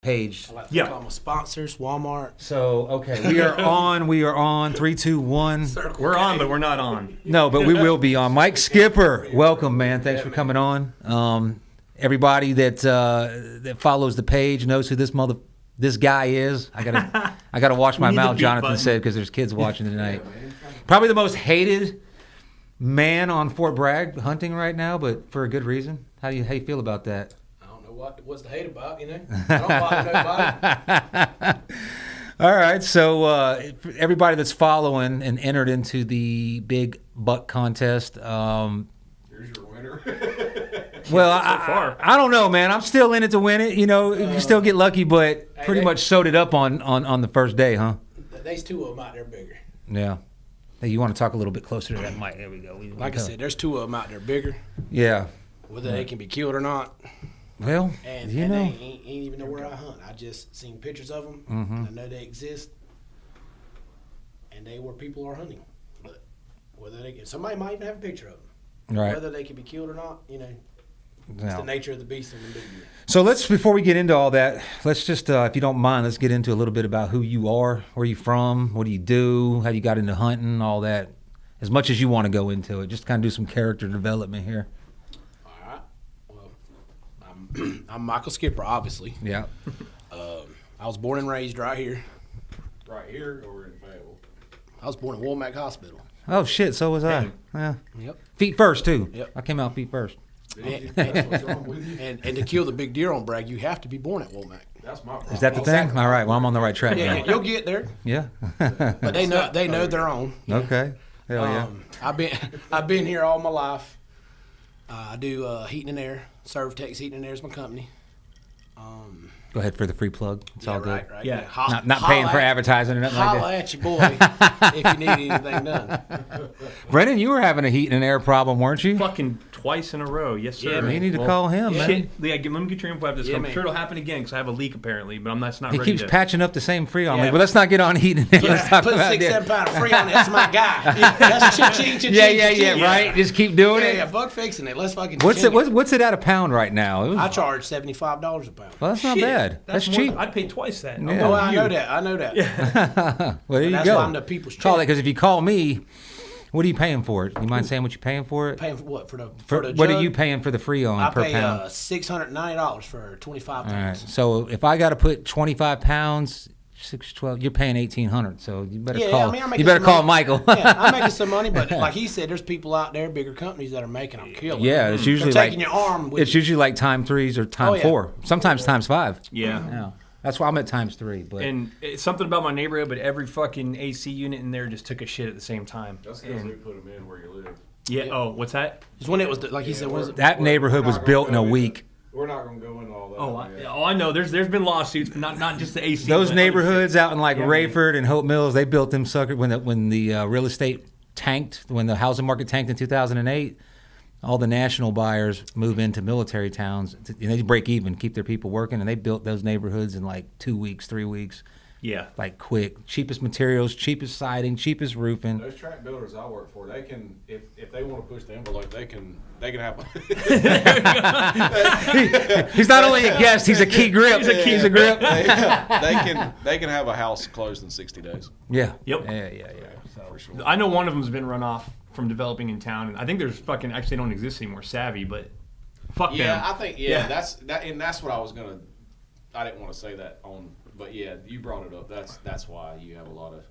page. I like to call my sponsors, Walmart. So, okay, we are on. 3, 2, 1. We're on, but we're not on. No, but we will be on. Mike Skipper, welcome, man. Thanks for coming on. Everybody that follows the page knows who this guy is. I gotta watch my mouth, Jonathan said, because there's kids watching tonight. Probably the most hated man on Fort Bragg hunting right now, but for a good reason. How do you feel about that? I don't know what's the hate about, you know? I don't bother nobody. All right, so everybody that's following and entered into the big buck contest. Here's your winner. Well, I don't know, man. I'm still in it to win it. You know, you can still get lucky, but pretty much sewed it up on the first day, huh? There's two of them out there bigger. Yeah. Hey, you want to talk a little bit closer to that mic? There we go. Like I said, there's two of them out there bigger. Yeah. Whether they can be killed or not. Well, and you know. They ain't even know where I hunt. I just seen pictures of them. And I know they exist. And they where people are hunting. But whether somebody might even have a picture of them. Right. Whether they can be killed or not, you know. It's the nature of the beast in the big deal. So before we get into all that, let's just, if you don't mind, let's get into a little bit about who you are, where you from, what do you do, how you got into hunting, all that. As much as you want to go into it, just kind of do some character development here. All right. Well, I'm Michael Skipper, obviously. Yeah. I was born and raised right here. Right here or in Fayetteville? I was born at Womack Hospital. Oh, shit, so was I. Yeah. Yep. Feet first, too. Yep. I came out feet first. And to kill the big deer on Bragg, you have to be born at Womack. That's my problem. Is that the thing? All right, well, I'm on the right track Yeah, now. you'll get there. Yeah. But they know their own. Okay. Hell yeah. I've been here all my life. I do heating and air. Servtex Heating and Air is my company. Go ahead for the free plug. It's all good. Right. Yeah. Not paying for advertising or nothing like Holla that. at your boy if you need anything done. Brendan, you were having a heat and air problem, weren't you? Fucking twice in a row. Yes, sir. Yeah, You need to call him, man. Shit. Yeah, let me get your info after this. Yeah, I'm man. sure it'll happen again because I have a leak apparently, but that's not He ready keeps to. patching up the same Freon Yeah. leak. But let's not get on heat and air. Let's talk Put about 6-7 that. pound of free on it. That's my guy. That's cha-ching. Yeah, right? Just keep doing Yeah, it. fuck fixing it. Let's fucking What's cha-ching it? What's it at a pound right now? It was, I charge $75 a pound. well, that's not Shit, bad. That's more- cheap. I'd pay twice that. Yeah. Oh, I know that. I know that. Well, there you That's go. why I'm the people's Call it, champ. because if you call me, what are you paying for it? You mind saying what you're paying for it? Paying for what? For the What are jug? you paying for the Freon I per pay pound? $690 for 25 All right. pounds. So if I got to put 25 pounds, 612, you're paying $1,800. So you better call. I'm making You better some call money. Michael. Yeah, I'm making some money, but like he said, there's people out there, bigger companies that are making them kill. Yeah, it's usually They're like taking your arm. With it's usually like time 3s or time Oh, yeah. 4. Sometimes times 5. Yeah. Yeah. That's why I'm at times 3. But And it's something about my neighborhood, but every fucking AC unit in there just took a shit at the same time. That's because they put them in where you live. Yeah. Oh, what's that? It's when it was like he said. Was it? that neighborhood was We're not built in gonna a go week. We're not going to go into all that. I know. There's been lawsuits, but not just the AC. Those but neighborhoods out in like Yeah, Rayford and Hope Mills, they built them suckers when the real estate tanked, when the housing market tanked in 2008. All the national buyers move into military towns, and they break even, keep their people working, and they built those neighborhoods in like 2 weeks, 3 weeks, Yeah. like quick. Cheapest materials, cheapest siding, cheapest roofing. Those tract builders I work for, they can, if they want to push the envelope, they can have. He's not only a guest, he's a key grip. He's a grip. they can have a house closed in 60 days. Yeah. Yep. Yeah. For sure. I know one of them's been run off from developing in town, and I think there's fucking actually don't exist anymore. Savvy, but fuck them. Yeah, I think that's what I was gonna. I didn't want to say that on, but yeah, you brought it up. That's why you have a lot of.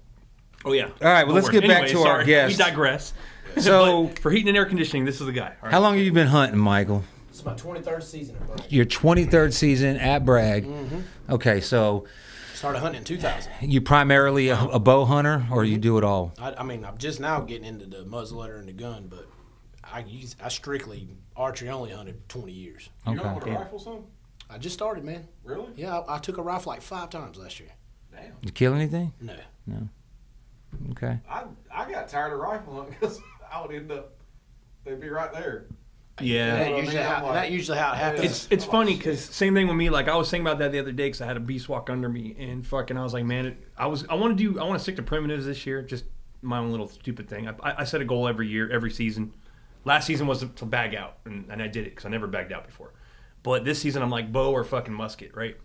Oh yeah. All right, well, let's get back to our guest. We digress. So, But for heating and air conditioning, this is the guy. All right. how long have you been hunting, Michael? It's my 23rd season at Bragg. Your 23rd season at Bragg. Mm-hmm. Okay, so Started hunting in 2000. you primarily a bow hunter, or you do it all? I mean, I'm just now getting into the muzzleloader and the gun, but I strictly archery only hunted 20 years. You know Okay. what a rifle, son? I just started, man. Really? Yeah, I took a rifle like 5 times last year. Damn. You kill anything? No. Okay. I got tired of rifle hunting because I would end up. They'd be right there. Yeah. That usually how it happens. It's funny because same thing with me. Like I was thinking about that the other day because I had a beast walk under me and fucking I was like, man, I want to stick to primitives this year. Just my own little stupid thing. I set a goal every year, every season. Last season was to bag out, and I did it because I never bagged out before. But this season I'm like bow or fucking musket, right?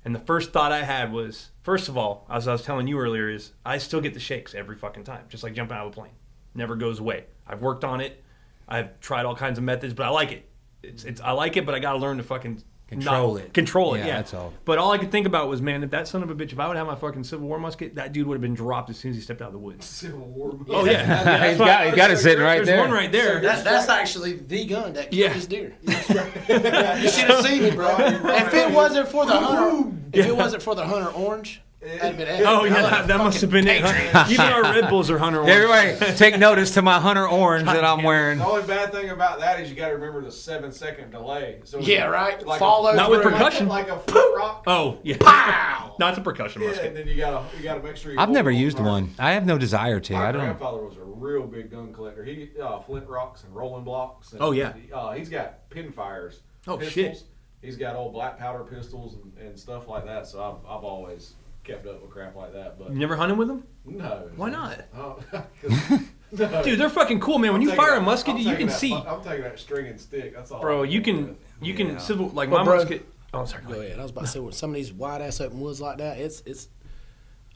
And the first thought I had was, first of all, as I was telling you earlier, is I still get the shakes every fucking time, just like jumping out of a plane. Never goes away. I've worked on it. I've tried all kinds of methods, but I like it. I like it, but I got to learn to fucking Control it. Control it, Yeah, yeah. that's all. But all I could think about was, man, if that son of a bitch, if I would have my fucking Civil War musket, that dude would have been dropped as soon as he stepped out of the woods. Civil War. Oh, yeah. He's got it sitting right There's there. one right there. That's actually the gun that killed Yeah. this deer. You should have seen me, bro. If it wasn't for the hunter, orange, that'd been epic. Oh, yeah, that must have been it. Huh? Even our Red Bulls are Hunter Orange. Everybody, take notice to my Hunter Orange that I'm wearing. The only bad thing about that is you got to remember the 7-second delay. So Yeah, right. Like Follow Not with through. percussion. like a flint rock. Oh, yeah. Pow! Not the percussion Yeah, musket. and then you gotta make sure. You I've hold never it on used hard. one. I have no desire to. My I don't. grandfather was a real big gun collector. He flint rocks and rolling blocks. And Oh, yeah. He's got pin fires. Oh, pistols. shit. He's got old black powder pistols and stuff like that. So I've always kept up with crap like that. But You never hunted with them? no. Why not? Oh, 'cause- no. Dude, they're fucking cool, man. When I'm you taking fire a that- musket, I'm you taking can that see. I'm taking that string and stick. That's all. Bro, I'm you doing. can civil like Well, my bro- musket. Oh, sorry. Go ahead. I was about to say, with some of these wide ass open woods like that, it's.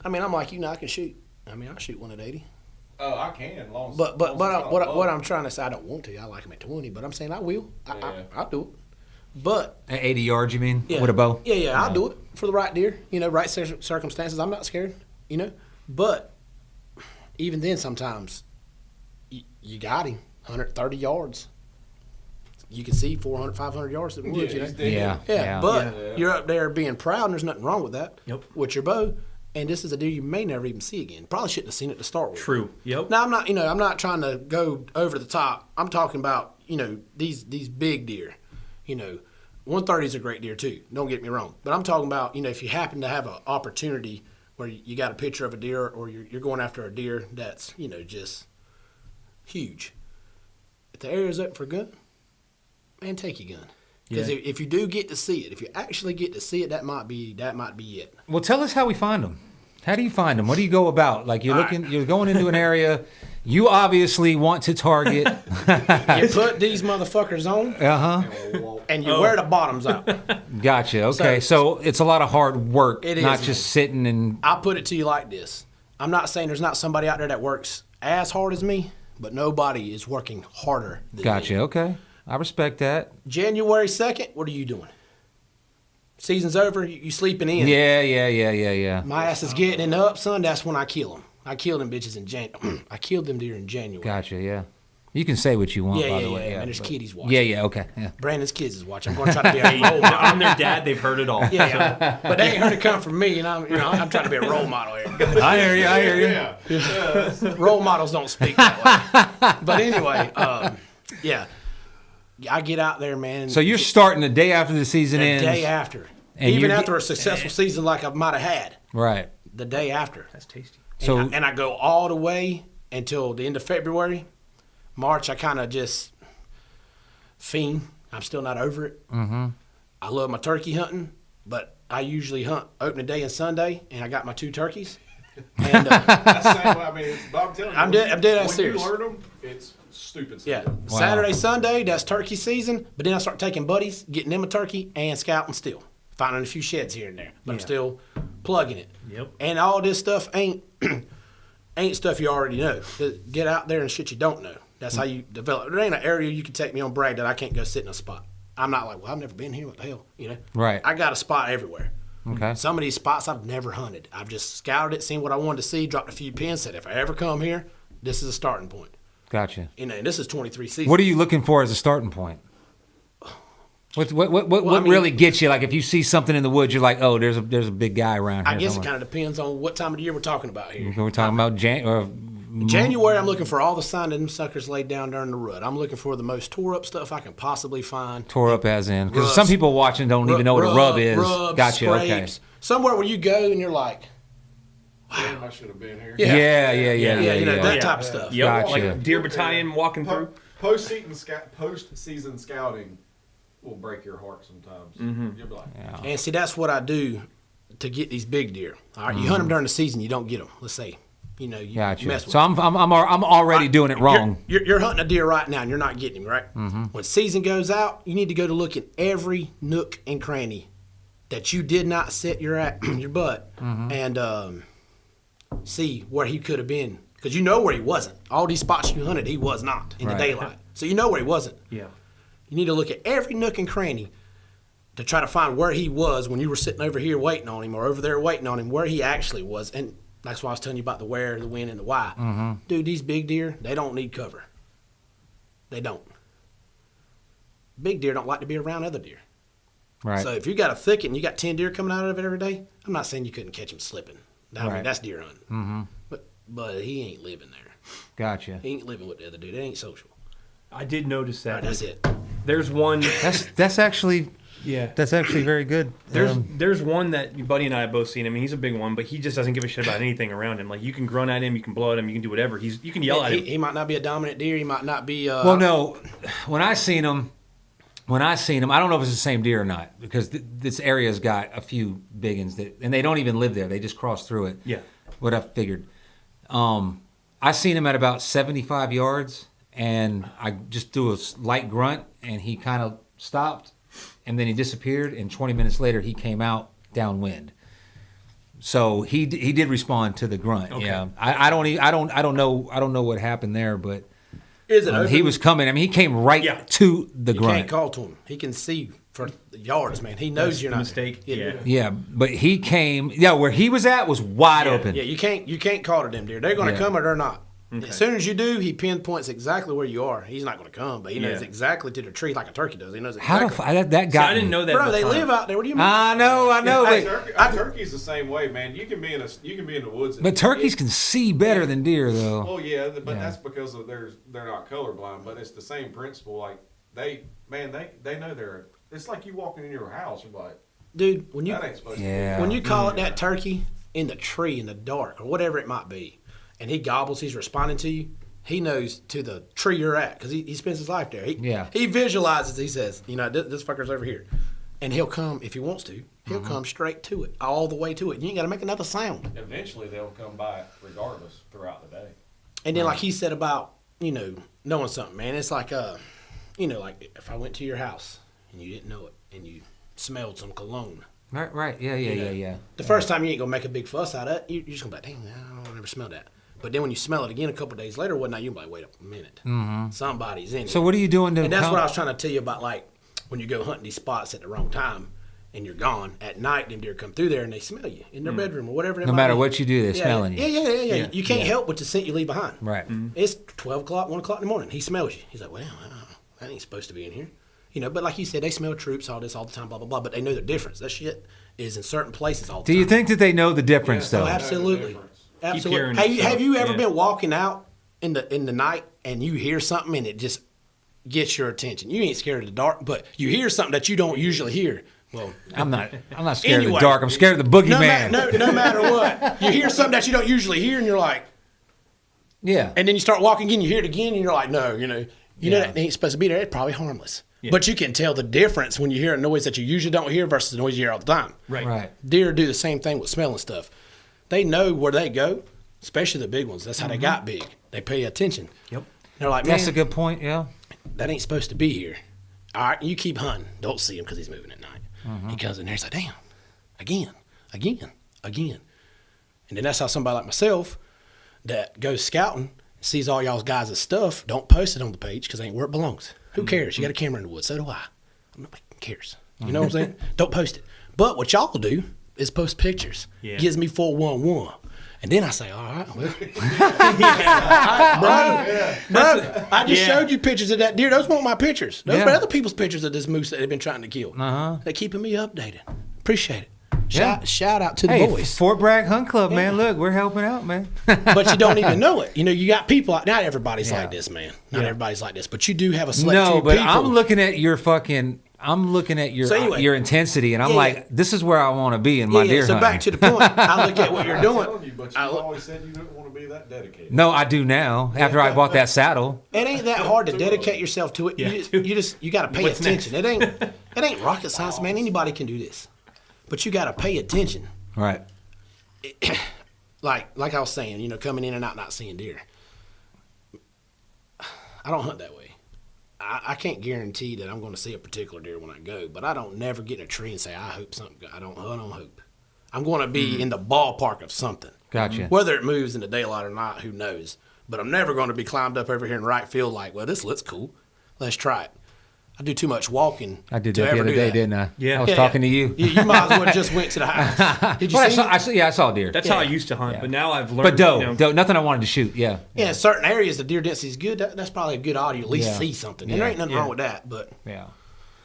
I mean, I'm like you now. I can shoot. I mean, I shoot one at 80. Oh, I can. Long as- But long as it's not what above. I'm trying to say, I don't want to. I like them at 20, but I'm saying I will. Yeah. I'll do it. But At 80 yards, you mean? yeah, With a bow? Yeah, I'll do it for the right deer. You know, right circumstances. I'm not scared. You know, but even then, sometimes you got him 130 yards. You can see 400, 500 yards in the woods. Yeah, you know? he's dead. Yeah. Yeah, but Yeah. you're up there being proud, and there's nothing wrong with that. Yep. With your bow, and this is a deer you may never even see again. Probably shouldn't have seen it to start with. True. Yep. Now I'm not trying to go over the top. I'm talking about these big deer. 130 is a great deer too. Don't get me wrong, but I'm talking about if you happen to have an opportunity where you got a picture of a deer or you're going after a deer that's just huge. If the area's up for a gun, man, take your gun. Because Yeah. if you do get to see it, if you actually get to see it, that might be it. Well, tell us how we find them. How do you find them? What do you go about? Like you're going into an area. You obviously want to target. You put these motherfuckers on Uh-huh. and you wear the bottoms out. Gotcha. Okay. So it's a lot of hard work, It not is, just sitting and. I'll put it to you like this. I'm not saying there's not somebody out there that works as hard as me, but nobody is working harder than Gotcha. me. Okay. I respect that. January 2nd, what are you doing? Season's over, you sleeping in. Yeah. My ass is getting up, son. That's when I kill them. I kill them bitches in January. I killed them deer in January. Gotcha. Yeah. You can say what you want, by the way. man. There's but- kiddies watching. Yeah. Okay. Yeah. Brandon's kids is watching. I'm going to try to be a role model. I'm their dad. They've heard it all. Yeah. But they ain't heard it come from me, and I'm trying to be a role model here. I hear you. I hear you. Yeah. Role models don't speak that way. But anyway, yeah. I get out there, man. So you're starting the day after the season the ends. day after. And Even you're after a successful season like I might have had. Right. The day after. That's tasty. So And I go all the way until the end of February. March, I kind of just fiend. I'm still not over it. Mm-hmm. I love my turkey hunting, but I usually hunt opening day and Sunday, and I got my 2 turkeys. And That's the same way. I mean, but I'm telling you, I'm dead ass when serious. you learn them, it's stupid. yeah, simple. Wow. Saturday, Sunday, that's turkey season. But then I start taking buddies, getting them a turkey, and scouting still. Finding a few sheds here and there, but I'm still plugging it. Yep. And all this stuff ain't stuff you already know. Get out there and shit you don't know. That's how you develop. There ain't an area you can take me on brag that I can't go sit in a spot. I'm not like, well, I've never been here. What the hell, Right. I got a spot everywhere. Okay. Some of these spots I've never hunted. I've just scouted it, seen what I wanted to see, dropped a few pins, said if I ever come here, this is a starting point. Gotcha. And this is 23 seasons. What are you looking for as a starting point? What I mean- really gets you? Like if you see something in the woods, you're like, oh, there's a big guy around here. I guess it somewhere. kind of depends on what time of the year we're talking about here. We're talking about January, I'm looking for all the sign that them suckers laid down during the rut. I'm looking for the most tore up stuff I can possibly find. tore up as in because Rubs. some people watching don't even know what a rub is. Rubs, Gotcha. Okay. scrapes. Somewhere where you go and you're like, Damn, I should have been here. Yeah. that Yeah. type of stuff. Yep. Gotcha. Like Deer Battalion walking through. Post-season scouting will break your heart sometimes. You'll be like, And see, that's what I do to get these big deer. All right, you hunt them during the season, you don't get them. Let's say, you Gotcha. mess with So I'm already doing it wrong. You're hunting a deer right now, and you're not getting him, right? When season goes out, you need to go to look at every nook and cranny that you did not set your butt and see where he could have been. Because you know where he wasn't. All these spots you hunted, he was not in the daylight. So you know where he wasn't. Yeah. You need to look at every nook and cranny to try to find where he was when you were sitting over here waiting on him or over there waiting on him, where he actually was. And that's why I was telling you about the where, the when, and the why. Dude, these big deer, they don't need cover. They don't. Big deer don't like to be around other deer. Right. So if you got a thicket and you got 10 deer coming out of it every day, I'm not saying you couldn't catch them slipping. I mean, that's deer hunting. But he ain't living there. Gotcha. He ain't living with the other dude. It ain't social. I did notice that. All right, that's it. There's one. That's actually Yeah. that's actually very good. There's one that your buddy and I have both seen. I mean, he's a big one, but he just doesn't give a shit about anything around him. Like, you can grunt at him, you can blow at him, you can do whatever. You can yell at him. He might not be a dominant deer. He might not be. Well, no. When I seen him, I don't know if it's the same deer or not, because this area's got a few big ones and they don't even live there. They just cross through it. Yeah. What I figured. I seen him at about 75 yards, and I just threw a light grunt, and he kind of stopped, and then he disappeared. And 20 minutes later, he came out downwind. So he did respond to the grunt. Okay. Yeah. I don't know what happened there, but Is it open? he was coming. I mean, he came right to the You grunt. can't call to him. He can see for yards, man. He knows you're a not. mistake. Yeah. Yeah, but he came. Yeah, where he was at was wide open. Yeah, you can't call to them deer. They're going to come or they're not. Okay. As soon as you do, he pinpoints exactly where you are. He's not going to come, but he knows Yeah. exactly to the tree like a turkey does. He knows How exactly. that See, got I didn't me. know that. Bro, at the they time. live out there. What do you mean? I know. Hey, But, Turkey's the same way, man. You can be in the woods. but turkeys can see better than deer, though. Well, yeah, but that's because of they're not colorblind. But it's the same principle. Like they know they're. It's like you walking in your house. You're like, Dude, when you that ain't supposed Yeah. to be. when you call it that turkey in the tree in the dark or whatever it might be, and he gobbles, he's responding to you. He knows to the tree you're at because he spends his life there. He visualizes. He says, this fucker's over here, and he'll come if he wants to. He'll come straight to it, all the way to it. You ain't got to make another sound. Eventually, they'll come by regardless throughout the day. And then, like he said about knowing something, man. It's like like if I went to your house and you didn't know it and you smelled some cologne. Right. Yeah. The first time you ain't gonna make a big fuss out of it. You're just gonna be like, dang, I never smelled that. But then when you smell it again a couple days later, whatnot, you're like, wait a minute, somebody's in here. So what are you doing to? And that's what I was trying to tell you about, like when you go hunting these spots at the wrong time and you're gone at night, them deer come through there and they smell you in their bedroom or whatever. No matter what you do, they're smelling you. Yeah. You can't help but to scent you leave behind. Right. It's 12 o'clock, 1 o'clock in the morning. He smells you. He's like, well, that ain't supposed to be in here. But like you said, they smell troops, all this, all the time, blah, blah, blah. But they know the difference. That shit is in certain places all the time. Do you think that they know the difference, Oh, though? absolutely. hearing Absolutely. stuff. Have you ever Yeah. been walking out in the night and you hear something and it just gets your attention? You ain't scared of the dark, but you hear something that you don't usually hear. Well, I'm not scared of Anyway. the dark. I'm scared of the boogeyman. no matter what, you hear something that you don't usually hear, and you're like, Yeah. and then you start walking again, you hear it again, and you're like, no, you know that ain't supposed to be there. It's probably harmless. Yeah. But you can tell the difference when you hear a noise that you usually don't hear versus the noise you hear all the time. Right. Deer do the same thing with smelling stuff. They know where they go, especially the big ones. That's how they got big. They pay attention. Yep. They're like, man, That's a good point. Yeah. that ain't supposed to be here. All right, you keep hunting. Don't see him because he's moving at night. He comes in there, he's like, damn, again. And then that's how somebody like myself that goes scouting, sees all y'all's guys' stuff, don't post it on the page because it ain't where it belongs. Who cares? You got a camera in the woods. So do I. Nobody cares. You know what I'm saying? Don't post it. But what y'all do is post pictures. Yeah. Gives me 411. And then I say, all right, well. Bro, I just showed you pictures of that deer. Those weren't my pictures. Those Yeah. were other people's pictures of this moose that they've been trying to kill. They're keeping me updated. Appreciate it. Shout out to the Hey, boys. Fort Bragg Hunt Club, man. Look, we're helping out, man. But you don't even know it. You got people. Not everybody's Yeah. like this, man. Not everybody's like this. But you do have a select few No, but people. I'm looking at your So anyway. your intensity, and I'm Yeah, like, yeah. this is where I want to be in my deer So hunting. back to the point. I look at what you're doing. But you always said you didn't want to be that dedicated. No, I do now. After I bought that saddle. It ain't that hard to dedicate yourself to it. Yeah. You got to pay What's attention. It ain't rocket science, man. Anybody can do this, but you got to pay attention. Right. Like I was saying, coming in and out, not seeing deer. I don't hunt that way. I can't guarantee that I'm going to see a particular deer when I go, but I don't never get in a tree and say I hope something. I don't hope. I'm going to be in the ballpark of something. Gotcha. Whether it moves in the daylight or not, who knows? But I'm never going to be climbed up over here in right field like, well, this looks cool. Let's try it. I do too much walking. I did to that the ever other do day, that. didn't I? Yeah. I was talking to you. You might as well just went to the house. Did you But see? I saw a deer. That's how I used to hunt, Yeah. but now I've learned. But doe, you know, doe, nothing I wanted to shoot. Yeah. Yeah, in certain areas the deer density is good. That's probably a good audio. At least Yeah. see something. And there ain't nothing wrong with that. But Yeah.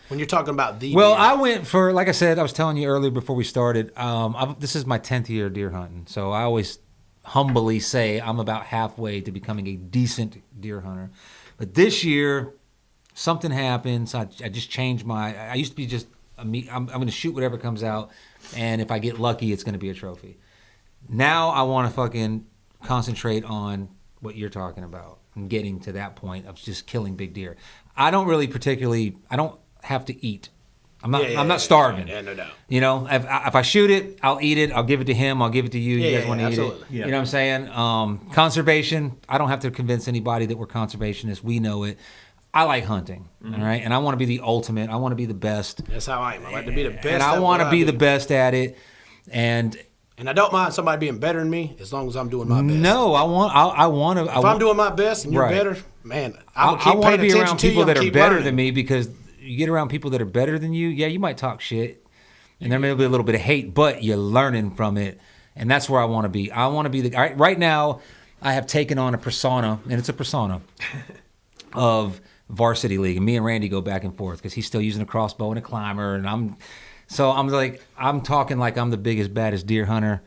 when you're talking about the Well, deer, I went for, like I said, I was telling you earlier before we started. This is my 10th year deer hunting, so I always humbly say I'm about halfway to becoming a decent deer hunter. But this year, something happened, so I just changed my. I used to be just I'm going to shoot whatever comes out, and if I get lucky, it's going to be a trophy. Now I want to fucking concentrate on what you're talking about and getting to that point of just killing big deer. I don't really particularly. I don't have to eat. I'm not starving. Yeah, no doubt. You know, if I shoot it, I'll eat it. I'll give it to him. I'll give it to you. You Yeah, guys want to eat absolutely. it? Yeah. You know what I'm saying? Conservation. I don't have to convince anybody that we're conservationists. We know it. I like hunting, all right? And I want to be the ultimate. I want to be the best. That's how I am. I like to be the best. And I at want what to be do. the best at it. And And I don't mind somebody being better than me as long as I'm doing my best. no, I want to. If I'm doing my best and you're Right. better, man, I'm I gonna keep want paying to be attention around to you. people I'm that gonna are keep better learning. than me, because you get around people that are better than you. Yeah, you might talk shit, and there may be a little bit of hate, but you're learning from it, and that's where I want to be. I want to be the guy. Right now, I have taken on a persona, and it's a persona of varsity league, and me and Randy go back and forth because he's still using a crossbow and a climber, and I'm talking like I'm the biggest, baddest deer hunter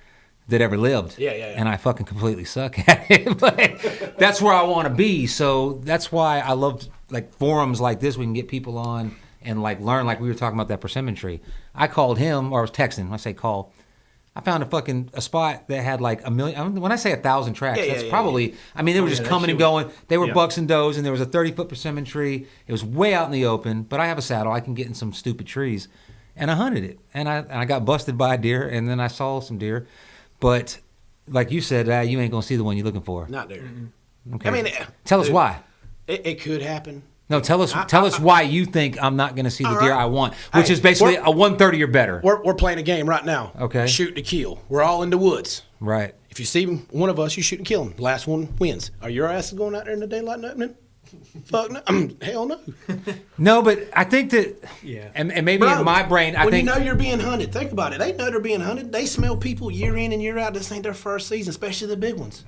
that ever lived. Yeah. And I fucking completely suck at it. But that's where I want to be. So that's why I love like forums like this. We can get people on and like learn, like we were talking about that persimmon tree. I called him, or I was texting. When I say call, I found a spot that had like 1 million. When I say 1,000 tracks, that's probably. I mean, they were just that coming shit and going. They were yeah. bucks and does, and there was a 30-foot persimmon tree. It was way out in the open, but I have a saddle. I can get in some stupid trees, and I hunted it, and I got busted by a deer, and then I saw some deer, but like you said, you ain't gonna see the one you're looking for. Not there. Okay. I mean, tell us dude, why. It could happen. No, tell us why you think I'm not going to see the All deer right. I want, which Hey, is basically we're- a 130 or better. We're playing a game right now. Okay. Shoot to kill. We're all in the woods. Right. If you see one of us, you shoot and kill him. Last one wins. Are your asses going out there in the daylight and opening? Fuck no. Hell no. No, but I think that, Yeah. and maybe Bro, in my brain, I when think you know you're being hunted, think about it. They know they're being hunted. They smell people year in and year out. This ain't their first season, especially the big ones.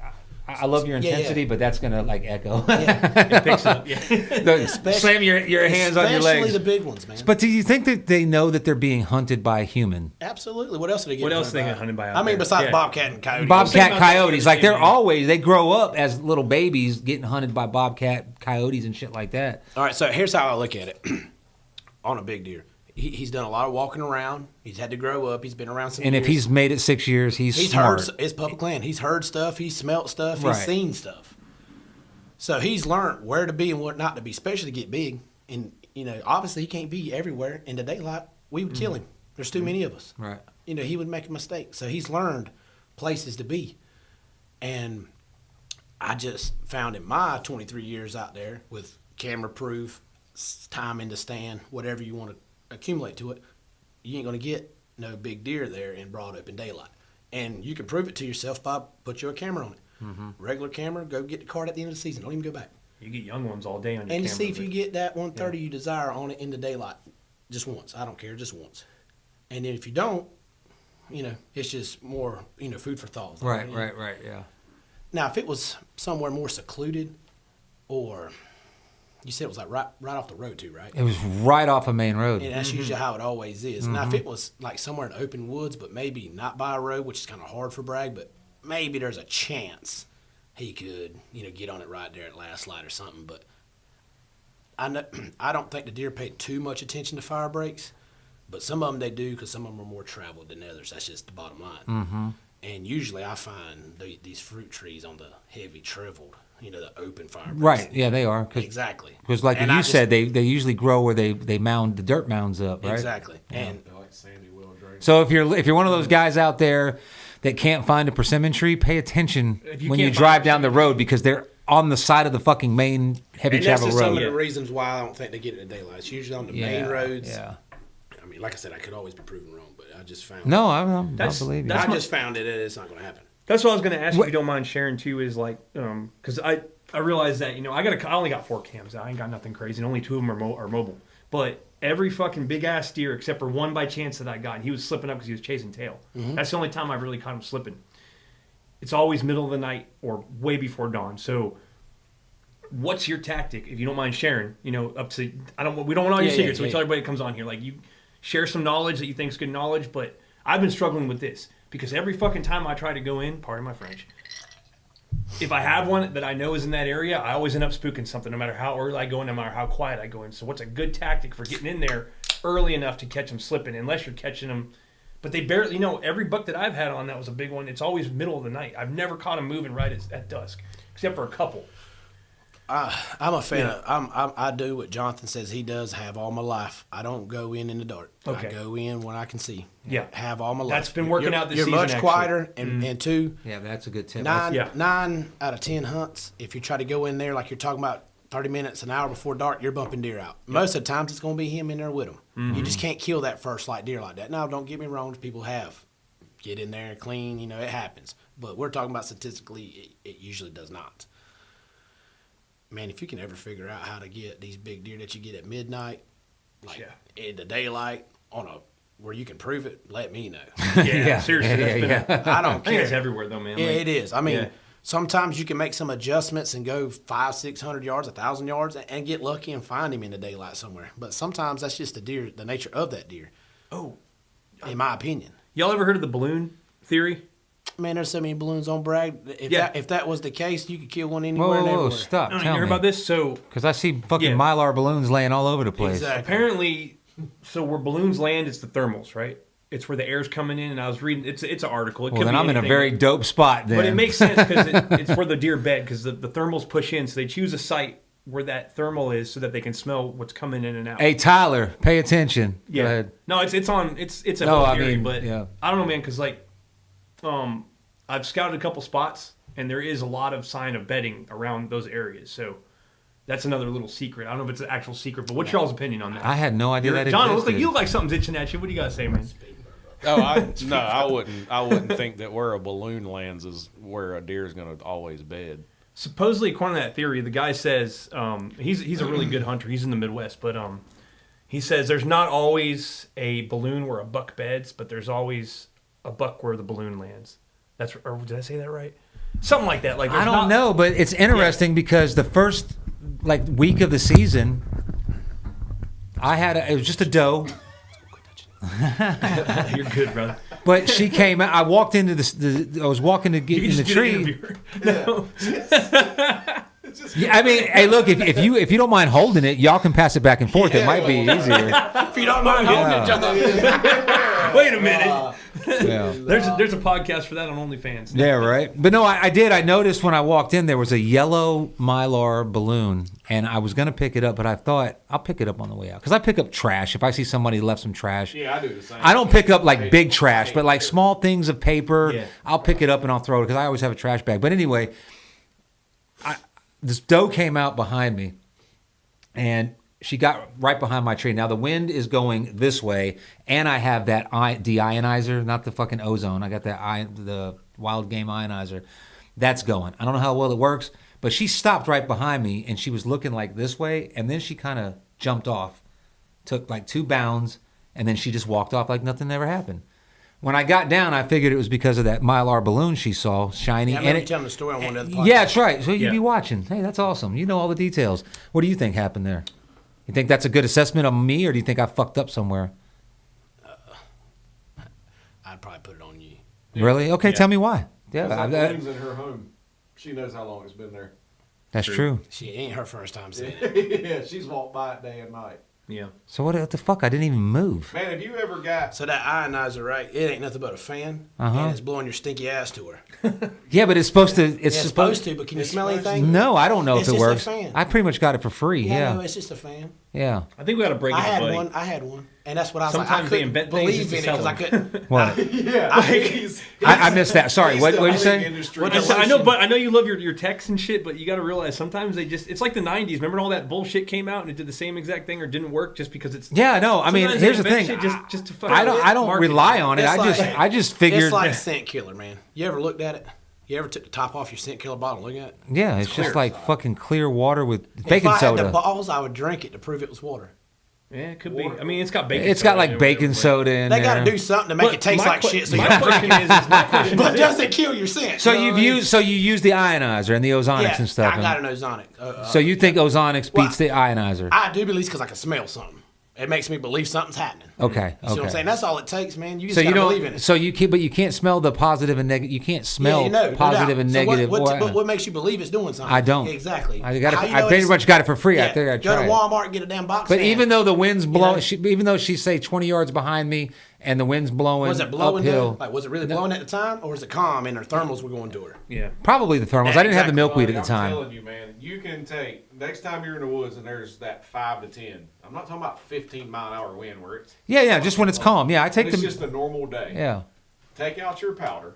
I love your Yeah, yeah. intensity, but that's going to like echo. Yeah. It picks up. Yeah. Slam your hands on your Especially legs. the big ones, man. But do you think that they know that they're being hunted by a human? Absolutely. What else are they getting What else hunted they by? get hunted by out I mean, there? besides Yeah. bobcat and coyote. Bobcat about that coyotes, the like other day, they grow up as little babies getting hunted by bobcat coyotes and shit like that. All right, so here's how I look at it. On a big deer, he's done a lot of walking around. He's had to grow up. He's been around some And years. if he's made it 6 years, he's heard, smart. it's public land. He's heard stuff. He's smelt stuff. Right. He's seen stuff. So he's learned where to be and what not to be, especially to get big. And obviously he can't be everywhere in the daylight. We would kill him. There's too many of us. Right. He would make a mistake. So he's learned places to be. And I just found in my 23 years out there with camera proof, time in the stand, whatever you want to accumulate to it, you ain't going to get no big deer there in broad open daylight. And you can prove it to yourself by put your camera on it. Regular camera, go get the card at the end of the season. Don't even go back. You get young ones all day on your And to camera, see if but- you get that 130 you desire on it in the daylight. Just once. I don't care, just once. And then if you don't, it's just more, food for thought. Right, yeah. Now, if it was somewhere more secluded, or you said it was like right off the road too, right? It was right off a main road. And that's usually how it always is. Now, if it was like somewhere in open woods, but maybe not by a road, which is kind of hard for Bragg, but maybe there's a chance he could, get on it right there at last light or something. But I don't think the deer pay too much attention to fire breaks, but some of them they do because some of them are more traveled than others. That's just the bottom line. Mm-hmm. And usually I find these fruit trees on the heavy traveled, the open fire breaks. Right, yeah, they are. Exactly. Because like And you I said, they usually grow where they mound the dirt mounds up, right? Exactly. And They're like Sandy Will Drake. So if you're one of those guys out there that can't find a persimmon tree, pay attention If you when you can't drive find down the road because they're on the side of the fucking main heavy And that's travel just some road. of the reasons why I don't think they get it in the daylight. It's usually on the main roads. Yeah. I mean, like I said, I could always be proven wrong, but I just found. No, I believe you. that's I my- just found it's not going to happen. That's what I was going to ask you if you don't mind sharing too. Is like, because I realized that I only got 4 cams. I ain't got nothing crazy, and only 2 of them are mobile. But every fucking big ass deer, except for one by chance that I got, and he was slipping up because he was chasing tail. Mm-hmm. That's the only time I've really caught him slipping. It's always middle of the night or way before dawn. So, what's your tactic if you don't mind sharing? Up to we don't want all your secrets. So we tell everybody that comes on here, like, you share some knowledge that you think is good knowledge. But I've been struggling with this because every fucking time I try to go in, pardon my French, if I have one that I know is in that area, I always end up spooking something, no matter how early I go in, no matter how quiet I go in. So what's a good tactic for getting in there early enough to catch them slipping, unless you're catching them? But they barely, every buck that I've had on that was a big one. It's always middle of the night. I've never caught them moving right at dusk, except for a couple. I'm a fan of. I do what Jonathan says he does. Have all my life. I don't go in the dark. Okay. I go in when I can see. Yeah. Have all my life. That's been working out this You're season, much actually. quieter, and 2, Yeah, that's a good tip. 9 out of 10 hunts. If you try to go in there like you're talking about 30 minutes, an hour before dark, you're bumping deer out. Most of the times it's going to be him in there with them. You just can't kill that first light deer like that. Now, don't get me wrong. People have. Get in there and clean. It happens. But we're talking about statistically, it usually does not. Man, if you can ever figure out how to get these big deer that you get at midnight, like in the daylight, where you can prove it, let me know. Yeah, seriously. That's been I don't I think it's care. everywhere though, man. Yeah, Like, it is. I mean, yeah. sometimes you can make some adjustments and go 500-600 yards, 1,000 yards, and get lucky and find him in the daylight somewhere. But sometimes that's just the nature of that deer. Oh, in my opinion. Y'all ever heard of the balloon theory? Man, there's so many balloons on Bragg. If that was the case, you could kill one anywhere Whoa, and whoa, everywhere. stop. I don't know, Tell you heard me. about this? So Because I see fucking Yeah. Mylar balloons laying all over the place. Exactly. apparently, where balloons land, it's the thermals, right? It's where the air's coming in. And I was reading, it's an article. It Well, could then be I'm in a anything. very dope spot then. But it makes sense because it's where the deer bed, because the thermals push in, so they choose a site where that thermal is so that they can smell what's coming in and out. Hey, Tyler, pay attention. Go Yeah. ahead. No, it's a No, whole I theory, mean, but yeah. I don't know, man, because I've scouted a couple spots, and there is a lot of sign of bedding around those areas. So that's another little secret. I don't know if it's an actual secret, but what's y'all's opinion on that? I had no idea that John, it existed. looks like you look like something's itching at you. What do you got to say, man? Oh, I wouldn't think that where a balloon lands is where a deer is going to always bed. Supposedly, according to that theory, the guy says he's a really good hunter. He's in the Midwest, but he says there's not always a balloon where a buck beds, but there's always a buck where the balloon lands. Or did I say that right? Something like that. Like I don't know, but it's interesting because the first week of the season, it was just a doe, You're good, brother. but she came out. I walked into I was walking to get You in can the just get an tree. interviewer. No. Yeah, I mean, hey, look, if you don't mind holding it, y'all can pass it back and forth. It might be easier. If you don't mind holding it, Jonathan. Wait a minute. Yeah. There's a podcast for that on OnlyFans. Yeah, right. But no, I did. I noticed when I walked in there was a yellow Mylar balloon, and I was going to pick it up, but I thought I'll pick it up on the way out because I pick up trash. If I see somebody left some trash, Yeah, I do the same. I don't pick up like big trash, but like small things of paper, Yeah. I'll pick it up and I'll throw it because I always have a trash bag. But anyway, this doe came out behind me, and she got right behind my tree. Now the wind is going this way, and I have that deionizer, not the fucking ozone. I got the wild game ionizer. That's going. I don't know how well it works, but she stopped right behind me, and she was looking like this way, and then she kind of jumped off, took like 2 bounds, and then she just walked off like nothing ever happened. When I got down, I figured it was because of that Mylar balloon she saw, shiny. Yeah, I and remember it, telling the story on one of the podcasts. yeah, that's right. So you'd Yeah. be watching. Hey, that's awesome. You know all the details. What do you think happened there? You think that's a good assessment of me, or do you think I fucked up somewhere? I'd probably put it on you. Really? Okay, Yeah. tell me why. Because Yeah, that balloon's in her home. She knows how long it's been there. that's true. She ain't her first time seeing it. Yeah, she's walked by it day and night. Yeah. So what the fuck? I didn't even move. Man, have you ever got... So that ionizer, right? It ain't nothing but a fan, and it's blowing your stinky ass to her. Yeah, but it's supposed to. It's supposed to, but can you smell anything? No, I don't know It's if it just a works. fan. I pretty much got it for free. No, Yeah, it's just a fan. yeah. I think we got to break I it, had buddy. one. And that's what I was like. I Sometimes they couldn't invent things believe just to in it sell because I them. couldn't. What? Yeah, I missed that. Sorry, what did you say? I know you love your texts and shit, but you got to realize sometimes it's like the '90s. Remember when all that bullshit came out and it did the same exact thing or didn't work just because it's Yeah, no. I mean, sometimes here's they the invent thing. shit just to fucking I don't market rely it. on it. It's I just figured. It's like scent killer, man. You ever looked at it? You ever took the top off your scent killer bottle and look at it? Yeah, it's just like fucking clear water with If baking I had soda. the balls, I would drink it to prove it was water. Yeah, it could be. I mean, it's got bacon. It's got soda like in it, baking whatever, soda in They there. got to do something to make it taste like shit. So my you question is my question but is does it kill your scent? So You know you've what I mean? used you use the ionizer and the ozonics Yeah, and stuff. I got an ozonic. So you think ozonics Well, beats the ionizer? I do believe because I can smell something. It makes me believe something's happening. Okay. You see what I'm saying? That's all it takes, man. You just So you gotta believe in don't. it. So you can, but you can't smell the positive and negative. You can't smell yeah, you know, no positive doubt. and So negative. what makes you believe it's doing something? I don't. Exactly. I got. How you I know pretty it's- much got it for free. Yeah, I think I go to tried. Walmart and get a damn box. But fan. even though the wind's blowing, know? even though she's say 20 yards behind me and the wind's blowing was it blowing? uphill, Like, was it really blowing at the time, or was it calm and her thermals were going to her? Yeah. probably the thermals. I didn't have the Exactly. milkweed at I'm the time. telling you, man, you can take next time you're in the woods and there's that 5 to 10. I'm not talking about 15-mile-an-hour wind where it's. Yeah, just when it's calm. Yeah, I take It's the. just a normal day. Yeah. Take out your powder,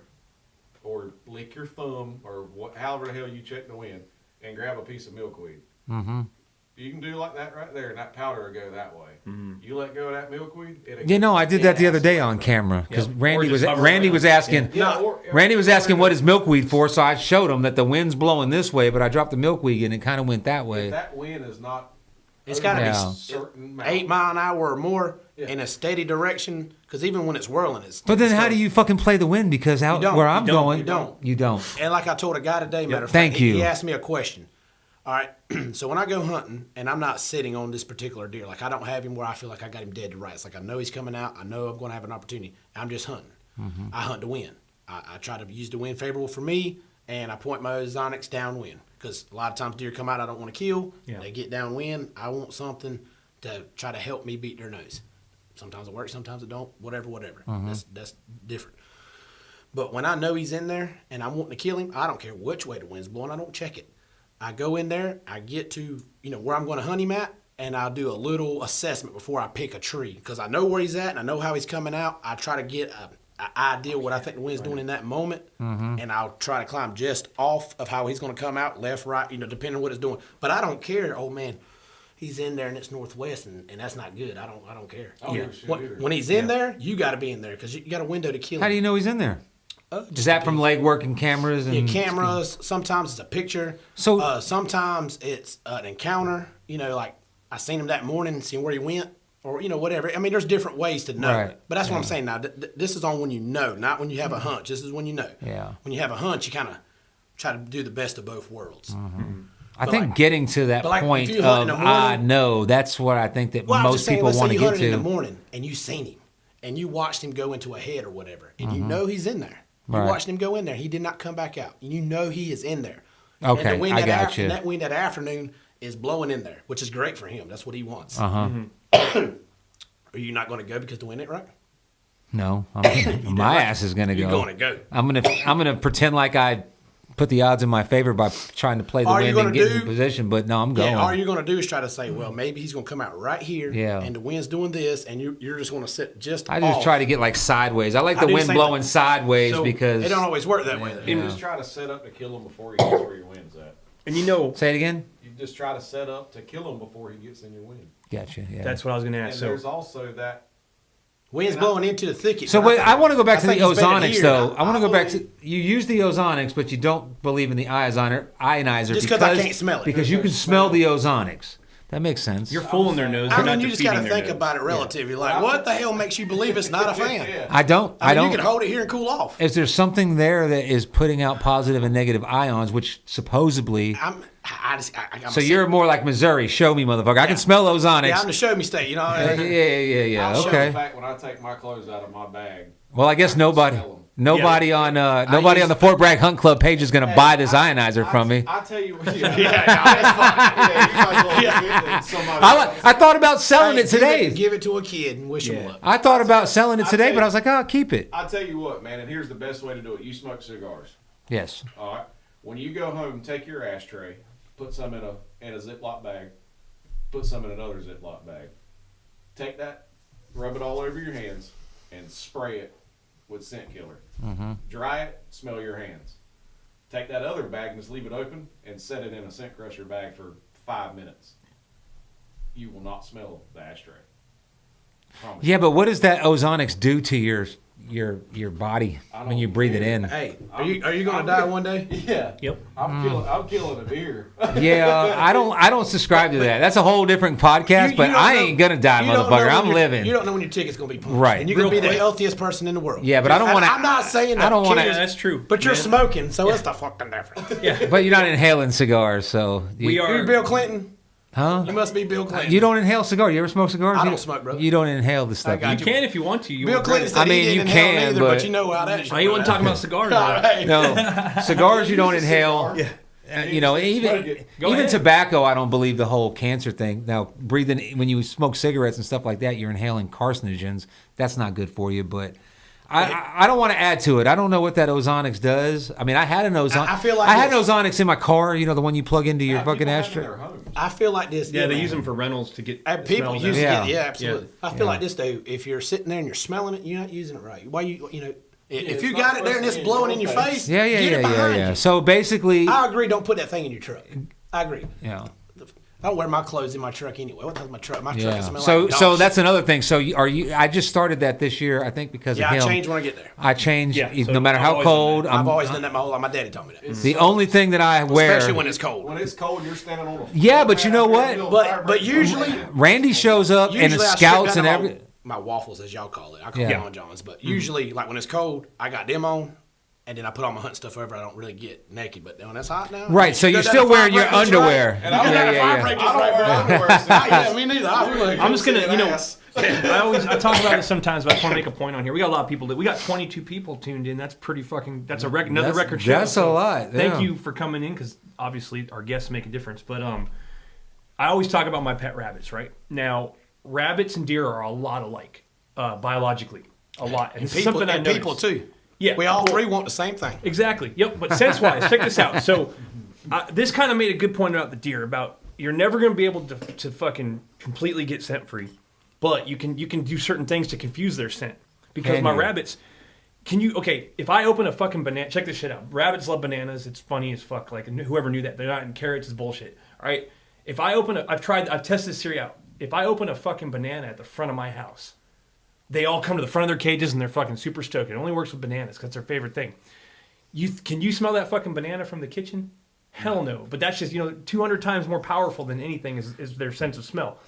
or lick your thumb, or however the hell you check the wind, and grab a piece of milkweed. Mm-hmm. You can do like that right there, and that powder will go that way. You let go of that milkweed. You know, I did that the other day on camera because Yep. Randy Or was just hover Randy around. was asking. Randy was asking what is is milkweed for, so I showed him that the wind's blowing this way, but I dropped the milkweed and it kind of went that way. If that wind is not. It's got to Yeah. be certain amount. 8 mile an hour or more Yeah. in a steady direction. Because even when it's whirling, it's. But then, how it's- do you fucking play the wind? Because out You don't. where I'm You don't. going, You don't. You don't. And like I told a guy today, matter of Thank fact, you. he asked me a question. All right, so when I go hunting and I'm not sitting on this particular deer, like I don't have him where I feel like I got him dead to rights. Like I know he's coming out, I know I'm going to have an opportunity. I'm just hunting. I hunt to win. I try to use the wind favorable for me, and I point my ozonics downwind because a lot of times deer come out I don't want to kill. Yeah. They get downwind. I want something to try to help me beat their nose. Sometimes it works, sometimes it don't. Whatever. That's different. But when I know he's in there and I'm wanting to kill him, I don't care which way the wind's blowing. I don't check it. I go in there, I get to, where I'm going to hunt him at, and I'll do a little assessment before I pick a tree. Because I know where he's at and I know how he's coming out. I try to get an idea what I think the wind's doing in that moment, and I'll try to climb just off of how he's going to come out, left, right, depending on what it's doing. But I don't care, oh man, he's in there and it's northwest and that's not good. I don't care. I don't give a shit either. When he's in there, you got to be in there because you got a window to kill him. How do you know he's in there? Just Is that from legwork and cameras and cameras? Sometimes it's a picture. So- sometimes it's an encounter. Like I seen him that morning and seen where he went, or whatever. I mean, there's different ways to know. Right. But that's what I'm saying now. This is on when you know, not when you have a hunch. This is when you know. Yeah. When you have a hunch, you kind of try to do the best of both worlds. I But think like- getting to that but like, point if you hunt of in the morning- I know, that's what I think that Well, I'm most just saying, people let's say want to you get hunted in the to. morning and you seen him, and you watched him go into a head or whatever, and you know he's in there. You Right. watched him go in there. He did not come back out. You know he is in there. Okay, and the wind I got you. And that wind that afternoon is blowing in there, which is great for him. That's what he wants. Uh-huh. Are you not going to go because the wind ain't right? No, my ass is gonna You're go. going to go. I'm gonna pretend like I put the odds in my favor by trying to play the Are you wind and gonna get in do- position. But no, I'm going. Yeah, all you're going to do is try to say, well, maybe he's going to come out right here, Yeah. and the wind's doing this, and you're just going to sit just I just off. try to get like sideways. I like I the do the wind same blowing thing. sideways So, because It don't always work that way, though. You just try to set up to kill him before he gets where your wind's at. And Say it again. You just try to set up to kill him before he gets in your wind. Gotcha. Yeah. that's what I was going to And ask. there's So also that. Wind's blowing into the thicket. So but wait, I want to go back I to the think he's better ozonics here. though. I want to go back always- to you use the ozonics, but you don't believe in the ionizer Just 'cause I can't smell it. Because you can smell the ozonics. That makes sense. you're fooling their nose. I you're mean, not you just got to defeating their think nose. about it relatively. Like, what the hell makes you believe it's not a fan? Yeah. I don't. I mean, don't. you can hold it here and cool off. Is there something there that is putting out positive and negative ions, which supposedly? I'm So you're more like Missouri. Show me, motherfucker. I can smell ozonics. Yeah, I'm the show me state. Yeah. I'll show Okay. the fact when I take my clothes out of my bag. Well, I guess nobody smell 'em. on nobody on the Fort Bragg Hunt Club page is going to buy this ionizer from me. I tell you what. Yeah, that's fine. Yeah, you might as well get it and somebody else. I thought about selling Hey, it today. Give it to a kid and wish him luck. I thought about selling it I'll today, tell but I you- was like, oh, keep it. I tell you what, man, and here's the best way to do it. You smoke cigars. Yes. All right. When you go home, take your ashtray, put some in a Ziploc bag, put some in another Ziploc bag. Take that rub it all over your hands, and spray it with scent killer. Dry it, smell your hands. Take that other bag and just leave it open and set it in a scent crusher bag for 5 minutes. You will not smell the ashtray. Promise. Yeah, but what does that ozonics do to your body when you breathe it in? Hey, are you going to die one day? Yeah. Yep. I'm killing a deer. Yeah, I don't subscribe to that. That's a whole different podcast. But I ain't gonna die, motherfucker. I'm living. You don't know when your ticket's going to be punched. Right. And you're going to be the healthiest person in the world. Yeah, but I don't want to. I'm not saying that. I don't wanna- Yeah, that's true. But you're smoking, so what's the fucking difference? But you're not inhaling cigars, so We are. You're Bill Clinton. Huh? You must be Bill Clinton. You don't inhale cigars. You ever smoke cigars? I You- don't smoke, bro. You don't inhale the stuff. got You can if you want to. You Bill won't Clinton regret said I he mean, didn't you inhale can, either, but- but you know how that it. Oh, you want to talk about cigars? Hey. No, cigars you don't Use a inhale. cigar. You know, Smoke even it. Go even ahead. tobacco, I don't believe the whole cancer thing. Now, breathing when you smoke cigarettes and stuff like that, you're inhaling carcinogens. That's not good for you. But I don't want to add to it. I don't know what that ozonics does. I mean, I had an ozonics. I feel like I had an this. ozonics in my car. You know, the one you plug into your Yeah, fucking people have ashtray. them in their homes. I feel like this. Yeah, they man. use them for rentals to get And people smells use out. it. Yeah. Yeah, absolutely. I feel Yeah. like this though. If you're sitting there and you're smelling it, you're not using it right. Why you know? If it's you not got it there and it's supposed to be in blowing your in your face. face, Yeah, get it behind you. So basically, I agree. Don't put that thing in your truck. I agree. yeah. I don't wear my clothes in my truck anyway. What the hell's my truck? My truck Yeah. smells So like so dog that's another thing. So are you? I just started that this year. I think because shit. Yeah, of I him. change when I get there. I change Yeah, so no matter I've how always done cold. that. I've always done that my whole life. My daddy told me that. The only thing that I wear. Especially when it's cold. When it's cold, you're standing on a Yeah, but you know what? But usually, Randy shows up and usually I scouts strip and down every. my waffles, as y'all call it. I call Yeah. them Long Johns. But usually, like when it's cold, I got them on. And then I put all my hunting stuff over. I don't really get naked, but when it's hot now, Right, so you you're go down still the wearing fire your break just underwear. right. And I You got a yeah, fire yeah. break I just don't right, wear bro. underwear. Yeah, me neither. I really I'm just gonna, See you know, an ass. I talk about it sometimes, but I just want to make a point on here. We got a lot of people we got 22 people tuned in. That's pretty fucking. That's another That's- record show. that's a lot, Thank yeah. you for coming in because obviously our guests make a difference. But I always talk about my pet rabbits. Right now, rabbits and deer are a lot alike biologically, a lot. And, People, something I and noticed. people too. Yeah, We all well, three want the same thing. Exactly. Yep. But sense-wise, check this out. So this kind of made a good point about the deer. About you're never going to be able to fucking completely get scent free, but you can do certain things to confuse their scent. Because Can my you? rabbits, if I open a fucking banana, check this shit out. Rabbits love bananas. It's funny as fuck. Like whoever knew that they're not in carrots is bullshit. All right. If I open I've tested this theory out. If I open a fucking banana at the front of my house, they all come to the front of their cages and they're fucking super stoked. It only works with bananas because it's their favorite thing. Can you smell that fucking banana from the kitchen? Hell no. But that's just 200 times more powerful than anything is their sense of smell.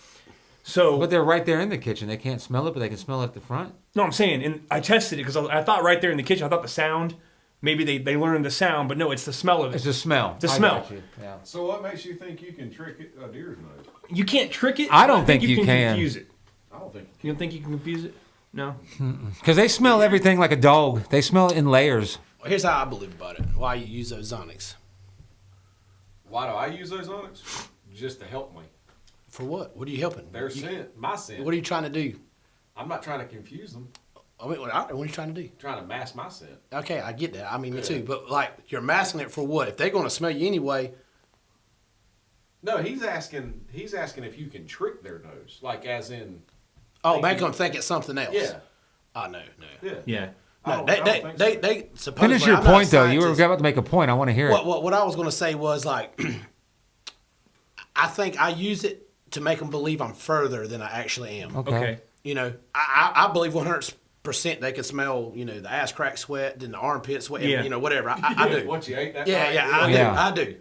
So, But they're right there in the kitchen. They can't smell it, but they can smell it at the front. no, I'm saying, and I tested it because I thought right there in the kitchen. I thought the sound. Maybe they learned the sound, but no, it's the smell of it. It's the smell. The I smell. got you. Yeah. So what makes you think you can trick a deer's nose? You can't trick it. I don't but think you can. confuse it. I don't think. You don't think you can confuse it? No. Because they smell everything like a dog. They smell it in layers. Well, here's how I believe about it. Why you use ozonics. Why do I use those onyx? Just to help me. For what? What are you helping? Their scent, my scent. What are you trying to do? I'm not trying to confuse them. I mean, what are you trying to do? I'm trying to mask my scent. Okay, I get that. I mean, me too. But like, you're masking it for what? If they're going to smell you anyway, No, he's asking if you can trick their nose, like as in. make them think it's something else. Yeah. Oh, no. Yeah. Yeah. No, I don't think so. they supposedly. Finish your I'm not a point, though. You were scientist. about to make a point. I want to hear it. What I was going to say was like, I think I use it to make them believe I'm further than I actually am. Okay. I believe 100% they can smell, the ass crack sweat, then the armpit sweat, Yeah. whatever. I do. What you ate that Yeah, night? yeah, Yeah. I do.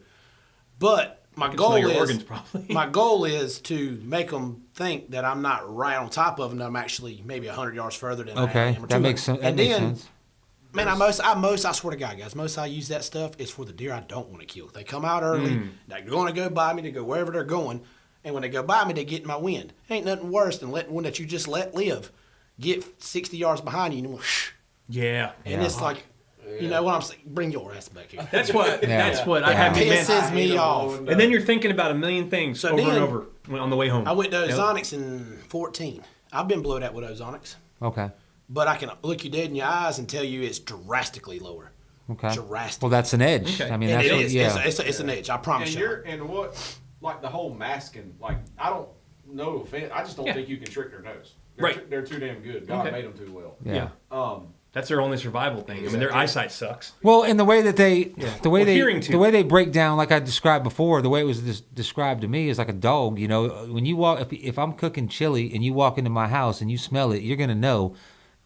But my can goal smell your is organs, probably. my goal is to make them think that I'm not right on top of them. That I'm actually maybe 100 yards further than I Okay, am. or that 200. makes sense. That And makes then, sense. man, I swear to God, guys, most I use that stuff is for the deer I don't want to kill. They come out early. They're going to go by me to go wherever they're going. And when they go by me, they get in my wind. Ain't nothing worse than letting one that you just let live get 60 yards behind you and whoosh. Yeah. And it's like, you know what I'm saying? Bring your ass back here. That's what. Yeah. That's what I Yeah. have. It Man, pisses me off. and then you're thinking about a million things So over and then- over on the way home. I went to Yep. Ozonics in 14. I've been blowed out with Ozonics, Okay. but I can look you dead in your eyes and tell you it's drastically lower. Okay. Drastic. Well, that's an edge. Okay. I mean, And that's it what, is. yeah. It's an edge. I promise you. And what, like the whole masking, like I don't, no offense, I just don't Yeah. think you can trick their nose. Right. They're too damn good. God Okay. made them too well. Yeah. That's their only survival thing. I mean, their eyesight sucks. Well, and the way that they, hearing too. the way they break down, like I described before, the way it was described to me is like a dog. You know, when you walk, if I'm cooking chili and you walk into my house and you smell it, you're gonna know.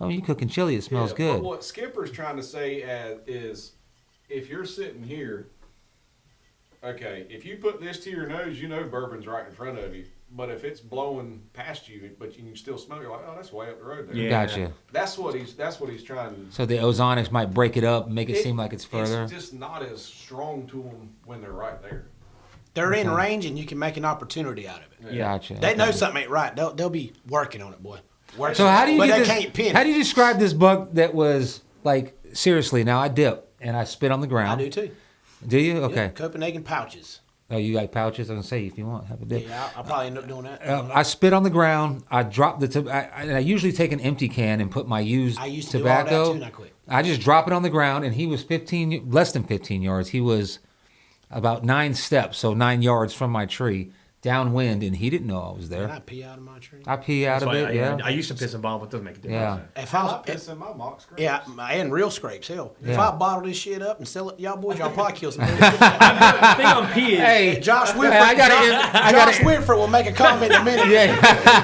Oh, you cooking chili? It smells good. But what Skipper's trying to say is, if you're sitting here, okay, if you put this to your nose, you know bourbon's right in front of you. But if it's blowing past you, but you can still smell it, you're like, oh, that's way up the road there. Yeah. Gotcha. That's what he's trying to. So the ozonics might break it up, and make it seem like it's further. It's just not as strong to them when they're right there. They're in range, and you can make an opportunity out of it. Gotcha. They know something ain't right. They'll be working on it, boy. Working So how do you but get they this? can't pin How it. do you describe this buck that was like seriously? Now I dip and I spit on the I ground. do too. Do you? Okay. Yeah, Copenhagen pouches. Oh, you got pouches? I can say if you want, have a dip. Yeah, I'll probably end up doing that. I spit on the ground. I dropped the. I usually take an empty can and put my used I used to tobacco. do all that too, and I quit. I just drop it on the ground, and he was less than 15 yards. He was about 9 steps, so 9 yards from my tree, downwind, and he didn't know I was Can there. I pee out of my tree? I pee out That's of why it. Yeah. I used to piss in bottle, but it doesn't make a difference. Yeah. If I I was, piss in my mock scrapes. yeah, and real scrapes, hell. If Yeah. I bottle this shit up and sell it to y'all boys, y'all probably kill some. The thing on pee is, Hey, Josh Winfrey, I gotta- Josh Winfrey will make a comment in a minute Yeah.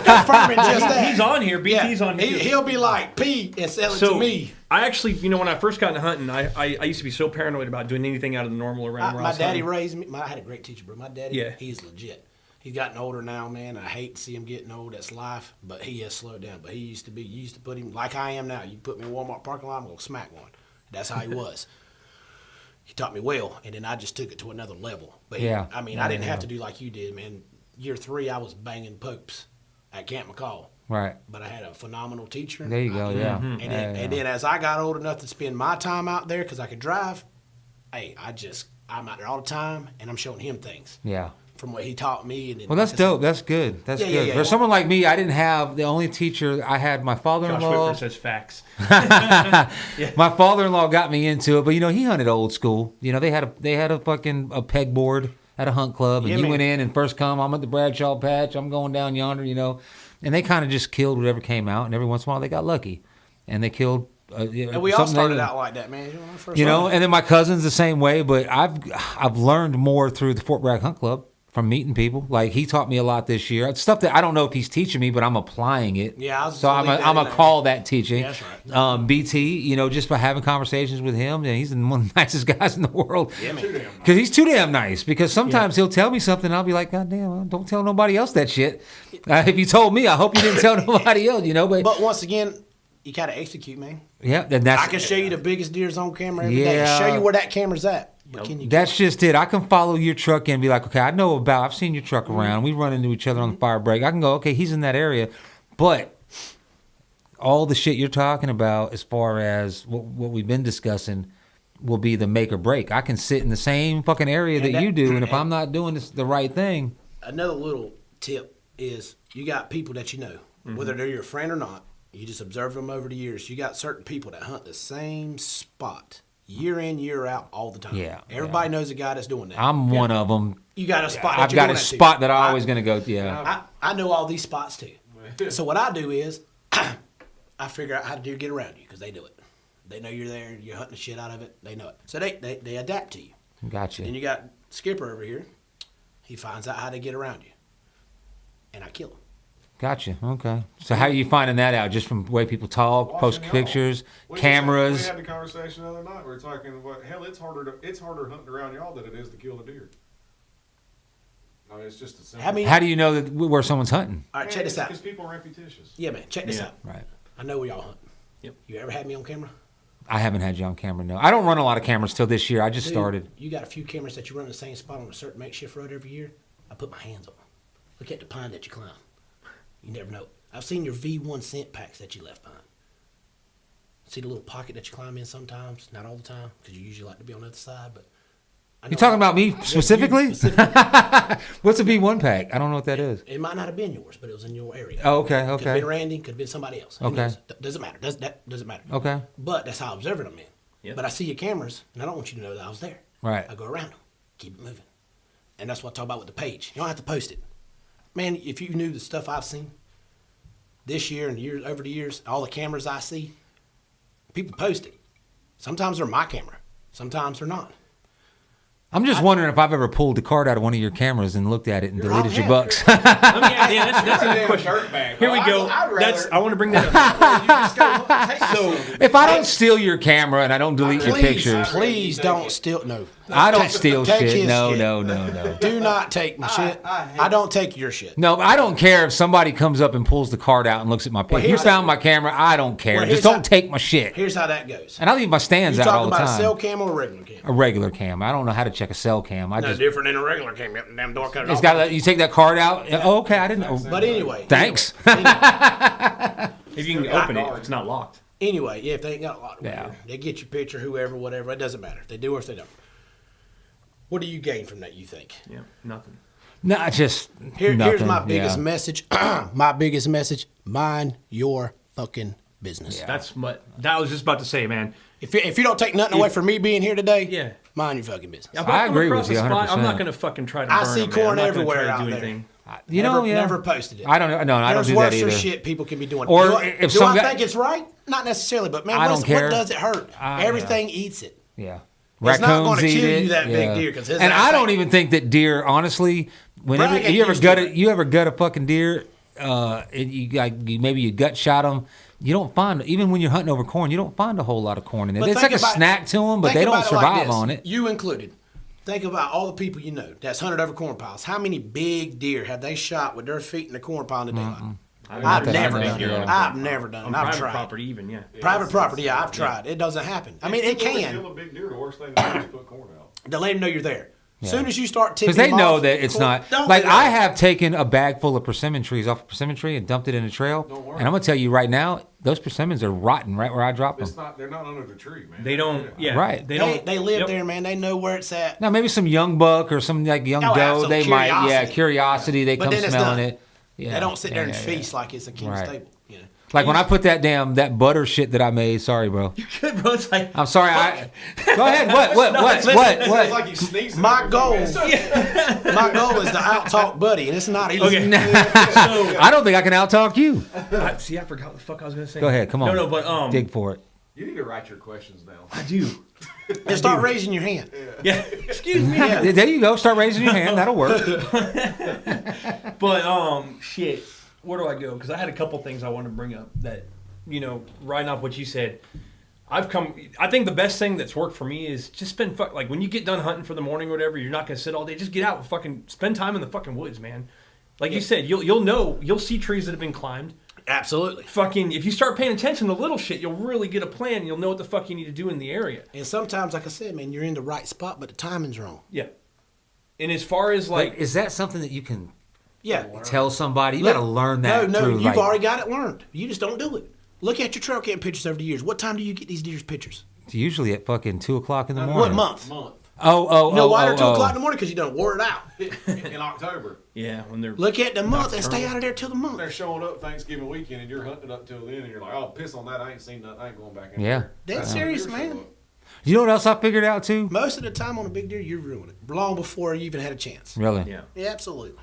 confirming just that. he's on here. BT's Yeah, on here. he'll be like, pee and sell it So to me. I actually, when I first got into hunting, I used to be so paranoid about doing anything out of the normal around where I My was daddy hunting. raised me. I had a great teacher, bro. My daddy, Yeah. he's legit. He's gotten older now, man. I hate to see him getting old. That's life. But he has slowed down. But he used to be. You used to put him like I am now. You put me in a Walmart parking lot, I'm gonna smack one. That's how he was. He taught me well, and then I just took it to another level. But Yeah. I mean, Yeah, I didn't yeah. have to do like you did, man. Year 3, I was banging popes at Camp McCall. Right. But I had a phenomenal teacher. There you go. Yeah. And, Yeah, then, yeah. and then as I got old enough to spend my time out there because I could drive, hey, I'm out there all the time, and I'm showing him things Yeah. from what he taught me. And then, Well, that's dope. That's good. That's Yeah, good. yeah, yeah. For someone like me, I didn't have the only teacher I had. My Josh father-in-law. Whitford says facts. My father-in-law got me into it, but he hunted old school. They had a fucking a pegboard at a hunt club, and Yeah, he man. went in and first come. I'm at the Bradshaw patch. I'm going down yonder, and they kind of just killed whatever came out, and every once in a while they got lucky, and they killed. And we all started out like that, man. And then my cousin's the same way. But I've learned more through the Fort Bragg Hunt Club from meeting people. Like he taught me a lot this year. It's stuff that I don't know if he's teaching me, but I'm applying it. Yeah, I was so I'm gonna call that teaching. Yeah, that's right. BT, just by having conversations with him, and he's one of the nicest guys in the world. Yeah, man. Because he's too damn nice. Because sometimes he'll tell me something, and I'll be like, God damn, don't tell nobody else that shit. If you told me, I hope you didn't tell nobody else. But once again, you gotta execute, man. Yeah, then that's I can show you the biggest deers on camera every day. Yeah. Show you where that camera's at. But can you? That's just it. I can follow your truck and be like, okay, I've seen your truck around. We run into each other on the fire break. I can go, okay, he's in that area. But all the shit you're talking about as far as what we've been discussing will be the make or break. I can sit in the same fucking area that you do, and if I'm not doing the right thing. Another little tip is you got people that you know, whether they're your friend or not. You just observe them over the years. You got certain people that hunt the same spot year in, year out, all the time. Yeah, Everybody knows a guy that's doing that. I'm one of them. You got a spot. I've got a spot that I'm always going to go to. Yeah. I know all these spots too. So what I do is I figure out how to get around you because they do it. They know you're there. You're hunting the shit out of it. They know it. So they adapt to you. Gotcha. Then you got Skipper over here. He finds out how to get around you, and I kill him. Gotcha. Okay. So how are you finding that out? Just from the way people talk, post Watching y'all. pictures, We cameras? had the conversation the other night. We were talking about it's harder hunting around y'all than it is to kill a deer. I mean, it's just a simple. How many? How do you know that where someone's hunting? All right, check this out. Because people are repetitious. Yeah, man, check this Yeah. out. Right. I know where y'all hunt. Yep. You ever had me on camera? I haven't had you on camera, no. I don't run a lot of cameras till this year. I just Dude, started. You got a few cameras that you run in the same spot on a certain makeshift road every year. I put my hands on them. Look at the pine that you climb. You never know. I've seen your V1 scent packs that you left behind. See the little pocket that you climb in sometimes? Not all the time, because you usually like to be on the other side. But You talking about me specifically? You specifically. What's a V1 pack? I don't know what that is. It might not have been yours, but it was in your area. Oh, okay, Could have okay. been Randy, could have been somebody else. Who Okay. knows? Doesn't matter. Doesn't matter. Okay. But that's how observant I'm in. Yep. But I see your cameras, and I don't want you to know that I was there. Right. I go around them, keep it moving. And that's what I talk about with the page. You don't have to post it. Man, if you knew the stuff I've seen, this year and years over the years, all the cameras I see, people post it. Sometimes they're my camera. Sometimes they're not. I'm just wondering if I've ever pulled the card out of one of your cameras and looked at it and deleted your bucks. That's a good question. Here we go. I want to bring that up. So if I don't steal your camera and I don't delete your pictures, please don't steal. No, I don't steal take shit. his No, shit. no. Do not take my shit. I don't take your shit. No, I don't care if somebody comes up and pulls the card out and looks at my picture. You found my camera. I don't care. Well, just don't take my shit. Here's how that goes. And I leave my stands You out talking all the about time. a cell cam or a regular cam? A regular cam. I don't know how to check a cell cam. I No just different than a regular cam. Yep, damn door cut it it's off. got. You take that card out. Oh, okay, I didn't know. But anyway. Thanks. if you can open it, it's not locked. Anyway, yeah, if they ain't got a lot of Yeah. they get your picture, whoever, whatever. It doesn't matter if they do or if they don't. What do you gain from that, you think? Yeah, nothing. No, just Here's nothing. my biggest Yeah. message. My biggest message: mind your fucking business. Yeah. That's what I was just about to say, man. If you don't take nothing away from me being here today, Yeah. mind your fucking business. If I come agree across with you a spot, I'm 100%. not going to fucking try to I burn see them, man. corn I'm not gonna everywhere try to out do there. anything. You know, yeah. Never posted it. I don't know. No, I don't There's do that worse either. shit people can be doing. Or do I, if do some I guy- think it's right? Not necessarily, but man, I don't care. what does it hurt? Yeah. Everything eats it. Yeah. It's not Raccoons gonna eat kill it. you that big Yeah. deer, 'cause his and ass I don't ain't- even think that deer, honestly, whenever Bragg ain't you ever used to gut it. you ever gut a fucking deer, and maybe you gut shot them. You don't find, even when you're hunting over corn, you don't find a whole lot of corn in there. But It's think like a about- snack to them, but think they don't about it like survive this, on it. You included. Think about all the people you know that's hunted over corn piles. How many big deer have they shot with their feet in the corn pile in the daylight? I've that never I know, done it. yeah. I've never done it. On I've private tried. property, even, yeah. Private property, yeah, I've tried. It doesn't happen. I mean, it Kill can. a big deer, the worst thing to do is put corn out. To let them know you're there. As soon as you start tipping Because they them know off, that it's corn- not. Don't Like, do that. I have taken a bag full of persimmon trees off a persimmon tree and dumped it in a trail. Don't worry. And I'm going to tell you right now, those persimmons are rotten right where I dropped them. It's not. They're not under the tree, man. They don't, yeah. Right. They don't. They live yep. there, man. They know where it's at. Now, maybe some young buck or some like young Oh, doe, absolutely. they might, Curiosity. curiosity, they But come then it's smelling done. it. Yeah. They don't sit there and Yeah. feast like it's a king's Right. table. You know. Like when I put that butter shit that I made, sorry, bro. Good, bro. It's like, I'm sorry. Go ahead. What? It's like you sneeze. My goal is to out-talk Buddy, and it's not easy. okay. I don't think I can out-talk you. See, I forgot what the fuck I was going to say. Go ahead. Come on. No, but, dig for it. You need to write your questions down. I do. And start raising your hand. Yeah. Excuse me. There you go. Start raising your hand. That'll work. But shit, where do I go? Because I had a couple things I wanted to bring up that, riding off what you said. I think the best thing that's worked for me is just spend like when you get done hunting for the morning or whatever, you're not gonna sit all day. Just get out and fucking spend time in the fucking woods, man. Like you said, you'll see trees that have been climbed. Absolutely. Fucking, if you start paying attention to little shit, you'll really get a plan. And you'll know what the fuck you need to do in the area. And sometimes, like I said, man, you're in the right spot, but the timing's wrong. Yeah. And as far as like, Is that something that you can Yeah. tell somebody? You got to learn that. No, through, you've like, already got it learned. You just don't do it. Look at your trail cam pictures over the years. What time do you get these deer's pictures? Usually at fucking 2:00 in the morning. What month? Month Oh, You know why they're 2 oh. o'clock in the morning? Because you done wore it out. in October. yeah, when they're Look at the month and stay out of there till the month. They're showing up Thanksgiving weekend, and you're hunting up till then, and you're like, "Oh, piss on that! I ain't seen nothing. I ain't going back in." Yeah. there." That's how serious, deer man. show up. You know what else I figured out too? Most of the time on a big deer, you ruin it long before you even had a chance. Really? yeah. Yeah, absolutely.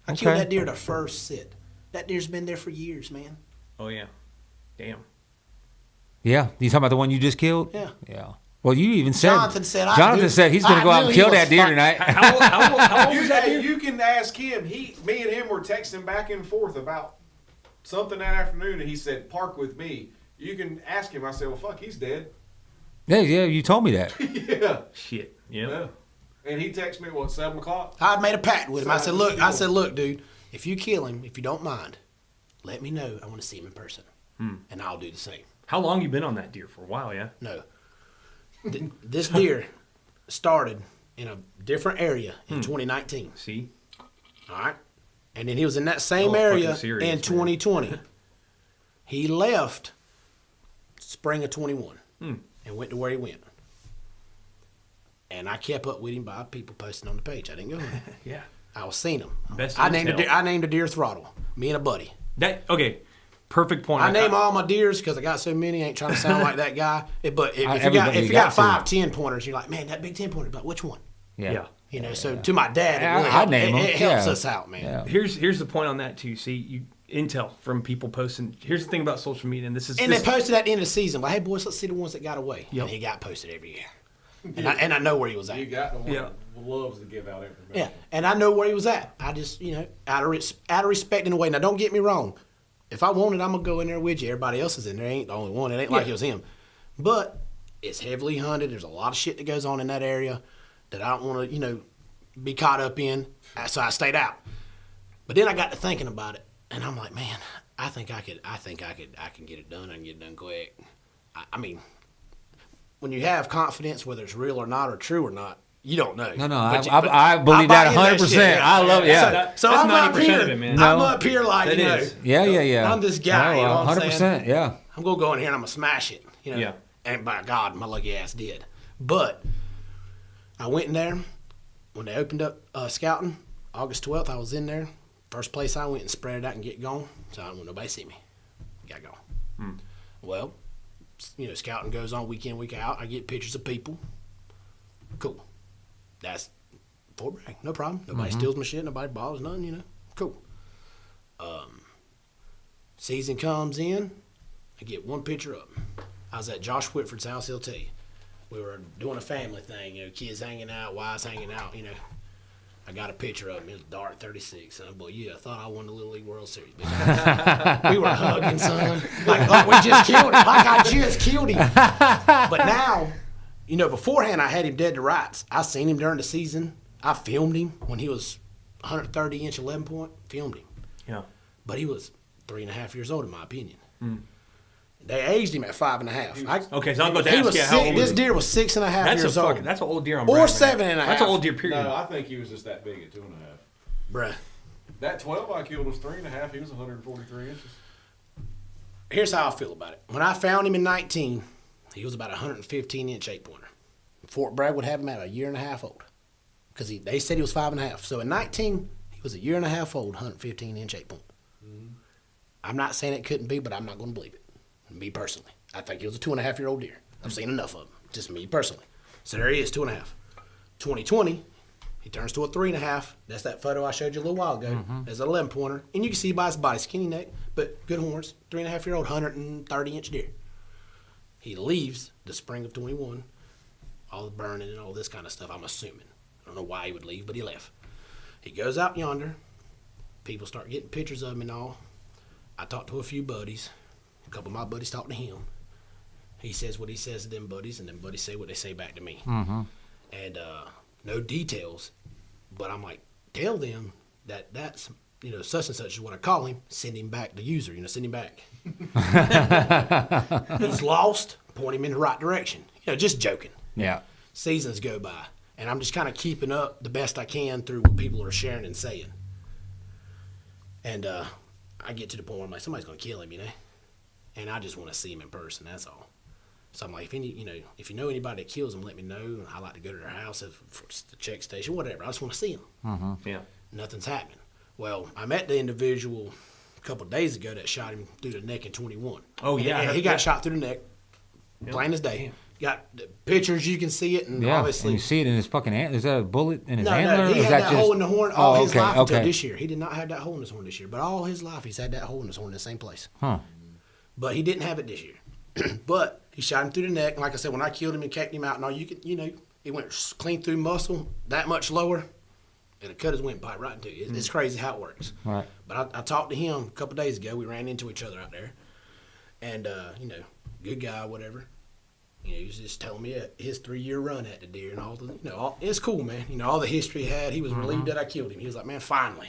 I Okay. killed that deer the first sit. That deer's been there for years, man. Oh yeah. Damn. Yeah. You talking about the one you just killed? Yeah. Yeah. Well, you even said Jonathan said, Jonathan said he's going to go out and kill that deer tonight. How old was that deer? You can ask him. Me and him were texting back and forth about something that afternoon, and he said, "Park with me." You can ask him. I said, "Well, fuck, he's dead." Yeah, you told me that. Yeah. Shit. Yeah. Yeah. And he texted me at 7 o'clock. I made a pact with him. I said, look, dude, if you kill him, if you don't mind, let me know. I want to see him in person. And I'll do the same. How long you been on that deer for? A while, yeah. No. This deer started in a different area in 2019. See. All right. And then he was in that same Oh, area fucking serious, in man. 2020. He left spring of 21 and went to where he went. And I kept up with him by people posting on the page. I didn't go there. Yeah. I was seeing him. Best I named intel. a deer Throttle. Me and a buddy. That okay. Perfect point. I name all my deers because I got so many. I ain't trying to sound like that guy. But if Everybody you got got to. 5, 10 pointers, you're like, man, that big 10 pointer. But which one? Yeah. You know. So to my dad, it, Yeah, really I helped, name it 'em. helps Yeah. us out, man. Yeah. Here's the point on that too. See, intel from people posting. Here's the thing about social media, and they posted at the end of the season. Like, hey boys, let's see the ones that got away. Yep. And he got posted every year. And I know where he was at. You got the one who loves to give out information. Yeah, and I know where he was at. I just, out of respect in a way. Now, don't get me wrong. If I wanted, I'm going to go in there with you. Everybody else is in there. Ain't the only one. It ain't like it was him. But it's heavily hunted. There's a lot of shit that goes on in that area that I don't want to, be caught up in. So I stayed out. But then I got to thinking about it, and I'm like, man, I can get it done. I can get it done quick. I mean, when you have confidence, whether it's real or not, or true or not, you don't know. No, I believe that 100%. I love it. So that's I'm up 90% here. of it, man. I'm up here like, Yeah. I'm this guy. No, what I'm 100%. saying? Yeah. I'm gonna go in here and I'm gonna smash it. Yeah. And by God, my lucky ass did. But I went in there when they opened up scouting. August 12th, I was in there. First place I went and spread it out and get gone. So I don't want nobody to see me. Got gone. Well, scouting goes on week in, week out. I get pictures of people. Cool. That's for brag. No problem. Nobody steals my shit. Nobody bothers nothing, Cool. Season comes in. I get one picture up. I was at Josh Whitford's house, he'll tell you. We were doing a family thing, kids hanging out, wives hanging out, I got a picture of him. It was dark 36. And I'm like, I thought I won the Little League World Series. We were hugging, son. Like we just killed him. Like I just killed him. But now, beforehand I had him dead to rights. I seen him during the season. I filmed him when he was 130-inch 11-point. Filmed him. Yeah. But he was 3.5 years old, in my opinion. They aged him at 5.5. Okay, so I'm going to he ask was you how old this deer was 6.5 years old. That's an old deer on Or Brad, 7.5. That's an old deer, period. No, I think he was just that big at 2.5. Bruh. That 12 I killed was 3.5. He was 143 inches. Here's how I feel about it. When I found him in 19, he was about a 115-inch 8-pointer. Fort Bragg would have him at a year and a half old. Because they said he was 5.5. So in 19, he was a year and a half old, 115-inch 8-point. I'm not saying it couldn't be, but I'm not going to believe it. Me personally. I think he was a 2.5-year-old deer. I've seen enough of them. Just me personally. So there he is, 2.5. 2020, he turns to a 3.5. That's that photo I showed you a little while ago. There's an 11-pointer. And you can see by his body, skinny neck, but good horns. 3.5-year-old, 130-inch deer. He leaves the spring of 21. All the burning and all this kind of stuff, I'm assuming. I don't know why he would leave, but he left. He goes out yonder. People start getting pictures of him and all. I talked to a few buddies. A couple of my buddies talked to him. He says what he says to them buddies, and them buddies say what they say back to me. And no details, but I'm like, tell them that's, such and such is what I call him. Send him back, the user, send him back. He's lost, point him in the right direction. Just joking. Yeah. Seasons go by, and I'm just kind of keeping up the best I can through what people are sharing and saying. And I get to the point where I'm like, somebody's going to kill him, and I just want to see him in person. That's all. So I'm like, if you know anybody that kills him, let me know. I like to go to their house, for the check station, whatever. I just want to see him. Yeah. Nothing's happening. Well, I met the individual a couple of days ago that shot him through the neck in 21. Oh, yeah. And he got shot through the neck, plain as day. Got the pictures, you can see it, and obviously. And you see it in his fucking hand. Is that a bullet in his No, antler? he had that hole in the horn all his life until okay. this year. He did not have that hole in his horn this year, but all his life he's had that hole in his horn in the same place. Huh. But he didn't have it this year. But he shot him through the neck. And like I said, when I killed him and kicked him out and all, it went clean through muscle, that much lower, and it cut his windpipe right into it. It's crazy how it works. Right. But I talked to him a couple days ago. We ran into each other out there. And, good guy, whatever. He was just telling me his 3-year run at the deer and all the, it's cool, man. All the history he had. He was relieved that I killed him. He was like, man, finally,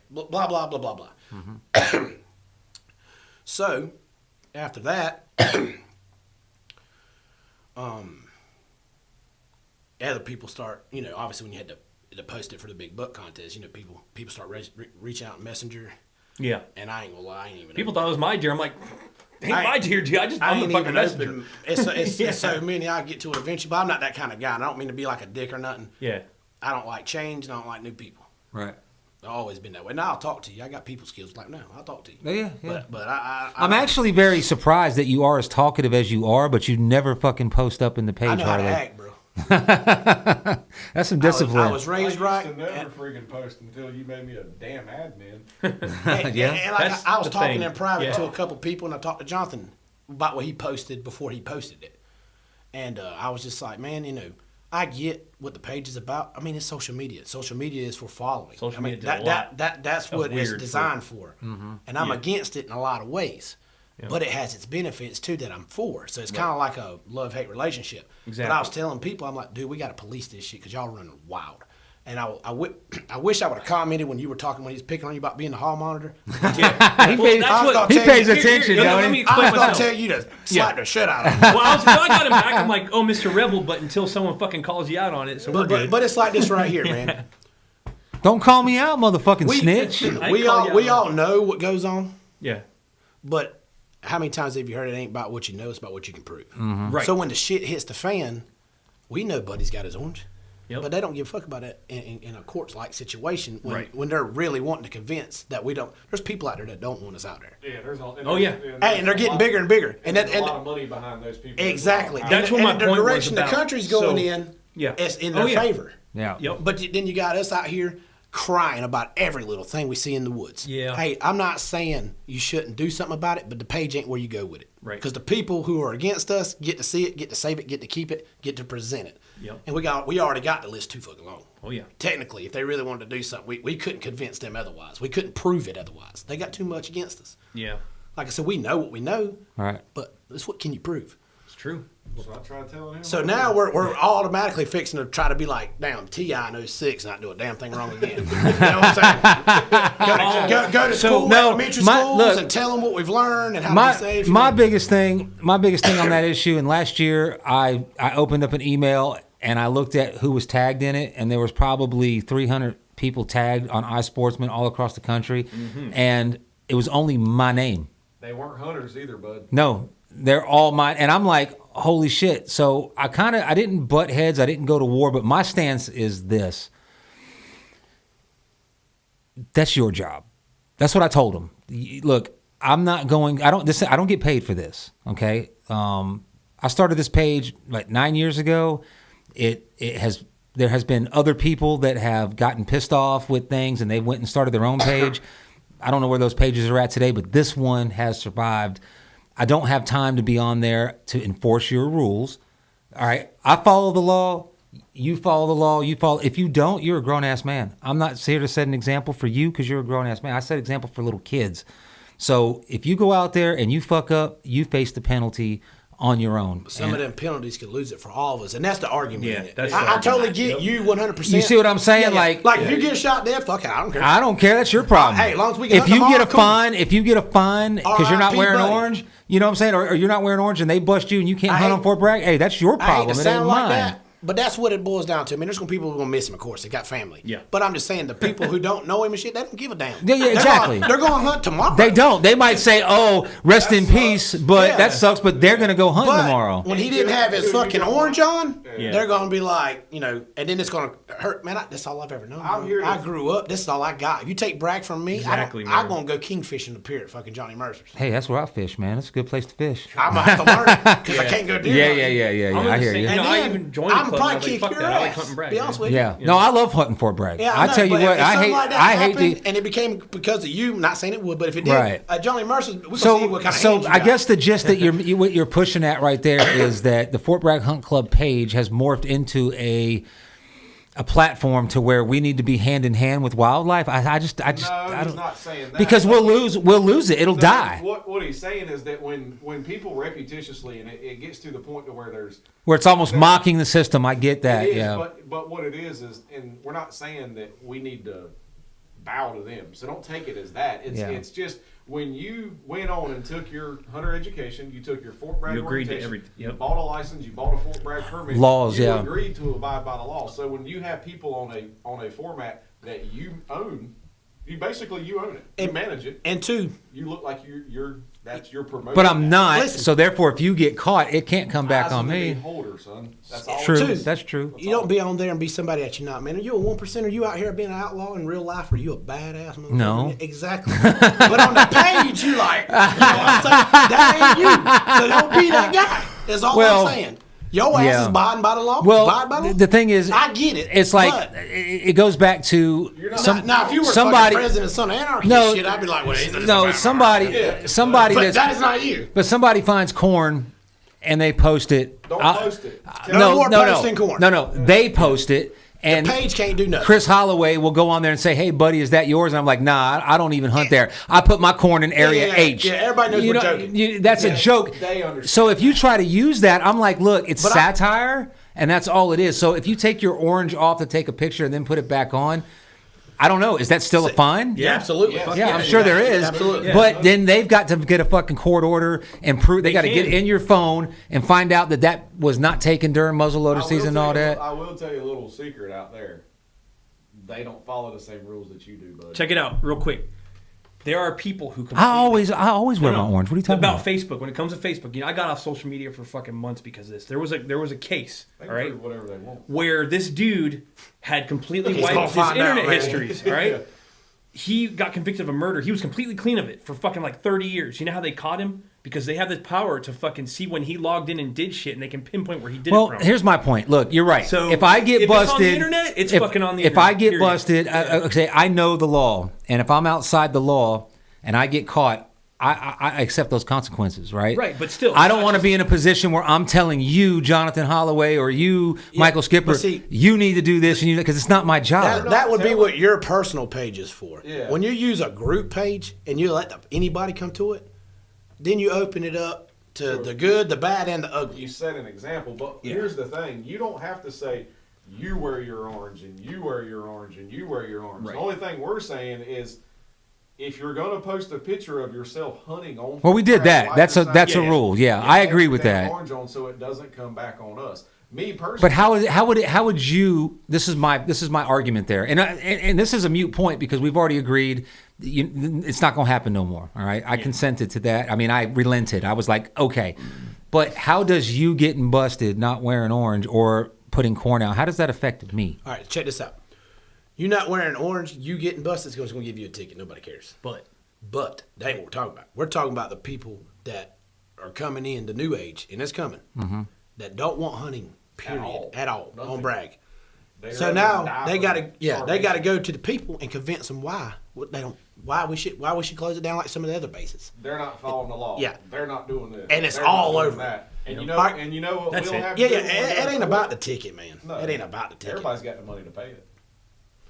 blah, blah, blah, blah, blah, blah. So, after that, other people start, obviously when you had to post it for the big buck contest, people start reaching out in Messenger. Yeah. And I ain't gonna lie, I ain't even People open. thought it was my deer. I'm like, ain't my deer, dude. I'm the fucking messenger. Open. It's so many, I'll get to it eventually, but I'm not that kind of guy, and I don't mean to be like a dick or nothing. Yeah. I don't like change, and I don't like new people. Right. I've always been that way. Now I'll talk to you. I got people skills like, no, I'll talk to you. Yeah. But I'm actually very surprised that you are as talkative as you are, but you never fucking post up in the page. I know how to hardly. act, bro. That's some discipline. I was raised right. I used to never freaking post until you made me a damn admin. Yeah. And like That's I was the talking thing. in private Yeah. to a couple people, and I talked to Jonathan about what he posted before he posted it. And I was just like, man, I get what the page is about. I mean, it's social media. Social media is for following. Social I mean, media did a lot that's of what it's weird designed for. And I'm Yeah. against it in a lot of ways. Yeah. But it has its benefits too that I'm for. So it's kind of like a love-hate relationship. Exactly. But I was telling people, I'm like, dude, we got to police this shit because y'all running wild. And I wish I would have commented when you were talking when he was picking on you about being the hall monitor. Yeah. He Well, pays- that's what- he pays Here, attention, let don't me he? explain I was gonna myself. tell you to slap the shit out of him. Well, I got him back. I'm like, oh, Mr. Rebel, but until someone fucking calls you out on it, so we're good. But it's like this right here, man. Don't call me out, motherfucking snitch. I We call you we out. all know what goes on, Yeah. but how many times have you heard it ain't about what you know, it's about what you can prove. Right. So when the shit hits the fan, we know Buddy's got his orange. Yep. But they don't give a fuck about it in a courts-like situation when, Right. when they're really wanting to convince that we don't. There's people out there that don't want us out there. Yeah, there's all. Oh, yeah. Hey, and they're getting bigger and bigger. And And there's a lot that, of money behind those people. exactly. That's and, what my and the point was direction about. the country's going So, in, yeah. it's in Oh, their yeah. favor. Yeah. Yep. But then you got us out here crying about every little thing we see in the woods. Yeah. Hey, I'm not saying you shouldn't do something about it, but the page ain't where you go with it. Right. Because the people who are against us get to see it, get to save it, get to keep it, get to present it. Yep. And we already got the list too fucking long. Oh, yeah. Technically, if they really wanted to do something, we couldn't convince them otherwise. We couldn't prove it otherwise. They got too much against us. Yeah. Like I said, we know what we know, Right. but it's what can you prove? It's true. So I tried telling him. So now we're automatically fixing to try to be like, damn, T.I. knows 6 and not do a damn thing wrong again. You know what I'm saying? Go to school, no, elementary my- schools, look, and tell them what we've learned and how to my be safe. my biggest thing on that issue, and last year I opened up an email and I looked at who was tagged in it, and there was probably 300 people tagged on iSportsman all across the country, and it was only my name. They weren't hunters either, bud. No, they're all mine, and I'm like, holy shit. So I didn't butt heads, I didn't go to war, but my stance is this: that's your job. That's what I told them. Look, I'm not going. I don't get paid for this. Okay. I started this page like 9 years ago. There has been other people that have gotten pissed off with things, and they went and started their own page. I don't know where those pages are at today, but this one has survived. I don't have time to be on there to enforce your rules. All right. I follow the law. You follow the law. You follow. If you don't, you're a grown-ass man. I'm not here to set an example for you because you're a grown-ass man. I set an example for little kids. So if you go out there and you fuck up, you face the penalty on your own. Some of them penalties could lose it for all of us, and that's the argument. Yeah, in it. that's the I totally argument. get Yep. you 100%. You see what I'm saying? Yeah, yeah. Like if you get shot dead, fuck it, I don't care. I don't care. That's your problem. Hey, as long as we can if hunt you get tomorrow, a cool. fine, because you're not RIP, wearing buddy. orange, you know what I'm saying, or you're not wearing orange, and they bust you and you can't I hunt hate- on Fort Bragg. Hey, that's your I hate problem. to It sound ain't like mine. that, but that's what it boils down to. I mean, there's gonna be people who are gonna miss him, of course. They got family. Yeah. But I'm just saying, the people who don't know him and shit, they don't give a damn. Yeah, exactly. They're gonna hunt tomorrow. They don't. They might say, "Oh, rest in peace," but Yeah. that sucks. But they're gonna go hunt But tomorrow. when he didn't have his fucking orange on, Yeah. they're gonna be like, and then it's gonna hurt. Man, that's all I've ever known. I'm bro. here to- I grew up. This is all I got. If you take brag from me, Exactly, I'm man. gonna go kingfishing up here at fucking Johnny Mercer's. Hey, that's where I fish, man. It's a good place to fish. I'm gonna have to learn it because I can't go deer hunting. Yeah. I'm I in the hear same- you. You know, And I then even joined the I'm club, probably and I was like, kick fuck your that, I like ass. hunting Bragg, Be man. honest with you. Yeah. No, I love hunting Fort Bragg. Yeah, I know, tell you but what, if I something hate. like that I hate happened, the. and it became because of you. Not saying it would, but if it did, Right. Johnny Mercer, we gonna see So, what kind of so hands you I got. guess the gist that what you're pushing at right there is that the Fort Bragg Hunt Club page has morphed into a platform to where we need to be hand in hand with wildlife. I just No, I he's don't, not saying that. because we'll lose it. It'll No, die. What he's saying is that when people repetitiously, and it gets to the point to where there's Where it's almost mocking the system. I get that. it is, Yeah. but what it is, and we're not saying that we need to bow to them. So don't take it as that. It's just when you went on and took your hunter education, you took your Fort Bragg You agreed to orientation, everything. you Yep. bought a license, you bought a Fort Bragg permit. Laws, you yeah. agreed to abide by the law. So when you have people on a format that you own, you own it. You manage it. And two, You look like that's your promotion. But I'm not. Listen. So therefore, if you get caught, it can't come back Eyes on of the me. beholder, son. That's all. True. Two. That's true. you don't be on there and be somebody that you're not, man. Are you a 1%? Are you out here being an outlaw in real life? Or are you a badass motherfucker? No. Exactly. But on the page, you like, you know what I'm saying? That ain't you. So don't be that guy. That's all Well, I'm saying. Your ass is abiding by the law. Well, abide by the law. the thing is, I get it. It's like but it goes back to now, if you were somebody. president of Son of Anarchy, No, shit, I'd be like, well, he's no, somebody But that's that is not you. But somebody finds corn and they post it. Don't post it. No more posting corn. No, they post it. And the page can't do nothing. Chris Holloway will go on there and say, "Hey, buddy, is that yours?" And I'm like, "Nah, I don't even hunt there. I put my corn in area H." Yeah, everybody knows we're joking. That's a joke. They understand. So if you try to use that, I'm like, "Look, it's satire, and that's all it is." So if you take your orange off to take a picture and then put it back on, I don't know. Is that still a fine? Yeah, absolutely. Yeah, I'm sure there is. Absolutely. But then they've got to get a fucking court order and prove. They got to get in your phone and find out that was not taken during muzzleloader season and all that. I will tell you a little secret out there. They don't follow the same rules that you do, bud. Check it out real quick. There are people who I always wear my orange. What are you talking about? Facebook. When it comes to Facebook, I got off social media for fucking months because of this. There was a case, They all can right, prove whatever they want. where this dude had completely He's wiped gonna his find out, internet man. histories, all right? He got convicted of a murder. He was completely clean of it for fucking like 30 years. You know how they caught him? Because they have this power to fucking see when he logged in and did shit, and they can pinpoint where he did it Well, from. here's my point. Look, you're right. So if I get if busted, it's on the internet, it's fucking on the If internet, I get period. busted, okay, I know the law, and if I'm outside the law and I get caught, I accept those consequences, right? Right, but still, I it's don't not want to just- be in a position where I'm telling you, Jonathan Holloway, or you, Michael Skipper, but see- you need to do this, and because it's not my job. That would be what your personal page is for. Yeah. When you use a group page and you let anybody come to it, then you open it up to the good, the bad, and the ugly. You set an example, but here's the thing: you don't have to say you wear your orange and you wear your orange and you wear your orange. Right. The only thing we're saying is, if you're going to post a picture of yourself hunting on, Well, we did that. That's a rule. Yeah, I agree with that. Orange on, so it doesn't come back on us. Me personally, But how would you? This is my argument there, and this is a moot point because we've already agreed. It's not going to happen no more. All right, I consented to that. I mean, I relented. I was like, okay, but how does you getting busted not wearing orange or putting corn out? How does that affect me? All right, check this out. You not wearing orange, you getting busted is going to give you a ticket. Nobody cares. But that ain't what we're talking about. We're talking about the people that are coming in the new age, and it's coming, that don't want hunting, period, at all Nothing. on brag. They'd So rather now die they from got to starvation. go to the people and convince them why we should close it down like some of the other bases. They're not following the law. Yeah. They're not doing this. And it's They're not all doing over. that. And you know, Alright. and you know what That's we'll it. have Yeah, to yeah, do when we it go ain't to about court? the ticket, man. No. It ain't about the ticket. Everybody's got the money to pay it.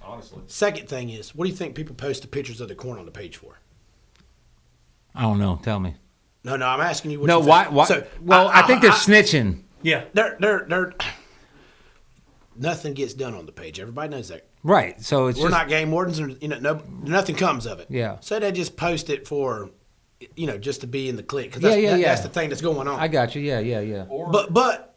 Honestly. Second thing is, what do you think people post the pictures of the corn on the page for? I don't know. Tell me. No, I'm asking you. What No, you why? think. Why? So, Well, I think they're snitching. Yeah. They're nothing gets done on the page. Everybody knows that. Right. So it's We're just, not game wardens, and nothing comes of it. Yeah. So they just post it for, just to be in the click. Because Yeah. that's the thing that's going on. I got you. Yeah. Or, But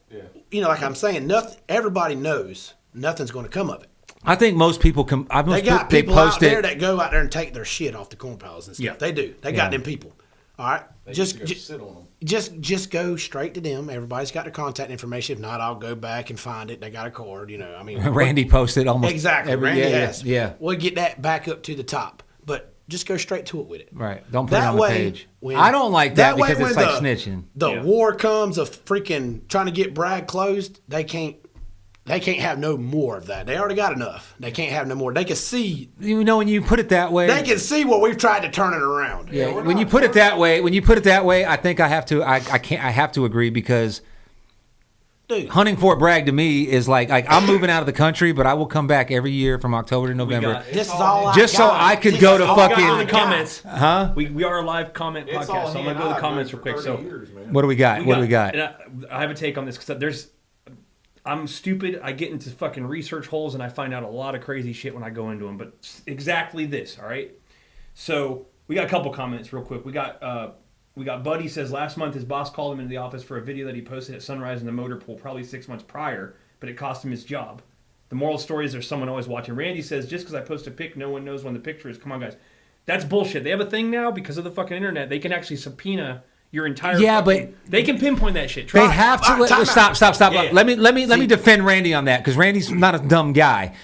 yeah. like I'm saying, nothing. Everybody knows nothing's going to come of it. I think most people can. They got they people out post there it. that go out there and take their shit off the corn piles and stuff. Yeah. They do. They Yeah. got them people. All right. They Just just go sit on them. just go straight to them. Everybody's got their contact information. If not, I'll go back and find it. They got a card. I mean, Randy posted almost exactly. every Randy yeah, has. Yeah. We'll get that back up to the top, but just go straight to it with it. Right. Don't put it That on the way, page. when- I don't like that way because it's when like snitching. The Yeah. war comes of freaking trying to get Bragg closed. They can't have no more of that. They already got enough. They can't have no more. They can see. When you put it that way. They can see what we've tried to turn it around. Yeah, we're when you not- put it that way, I think I have to. I have to agree because Dude. hunting Fort Bragg to me is like I'm moving out of the country, but I will come back every year from October to November. This is all Just I so got. I could This go is to all fucking- I Go to the got. comments. Huh? We are a live comment It's all podcast, so I'm he gonna and go to I the comments have real done quick. for 30 So years, man. What do we got? What do we got? And I have a take on this because there's. I'm stupid. I get into fucking research holes and I find out a lot of crazy shit when I go into them. But exactly this, all right? So we got a couple comments real quick. We got Buddy says last month his boss called him into the office for a video that he posted at Sunrise in the motor pool probably 6 months prior, but it cost him his job. The moral story is there's someone always watching. Randy says just because I post a pic, no one knows when the picture is. Come on, guys. That's bullshit. They have a thing now because of the fucking internet. They can actually subpoena your entire. Yeah, fucking, but they can pinpoint that shit. Try They it. have to time out. stop. Yeah. Let me defend Randy on that because Randy's not a dumb guy.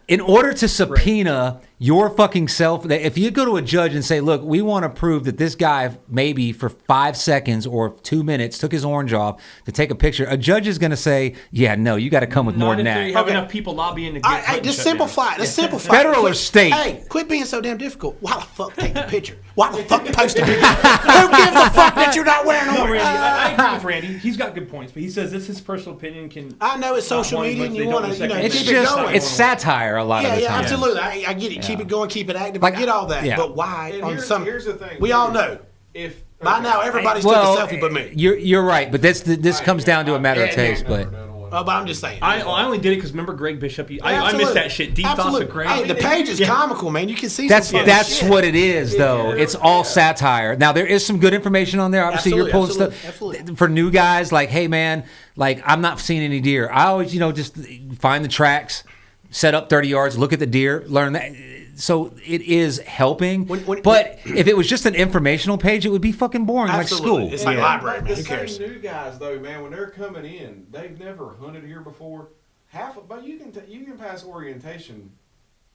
In order to subpoena your fucking self, that if you go to a judge and say, look, we want to prove that this guy maybe for 5 seconds or 2 minutes took his orange off to take a picture, a judge is going to say, yeah, no, you got to come with more than They that. have enough people lobbying to get Hey, just simplify it. Let's simplify it. Federal or state? Hey, quit being so damn difficult. Why the fuck take the picture? Why the fuck post a picture? Who gives a fuck that you're not wearing No, orange? Randy, I agree with Randy. He's got good points, but he says this is his personal opinion. I know it's social Not one, media but and they you don't want to, second It's keep just, it going. it's satire a lot of Yeah, the yeah, time. absolutely. I get it. Keep it going, keep it active. Like, I get all that. yeah. But why? And On here's, some, here's the thing. we all know. If By now, everybody's Well, took a selfie but me. you're right, but this comes down to a matter of yeah, taste. yeah, But Oh, but I'm just saying. I only did it because remember Greg Bishop? I Absolutely. missed that shit. Deep thoughts Absolutely. of Greg. Hey, the page is comical, man. You can see that's some funny that's shit. what it is, though. Yeah. It's all satire. Now there is some good information on there. Obviously, you're pulling Absolutely, stuff absolutely. for new guys. Like, hey, man, like I'm not seeing any deer. I always, just find the tracks, set up 30 yards, look at the deer, learn that. So it is helping. But if it was just an informational page, it would be fucking boring, Absolutely. like It's school. like library, man. The Who cares? same new guys though, man, when they're coming in, they've never hunted here before. But you can pass orientation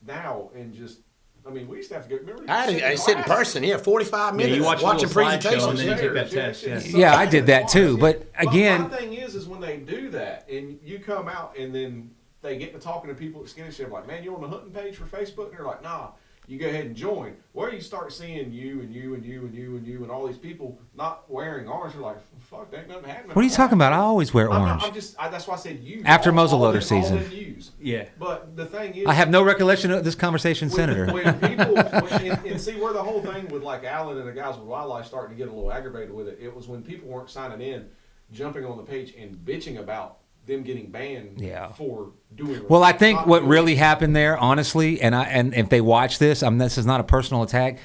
now and just. I mean, we used to have to go. Remember, I sit in person, 45 minutes you watch a watching little slideshow and presentations. then you take that test. Yeah. Yeah, I did that too. But again, my thing is when they do that and you come out and then they get to talking to people at Skinny Ship, like, man, you on the hunting page for Facebook? And they're like, nah. You go ahead and join. Where you start seeing you and all these people not wearing orange, you're like, fuck, there ain't nothing happening. what are you talking about? I always wear orange. That's why I said you. After muzzleloader season. All yous. Yeah. But the thing is, I have no recollection of this conversation, Senator. When people and see where the whole thing with like Alan and the guys with wildlife starting to get a little aggravated with it. It was when people weren't signing in, jumping on the page and bitching about them getting banned for doing. Well, I think what really happened there, honestly, and if they watch this, this is not a personal attack.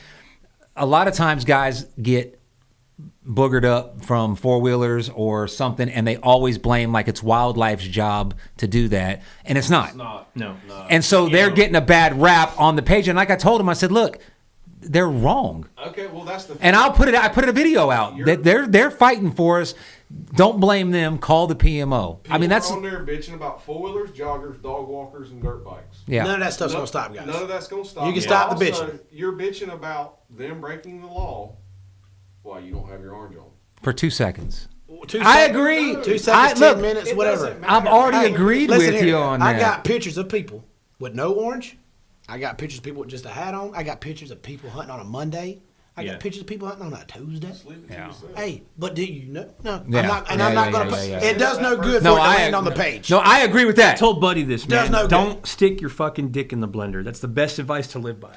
A lot of times, guys get boogered up from four-wheelers or something, and they always blame like it's wildlife's job to do that, and it's not. It's not. No. And so they're getting a bad rap on the page, and like I told them, I said, look, they're wrong. Okay, well that's the. And I put a video out that they're fighting for us. Don't blame them. Call the PMO. I mean, that's on there bitching about four-wheelers, joggers, dog walkers, and dirt bikes. yeah. None of that stuff's gonna stop, guys. None of that's gonna stop. You can stop the Also, bitching. You're bitching about them breaking the law. Why you don't have your orange on? For 2 seconds. 2 I seconds, agree. 2 seconds, 10 minutes, it whatever. doesn't matter. I've already agreed Listen with here, you on that. I got pictures of people with no orange. I got pictures of people with just a hat on. I got pictures of people hunting on a Monday. I got pictures of people hunting on a Tuesday. Yeah. Hey, but do you know? No, Yeah. I'm not going to. It does no good for it to land on the page. No, I agree with that. I told Buddy this, Does man. no good. Don't stick your fucking dick in the blender. That's the best advice to live by.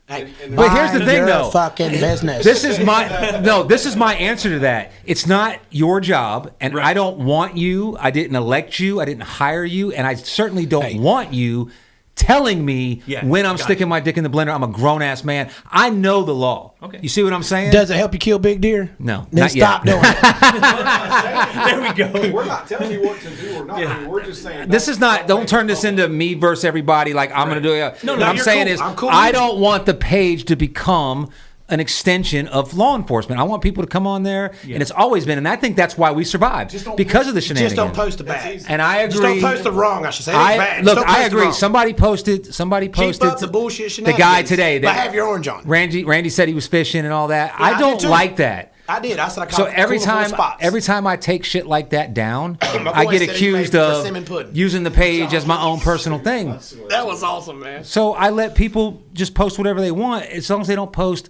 Hey, But here's the mind thing, your though. fucking business. This is my answer to that. It's not your job, and I don't want you. I didn't elect you. I didn't hire you, and I certainly don't want you telling me when I'm sticking my dick in the blender. I'm a grown ass man. I know the law. Okay. You see what I'm saying? Does it help you kill big deer? No, Then not stop yet. doing it. There we go. We're not telling you what to do or not do. We're just saying. This is not. Don't turn this into me versus everybody. Like I'm going to do it. No, what I'm you're saying cool. is, I'm cool I with don't want the page to become an extension of law enforcement. I want people to come on there, and it's always been. And I think that's why we survived because of the shenanigans. Just don't post the bad. And I agree. Just don't post the wrong. I should say. It ain't bad. Just Look, don't I post the agree. wrong. Somebody posted. Keep up the bullshit The shenanigans. guy today. But have your orange on. Randy said he was fishing and all that. Yeah, I I don't did too. like that. I did. I said I caught So every cool full time, spots. every time I take shit like that down, My I boy get said he accused made of persimmon pudding. using the page as my own personal thing. That was awesome, man. So I let people just post whatever they want, as long as they don't post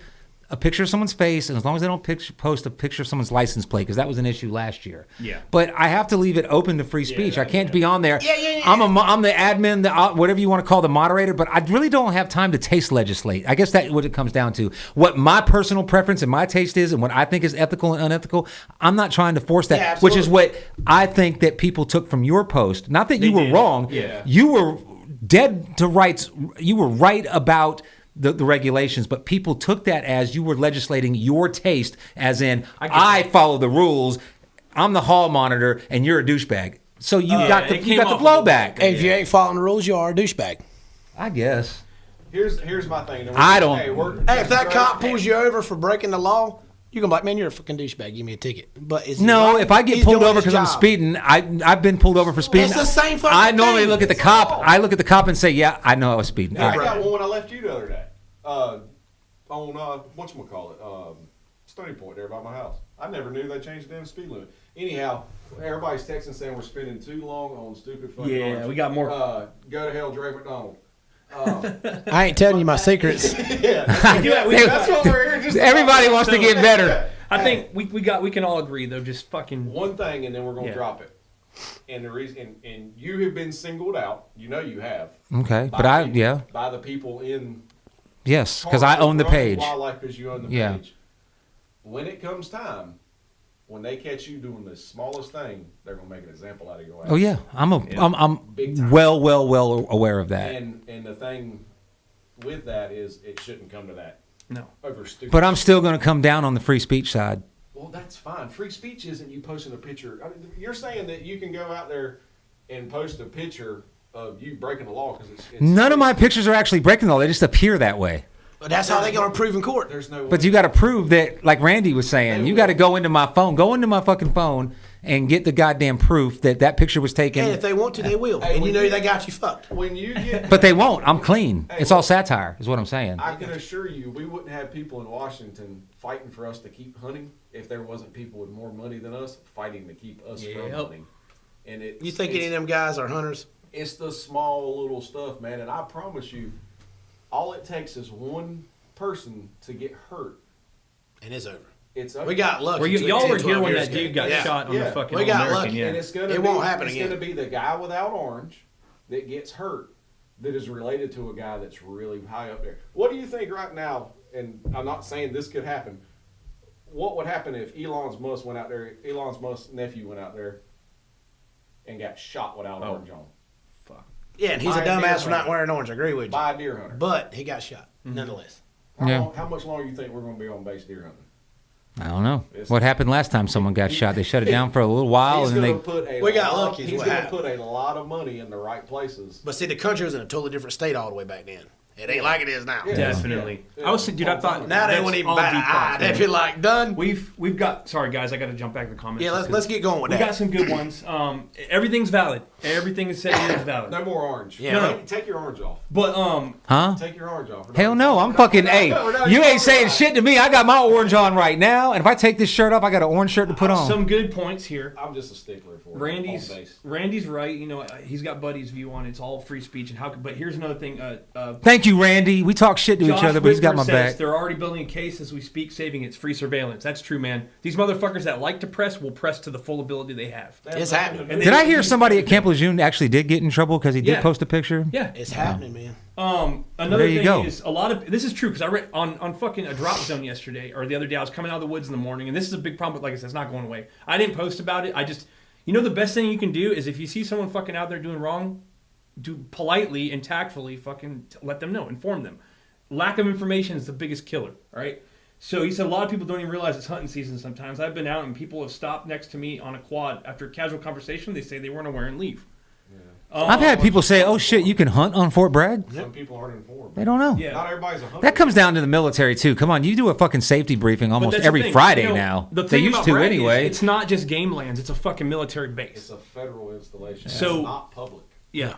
a picture of someone's face, and as long as they don't post a picture of someone's license plate, because that was an issue last year. Yeah. But I have to leave it open to free speech. I can't be on there. Yeah. I'm the admin, whatever you want to call the moderator, but I really don't have time to taste legislate. I guess that's what it comes down to. What my personal preference and my taste is, and what I think is ethical and unethical, I'm not trying to force that, Yeah, which is absolutely. what I think that people took from your post. Not that you were did. wrong. Yeah. You were dead to rights. You were right about the regulations, but people took that as you were legislating your taste, as in I follow the rules. I'm the hall monitor, and you're a douchebag. So you got the it came off blowback. Hey, if you ain't following the rules, you are a douchebag. I guess. Here's my thing. I don't- Hey, if that cop pulls you over for breaking the law, You're gonna be like, man, you're a fucking douchebag. Give me a ticket. But is No, if I get pulled over because I'm speeding, I've been pulled over for speeding. It's the same fucking I normally thing. look at the cop. I look at the cop and say, yeah, I know I was speeding. All I right. got one when I left you the other day. On whatchamacallit, Stony Point there by my house. I never knew they changed the damn speed limit. Anyhow, everybody's texting saying we're spending too long on stupid fucking Yeah, cars. we got more. Go to hell, Dre McDonald. I ain't telling you my secrets. That's what we're here. Just Everybody wants to get better. I think we can all agree though. Just fucking one thing, and then we're gonna drop it. And the reason, and you have been singled out. You know you have. Okay, by but people- by the people in. yes, because I own the page. Wildlife, because you own the Yeah. page. When it comes time, when they catch you doing the smallest thing, they're gonna make an example out of your ass. Oh yeah, I'm Big time. well aware of that. And the thing with that is it shouldn't come to that. no. Over stupid. But I'm still going to come down on the free speech side. Well, that's fine. Free speech isn't you posting a picture. I mean, you're saying that you can go out there and post a picture of you breaking the law because it's None of my pictures are actually breaking the law. They just appear that way. But that's how they gonna prove in court. There's no. But you got to prove that, like Randy was saying, you got to go into my fucking phone, and get the goddamn proof that that picture was taken. And if they want to, they will. Hey, And when you know you- they got you fucked. when you get. But they won't. I'm clean. Hey, It's all satire, is what I'm saying. I can assure you, we wouldn't have people in Washington fighting for us to keep hunting if there wasn't people with more money than us fighting to keep us from Yep. hunting. And You think any of them guys are hunters? It's the small little stuff, man. And I promise you, all it takes is one person to get hurt. And it's over. It's over. We got lucky. Y'all were 10, here 12 when years that dude ago. got Yeah. shot on Yeah. the fucking We got All-American. lucky. Yeah. And it's gonna It be, won't happen it's again. gonna be the guy without orange that gets hurt that is related to a guy that's really high up there. What do you think right now? And I'm not saying this could happen. What would happen if Elon Musk's nephew went out there and got shot without orange on Fuck. Yeah, and he's a By a deer dumbass for not hunter. wearing orange. I agree with you. by a deer hunter? But he got shot, nonetheless. How much longer do you think we're going to be on base deer hunting? I don't know. What happened last time someone got shot? They shut it down for a little while, He's and then going they. to put a We got lot- lucky is He's what going to happened. put a lot of money in the right places. But see, the country was in a totally different state all the way back then. It ain't like it is now. Yeah. Definitely. Yeah. I was, dude. I thought Now they that's won't even all bat an deep eye. thoughts, They'd man. be like, done. We've got. Sorry, guys. I got to jump back to the comments. Yeah, just let's 'cause get going with we that. got some good ones. Everything's valid. Everything is said here is valid. No more orange. Yeah. No. Take your orange off. But Huh? Take your orange off. Hell no, I'm fucking. Hey, you ain't saying shit to me. I got my orange on right now, and if I take this shirt off, I got an orange shirt to put on. some good points here. I'm just a stickler for it. Randy's On base. Randy's right. You know, he's got Buddy's view on it. It's all free speech and how. But here's another thing. Thank you, Randy. We talk shit to each Josh other, but he's got my Whitmer says back. They're already building a case as we speak, saving its free surveillance. That's true, man. These motherfuckers that like to press will press to the full ability they have. It's happening. And Did I hear somebody at Camp Lejeune actually did get in trouble because he did Yeah. post a picture? Yeah. It's happening, man. Another There you thing go. is a lot of this is true because I read on fucking a drop zone yesterday or the other day. I was coming out of the woods in the morning, and this is a big problem. But like I said, it's not going away. I didn't post about it. I just, the best thing you can do is if you see someone fucking out there doing wrong, do politely and tactfully fucking let them know, inform them. Lack of information is the biggest killer. All right. So he said a lot of people don't even realize it's hunting season sometimes. I've been out and people have stopped next to me on a quad after a casual conversation. They say they weren't aware and leave. I've had people say, "Oh shit, you can hunt on Fort Bragg." Some people aren't informed. They don't know. Yeah. Not everybody's a hunter. That comes down to the military too. Come on, you do a fucking safety briefing But almost that's the every thing, Friday now. The They thing used about to Bragg is anyway. It's not just game lands; it's a fucking military It's base. a federal installation. So- It's not public. Yeah,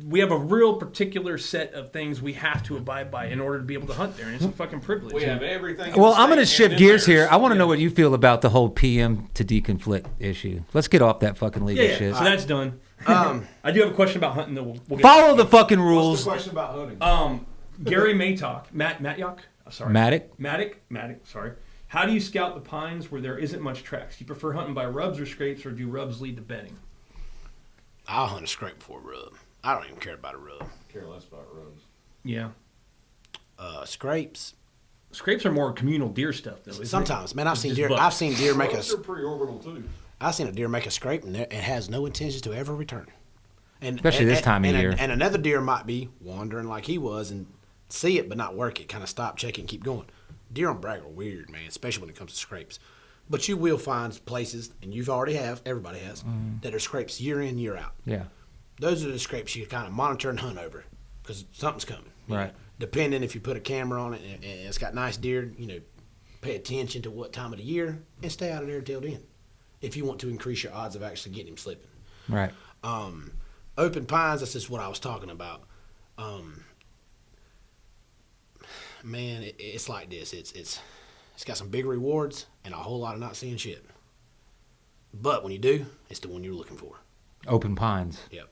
we have a real particular set of things we have to abide by in order to be able to hunt there, and it's a fucking privilege. We have everything. in Well, the I'm going to state shift and gears theirs. here. I want to know Yeah. what you feel about the whole PM to deconflict issue. Let's get off that fucking legal yeah. shit. So that's done. I do have a question about hunting, though. We'll get Follow the fucking What's rules. the question about hunting? Gary Maytalk, Matt Yock. Sorry, Matic. Matic. Sorry. How do you scout the pines where there isn't much tracks? Do you prefer hunting by rubs or scrapes, or do rubs lead to bedding? I'll hunt a scrape before a rub. I don't even care about a rub. Care less about roads. Yeah. Scrapes. Scrapes are more communal deer stuff, though. Isn't it? Sometimes, man, I've It's seen just deer. bucks. I've seen deer make a. Roads are pretty orbital too. I've seen a deer make a scrape and it has no intentions to ever return. And Especially this time of year. And another deer might be wandering like he was and see it but not work it, kind of stop, check it, and keep going. Deer on Bragg are weird, man, especially when it comes to scrapes. But you will find places, and you've already have, everybody has, that are scrapes year in, year out. Yeah. Those are the scrapes you kind of monitor and hunt over because something's coming. Right. Depending if you put a camera on it and it's got nice deer, pay attention to what time of the year, and stay out of there till then. If you want to increase your odds of actually getting him slipping. Right. Open pines, that's just what I was talking about. Man, it's like this. It's got some big rewards and a whole lot of not seeing shit. But when you do, it's the one you're looking for. Open pines. Yep.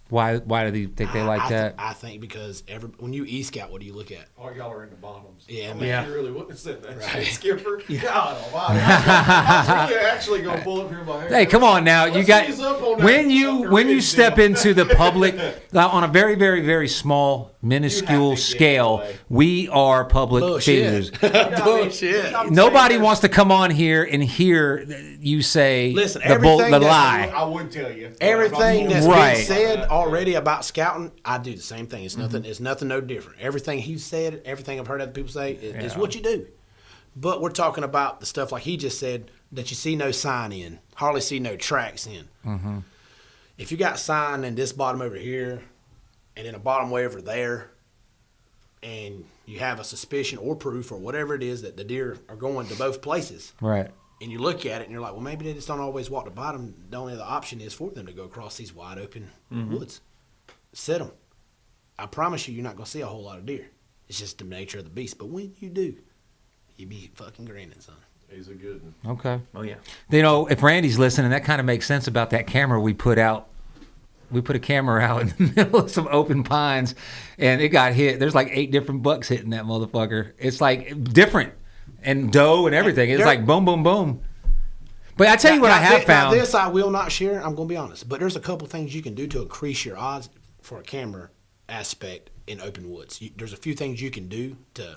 Why do they think they like that? I think because when you e-scout, what do you look at? Oh, y'all are in the bottoms. Yeah, I man. mean, you really wouldn't have said that, Right. shit, Skipper. God almighty. I was really actually going to pull up here my hair. Hey, come on now! You Let's got ease up on that when you fucker step deal. into the public on a very, very, very small, minuscule get scale. away. We are public figures. Bullshit. Nobody wants to come on here and hear you say Listen, the everything the that- lie. I would tell you. Everything that's Right. been said already about scouting, I do the same thing. It's nothing. It's nothing no different. Everything he said, everything I've heard other people say, is Yeah. what you do. But we're talking about the stuff like he just said that you see no sign in, hardly see no tracks in. Mm-hmm. If you got sign in this bottom over here, and then a bottom way over there, and you have a suspicion or proof or whatever it is that the deer are going to both places, Right. and you look at it and you're like, well, maybe they just don't always walk the bottom. The only other option is for them to go across these wide open woods. Set them. I promise you're not going to see a whole lot of deer. It's just the nature of the beast. But when you do, you be fucking grinning, son. He's a good one. Okay. Oh yeah. You know, if Randy's listening, that kind of makes sense about that camera we put out. We put a camera out in the middle of some open pines, and it got hit. There's like 8 different bucks hitting that motherfucker. It's like different, and doe and everything. It's like boom, boom, boom. But I tell you what I have found. Now this I will not share. I'm going to be honest. But there's a couple things you can do to increase your odds for a camera aspect in open woods. There's a few things you can do to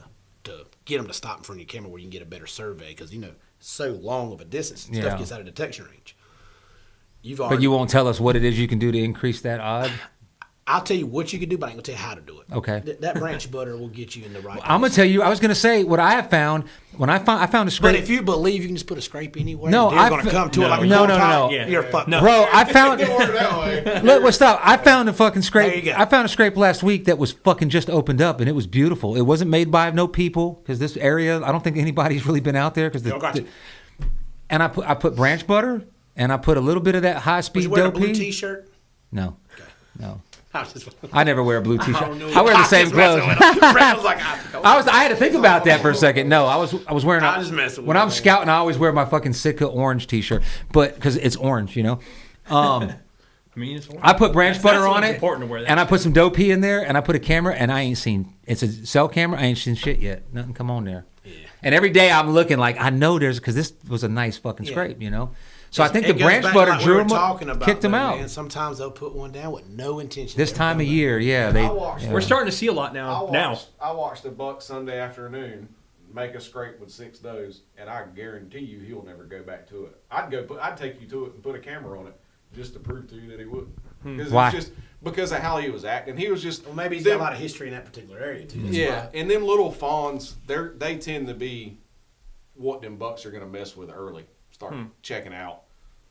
get them to stop in front of your camera where you can get a better survey because, you know, so long of a distance. Yeah. Stuff gets out of detection range. But you won't tell us what it is you can do to increase that odd? I'll tell you what you can do, but I ain't going to tell you how to do it. Okay. That branch butter will get you in the right I'm going to tell you, I was going to say, what I have found, when I found a scrape. But if you believe you can just put a scrape anywhere, No, they're going to come to it like a no, cold no, top, no. Yeah. you're fucked. No. Bro, I found. Don't work that way. Look, well, stop. I found a fucking scrape. There you go. I found a scrape last week that was fucking just opened up, and it was beautiful. It wasn't made by no people because this area, I don't think anybody's really been out there. Yo, got you. And I put branch butter, and I put a little bit of that high Would speed you wear a dope. blue T-shirt? No, no. I was just I never wear a blue T-shirt. don't know. I wear the same just messing clothes. with him. Brad was like, I had to think about that for a second. No, I was wearing. I was just messing with when you, I'm man. scouting, I always wear my fucking Sitka orange T-shirt, but because it's orange, you know. I mean, it's I put branch That's butter what's on it, important to wear that and I shit. put some dope in there, and I put a camera, and I ain't seen. It's a cell camera. I ain't seen shit yet. Nothing come on there. Yeah. And every day I'm looking like I know there's because this was a nice fucking scrape, you know. So I think the It goes branch back butter like we drew were them up, talking about, kicked them though, out. Man. Sometimes they'll put one down with no intention. This of time of coming. year, yeah, they. I watched- yeah. We're starting to see a lot now. I watched a buck Sunday afternoon make a scrape with 6 does, and I guarantee you he'll never go back to it. I'd take you to it and put a camera on it just to prove to you that he wouldn't. Because Why? it's just because of how he was acting. He was just Well, maybe he's got a lot of history in that particular area too. That's yeah, why. and them little fawns, they tend to be what them bucks are going to mess with early. Start checking out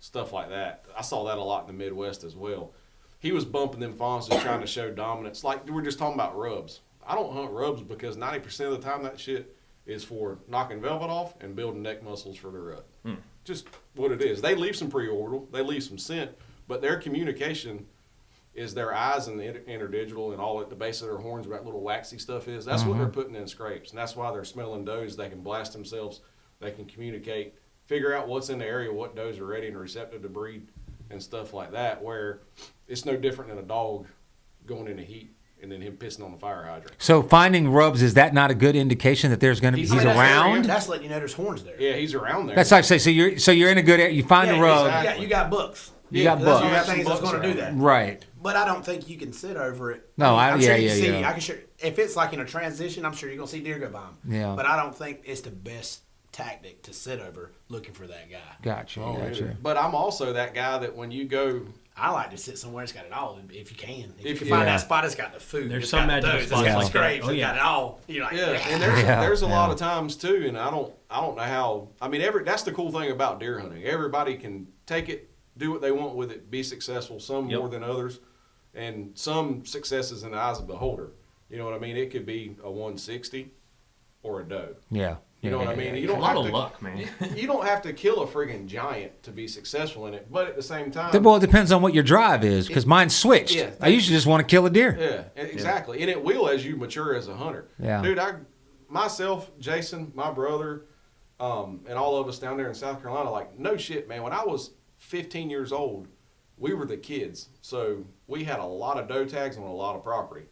stuff like that. I saw that a lot in the Midwest as well. He was bumping them fawns just trying to show dominance. Like we're just talking about rubs. I don't hunt rubs because 90% of the time that shit is for knocking velvet off and building neck muscles for the rut. Just what it is. They leave some preorbital, they leave some scent, but their communication is their eyes and the interdigital and all at the base of their horns where that little waxy stuff is. That's what they're putting in scrapes. And that's why they're smelling does. They can blast themselves. They can communicate, figure out what's in the area, what does are ready and receptive to breed and stuff like that, where it's no different than a dog going into heat and then him pissing on the fire hydrant. So finding rubs, is that not a good indication that there's going to be He's he's in that area. around? That's letting you know there's horns there. Yeah, he's around there. That's like say so you're in a good area. You find the rub, exactly. You got bucks. you got That's bucks, one of have the things some that's going to bucks do that. right? But I don't think you can sit over it. No, I'm sure yeah, you yeah, can see. yeah. I can sure if it's like in a transition, I'm sure you're gonna see deer go by them. Yeah. But I don't think it's the best tactic to sit over looking for that guy. Gotcha, Oh, gotcha. really? But I'm also that guy that when you go, I like to sit somewhere that's got it all, if you can. If you If can you- find yeah. that spot that's got the food, There's it's some got the magical does, spots it's got like the that. scrapes, Oh, it's yeah. got it all. You're like, and there's Yeah, there's a yeah. lot of times too, and I don't know how. I mean, that's the cool thing about deer hunting. Everybody can take it, do what they want with it, be successful. Some Yep. more than others, and some successes in the eyes of the beholder. You know what I mean? It could be a 160 or a doe. Yeah. You know what I mean? You don't A lot have of to, luck, man. You don't have to kill a friggin' giant to be successful in it, but at the same time, Well, it depends on what your drive is, because mine switched. Yeah, I usually just want to kill a deer. yeah, exactly, and it will as you mature as a hunter. Yeah. Dude, myself, Jason, my brother, and all of us down there in South Carolina, like no shit, man. When I was 15 years old, we were the kids, so we had a lot of doe tags on a lot of property.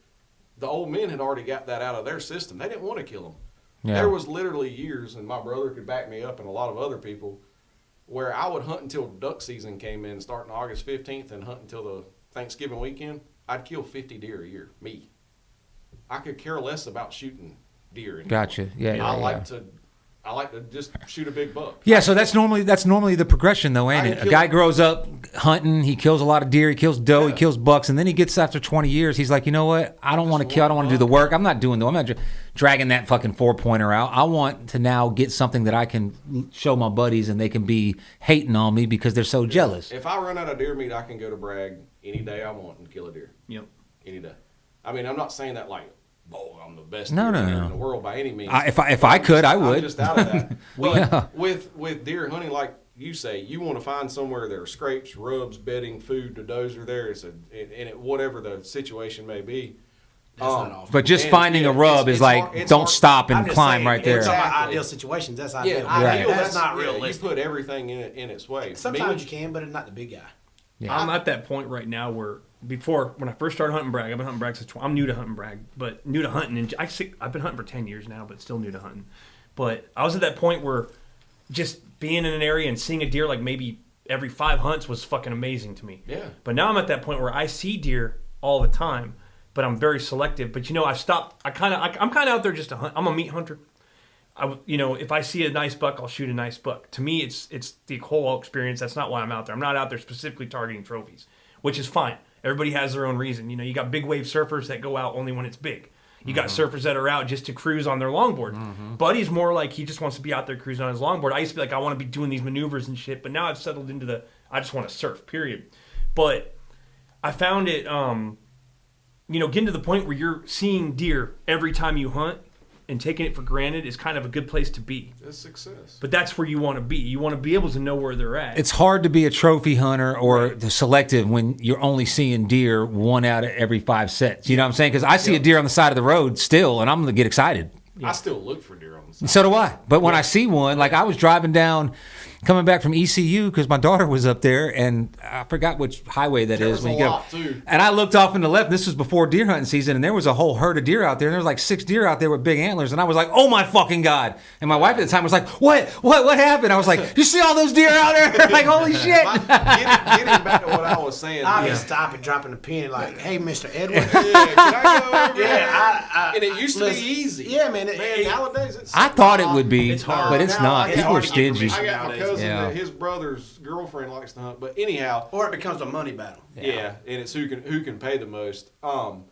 The old men had already got that out of their system. They didn't want to kill them. Yeah. There was literally years, and my brother could back me up, and a lot of other people, where I would hunt until duck season came in, starting August 15th, and hunt until the Thanksgiving weekend. I'd kill 50 deer a year. Me, I could care less about shooting deer anymore. Gotcha. Yeah, I like to just shoot a big buck. Yeah, so that's normally the progression, though, ain't it? A guy grows up hunting, he kills a lot of deer, he kills doe, he kills bucks, and then he gets after 20 years, he's like, you know what? I don't want to kill, I don't want to do the work. I'm not dragging that fucking 4-pointer out. I want to now get something that I can show my buddies, and they can be hating on me because they're so jealous. If I run out of deer meat, I can go to Bragg any day I want and kill a deer. Yep. Any day. I mean, I'm not saying that like, oh, I'm the best No, deer no, hunter no. in the world by any means. If I could, I would. I'm just out of that. But Yeah. with deer hunting, like you say, you want to find somewhere there are scrapes, rubs, bedding, food. The does are there. Whatever the situation may be. That's not awful. But just And, finding yeah, a rub it's is like, hard- it's don't hard. stop and I'm just climb saying, right there. We're talking about Exactly. ideal situations. That's Yeah, ideal. Right. That's not yeah, realistic. You put everything in its way. Sometimes you can, but not the big guy. Yeah. I'm at that point right now where when I first started hunting Bragg, I've been hunting Bragg since I'm new to hunting Bragg, but new to hunting. And I've been hunting for 10 years now, but still new to hunting. But I was at that point where just being in an area and seeing a deer like maybe every 5 hunts was fucking amazing to me. Yeah. But now I'm at that point where I see deer all the time, but I'm very selective. But I've stopped. I'm kind of out there just to hunt. I'm a meat hunter. If I see a nice buck, I'll shoot a nice buck. To me, it's the whole experience. That's not why I'm out there. I'm not out there specifically targeting trophies, which is fine. Everybody has their own reason. You got big wave surfers that go out only when it's big. You got surfers that are out just to cruise on their longboard. Buddy's more like he just wants to be out there cruising on his longboard. I used to be like, I want to be doing these maneuvers and shit, but now I've settled into I just want to surf, period. But I found it, getting to the point where you're seeing deer every time you hunt and taking it for granted is kind of a good place to be. It's success. But that's where you want to be. You want to be able to know where they're at. It's hard to be a trophy hunter or the selective when you're only seeing deer 1 out of every 5 sets. You know what I'm saying? Because I see a deer on the side of the road still, and I'm going to get excited. I still look for deer on the side. So do I. But when I see one, like I was driving down, coming back from ECU because my daughter was up there, and I forgot which highway that There is was when a you go. lot, too. And I looked off in the left. This was before deer hunting season, and there was a whole herd of deer out there. And there was like 6 deer out there with big antlers, and I was like, "Oh my fucking god!" And my wife at the time was like, "What happened?" I was like, "You see all those deer out there?" Like, holy shit! Getting back to what I was saying. I would stop and dropping a pin like, "Hey, Mr. Edward." Yeah, can I go over there? Yeah, and it used to listen, be easy. Yeah, man. Nowadays it's. I thought it would be, It's hard. but it's Now, not. it's People are hard to get stingy. permission. I got my Nowadays, cousin yeah. that his brother's girlfriend likes to hunt, but anyhow, Or it becomes a money battle. yeah, and it's who can pay the most. I'll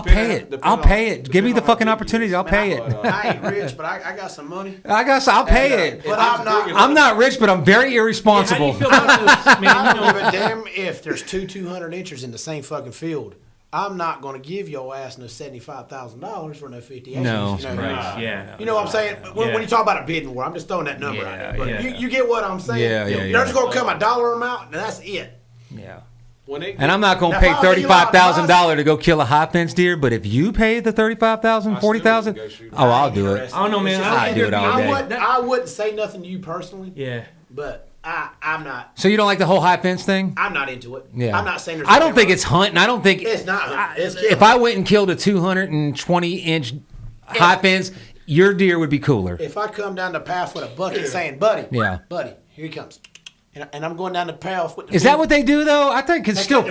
pay it. I'll pay it. Give me the fucking opportunity. I'll pay it. I ain't rich, but I got some money. I'll pay it. But I'm not. I'm not rich, but I'm very How do you irresponsible. feel about those, man? I don't give a damn if there's 200 inches in the same fucking field. I'm not going to give your ass no $75,000 for no 50 acres. No. You know, Right, yeah. You know what I'm saying? When you talk about a bidding war, I'm just throwing that number out there. But yeah. you get what I'm saying? Yeah. There's going to come a dollar amount, and that's it. Yeah. And I'm not going to Now, pay if I was Eli $35,000 to go kill a high fence deer, but if you pay the $35,000, $40,000, oh, I'll do it. I don't know, man. I do it all day. I wouldn't say nothing to you personally, Yeah. but I'm not. So you don't like the whole high fence thing? I'm not into it. Yeah. I'm not saying there's. I don't think it's hunting. I don't think It's not hunting. It's if I went and killed a 220-inch high fence, your deer would be cooler. If I come down the path with a bucket saying, "Buddy, Yeah. buddy, here he comes," and I'm going down the path with the Is that what they do though? I think it's still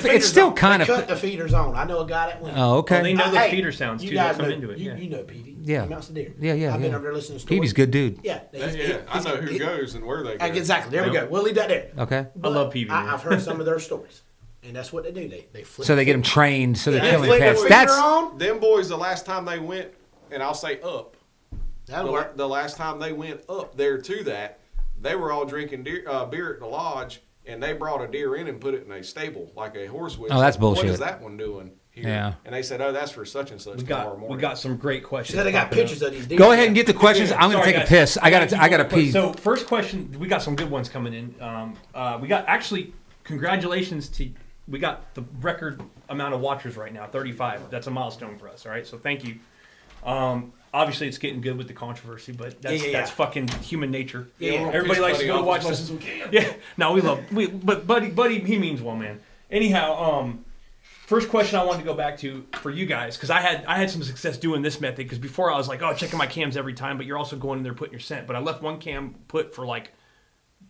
kind cut of. the feeders on. I know a guy that went. Oh, okay. Well, they know the Hey, feeder sounds you too. guys They'll come know, into it. you know Petey. Yeah. He mounts the deer. Yeah. I've been over there listening to stories. Peevy's a good dude. Yeah. I know who goes and where they go. Exactly. There we go. We'll leave that there. Okay. But love Peavy, man. I've heard some of their stories, and that's what they do. They flip. So they get them trained, so they're Yeah, killing flip pets. the That's feeder on. Them boys, the last time they went, and I'll say up, That'll work. the last time they went up there to that, they were all drinking beer at the lodge, and they brought a deer in and put it in a stable like a horse would. Oh, that's What is bullshit. that one doing? here. Yeah. And they said, oh, that's for such and such We tomorrow morning. got some great questions. So they got popping up. pictures of these deer. Go ahead and get the questions. I'm going to Sorry, take a guys. piss. I got to pee. So first question, we got some good ones coming in. We got actually congratulations to we got the record amount of watchers right now, 35. That's a milestone for us. All right, so thank you. Obviously, it's getting good with the controversy, but that's fucking human nature. Yeah. Everybody likes to go watch as this. we can. Yeah, no, but buddy, he means well, man. Anyhow, first question I wanted to go back to for you guys, because I had some success doing this method, because before I was like, oh, checking my cams every time, but you're also going in there putting your scent. But I left one cam put for like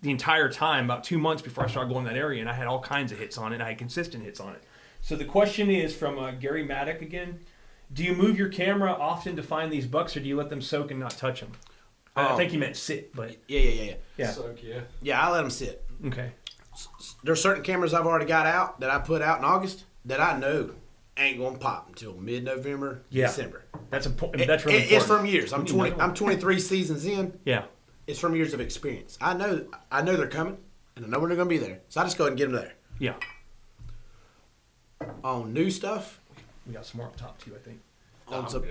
the entire time, about 2 months before I started going in that area, and I had all kinds of hits on it, and I had consistent hits on it. So the question is from Gary Maddock again. Do you move your camera often to find these bucks, or do you let them soak and not touch them? I think he meant sit, but... Yeah. Soak, yeah. Yeah, I let them sit. Okay. There's certain cameras I've already got out that I put out in August that I know ain't gonna pop until mid-November, December. That's really important. It's from years. I'm 23 seasons in. Yeah. It's from years of experience. I know they're coming, and I know when they're gonna be there. So I just go ahead and get them there. Yeah. On new stuff, We got some more up top, too, I think.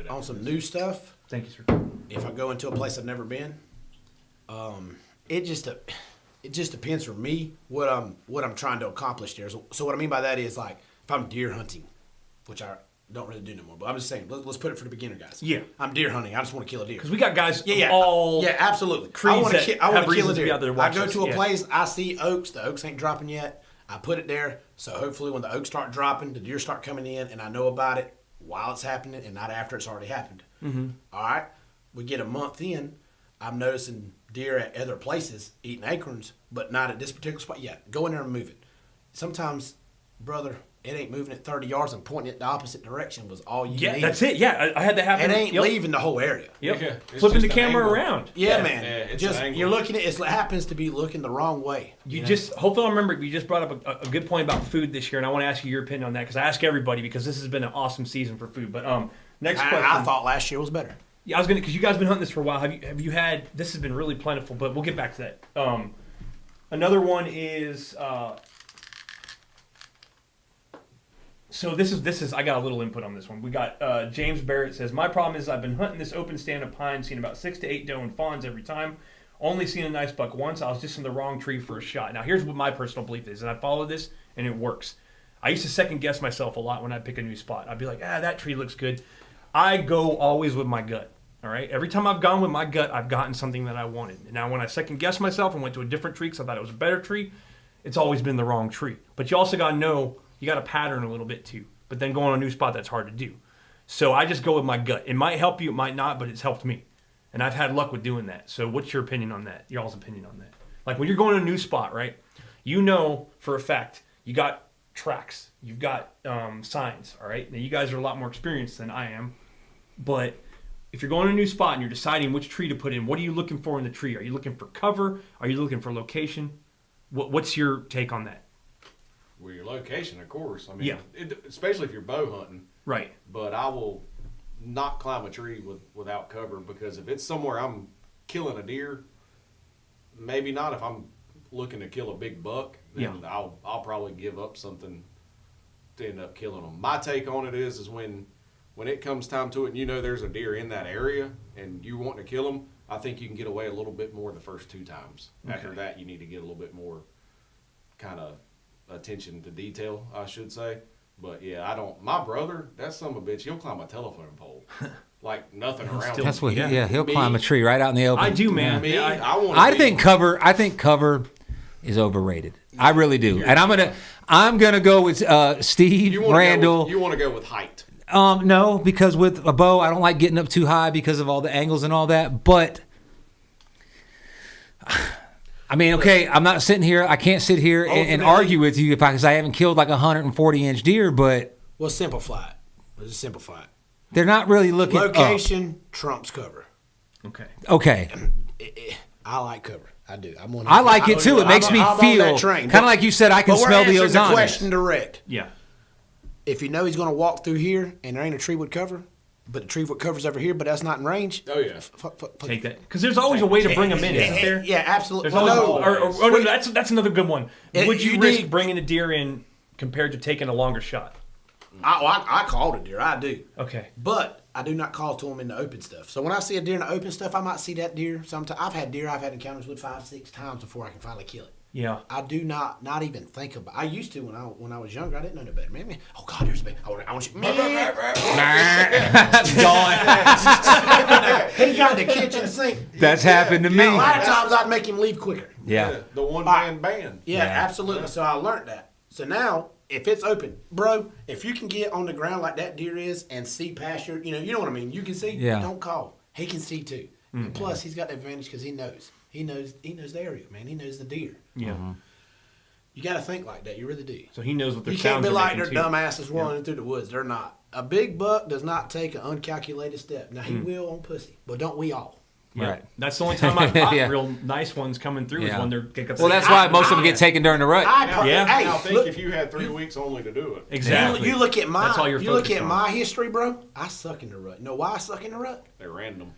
on some new stuff, Thank you, sir. if I go into a place I've never been, it just depends for me what I'm trying to accomplish there. So what I mean by that is, like, if I'm deer hunting, which I don't really do no more, but I'm just saying, let's put it for the beginner guys. Yeah. I'm deer hunting. I just want to kill a deer. Because we got guys Yeah, all... yeah, absolutely. creeds I want that to have kill a reasons to be deer. out there I watching go us, to a yeah. place, I see oaks. The oaks ain't dropping yet. I put it there, so hopefully when the oaks start dropping, the deer start coming in, and I know about it while it's happening and not after it's already happened. Mm-hmm. All right? We get a month in, I'm noticing deer at other places eating acorns, but not at this particular spot. Yeah, go in there and move it. Sometimes, brother, it ain't moving at 30 yards and pointing it the opposite direction was all you need. Yeah, that's it. Yeah, I had that happen. It ain't leaving the whole area. Yep. Yeah, it's Flipping the just an camera angle. around. Yeah, man. Yeah, it's just an angle. you're looking at it happens to be looking the wrong way. You just hopefully I remember you just brought up a good point about food this year, and I want to ask you your opinion on that because I ask everybody because this has been an awesome season for food. But next question. I thought last year was better. Yeah, I was gonna because you guys have been hunting this for a while. Have you had? This has been really plentiful, but we'll get back to that. Another one is. So this is I got a little input on this one. We got James Barrett says my problem is I've been hunting this open stand of pine, seeing about 6 to 8 doe and fawns every time. Only seen a nice buck once. I was just in the wrong tree for a shot. Now here's what my personal belief is, and I follow this and it works. I used to second guess myself a lot when I pick a new spot. I'd be like, that tree looks good. I go always with my gut. All right. Every time I've gone with my gut, I've gotten something that I wanted. Now when I second guessed myself and went to a different tree because I thought it was a better tree, it's always been the wrong tree. But you also got to know. You got to pattern a little bit too. But then going on a new spot, that's hard to do. So I just go with my gut. It might help you, it might not, but it's helped me. And I've had luck with doing that. So what's your opinion on that? Y'all's opinion on that? Like when you're going to a new spot, right? You know for a fact, you got tracks. You've got signs, all right? Now you guys are a lot more experienced than I am. But if you're going to a new spot and you're deciding which tree to put in, what are you looking for in the tree? Are you looking for cover? Are you looking for location? What's your take on that? Well, your location, of course. I mean, Yeah. Especially if you're bow hunting. Right. But I will not climb a tree without cover because if it's somewhere I'm killing a deer, maybe not. If I'm looking to kill a big buck, then I'll probably give up something to end up killing them. My take on it is when it comes time to it and you know there's a deer in that area and you want to kill them, I think you can get away a little bit more the first 2 times. Okay. After that, you need to get a little bit more kind of attention to detail, I should say. But yeah, my brother, that son of a bitch, he'll climb a telephone pole. Like nothing around him. That's what he'll climb a tree right out in the open. I do, man. I think cover is overrated. I really do. And I'm gonna go with Steve Randall. You want to go with height. No, because with a bow, I don't like getting up too high because of all the angles and all that. But I mean, okay, I'm not sitting here. I can't sit here and argue with you because I haven't killed like a 140-inch deer. But Well, simplify it. Let's just simplify it. they're not really looking Location trumps cover. Okay. I like cover. I do. I like it too. It makes me feel kind of like you said. I can smell the ozone. The question direct. Yeah. If you know he's going to walk through here and there ain't a tree with cover, but the tree with cover's over here, but that's not in range. Oh yeah. Take that because there's always a way to bring them in, isn't there? Yeah, absolutely. There's always, no, that's another good one. Would you risk bringing a deer in compared to taking a longer shot? I called a deer. I do. Okay. But I do not call to them in the open stuff. So when I see a deer in the open stuff, I might see that deer. Sometimes I've had encounters with 5-6 times before I can finally kill it. Yeah. I do not even think about. I used to when I was younger. I didn't know no better. Man, oh God, there's a bear. I want you. He got the kitchen sink. That's happened to me. A lot of times I'd make him leave quicker. Yeah. The one man band. Yeah, absolutely. So I learned that. So now, if it's open, bro, if you can get on the ground like that deer is and see past your, you know what I mean. You can see. Yeah. Don't call. He can see too. And plus, he's got the advantage because he knows the area, man. He knows the deer. Yeah. You got to think like that. You really do. So he knows what their You can't sounds be are like making, they're too. dumbasses running through the woods. They're not. A big buck does not take an uncalculated step. Now, he will on pussy, but don't we all? Yeah. Right. That's the only time I've caught Yeah. real nice ones coming through is Yeah. when they're getting Well, that's why most of them get taken during the rut. Yeah. Hey, Now think look, if you had 3 weeks only to do it. Exactly. you look at my That's all you're you look focused at on. my history, bro. I suck in the rut. You know why I suck in the rut? They're random.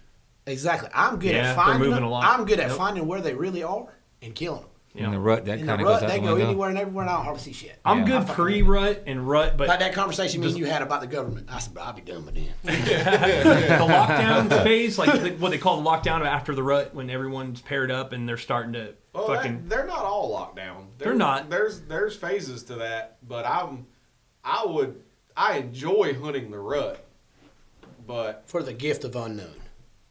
Exactly. I'm good Yeah, at they're finding moving them. a lot. I'm good at Yep. finding where they really are and killing them. In the rut, that In kind the of goes rut, out they the go window. anywhere and everywhere, and I don't hardly see shit. I'm Yeah. good pre-rut and rut, but Like that conversation me and you had about the government. I said, bro, I'll be done with them. the lockdown phase, like what they call the lockdown after the rut, when everyone's paired up and they're starting to Well, fucking. they're not all locked down. They're not. There's phases to that, but I enjoy hunting the rut, but For the gift of unknown.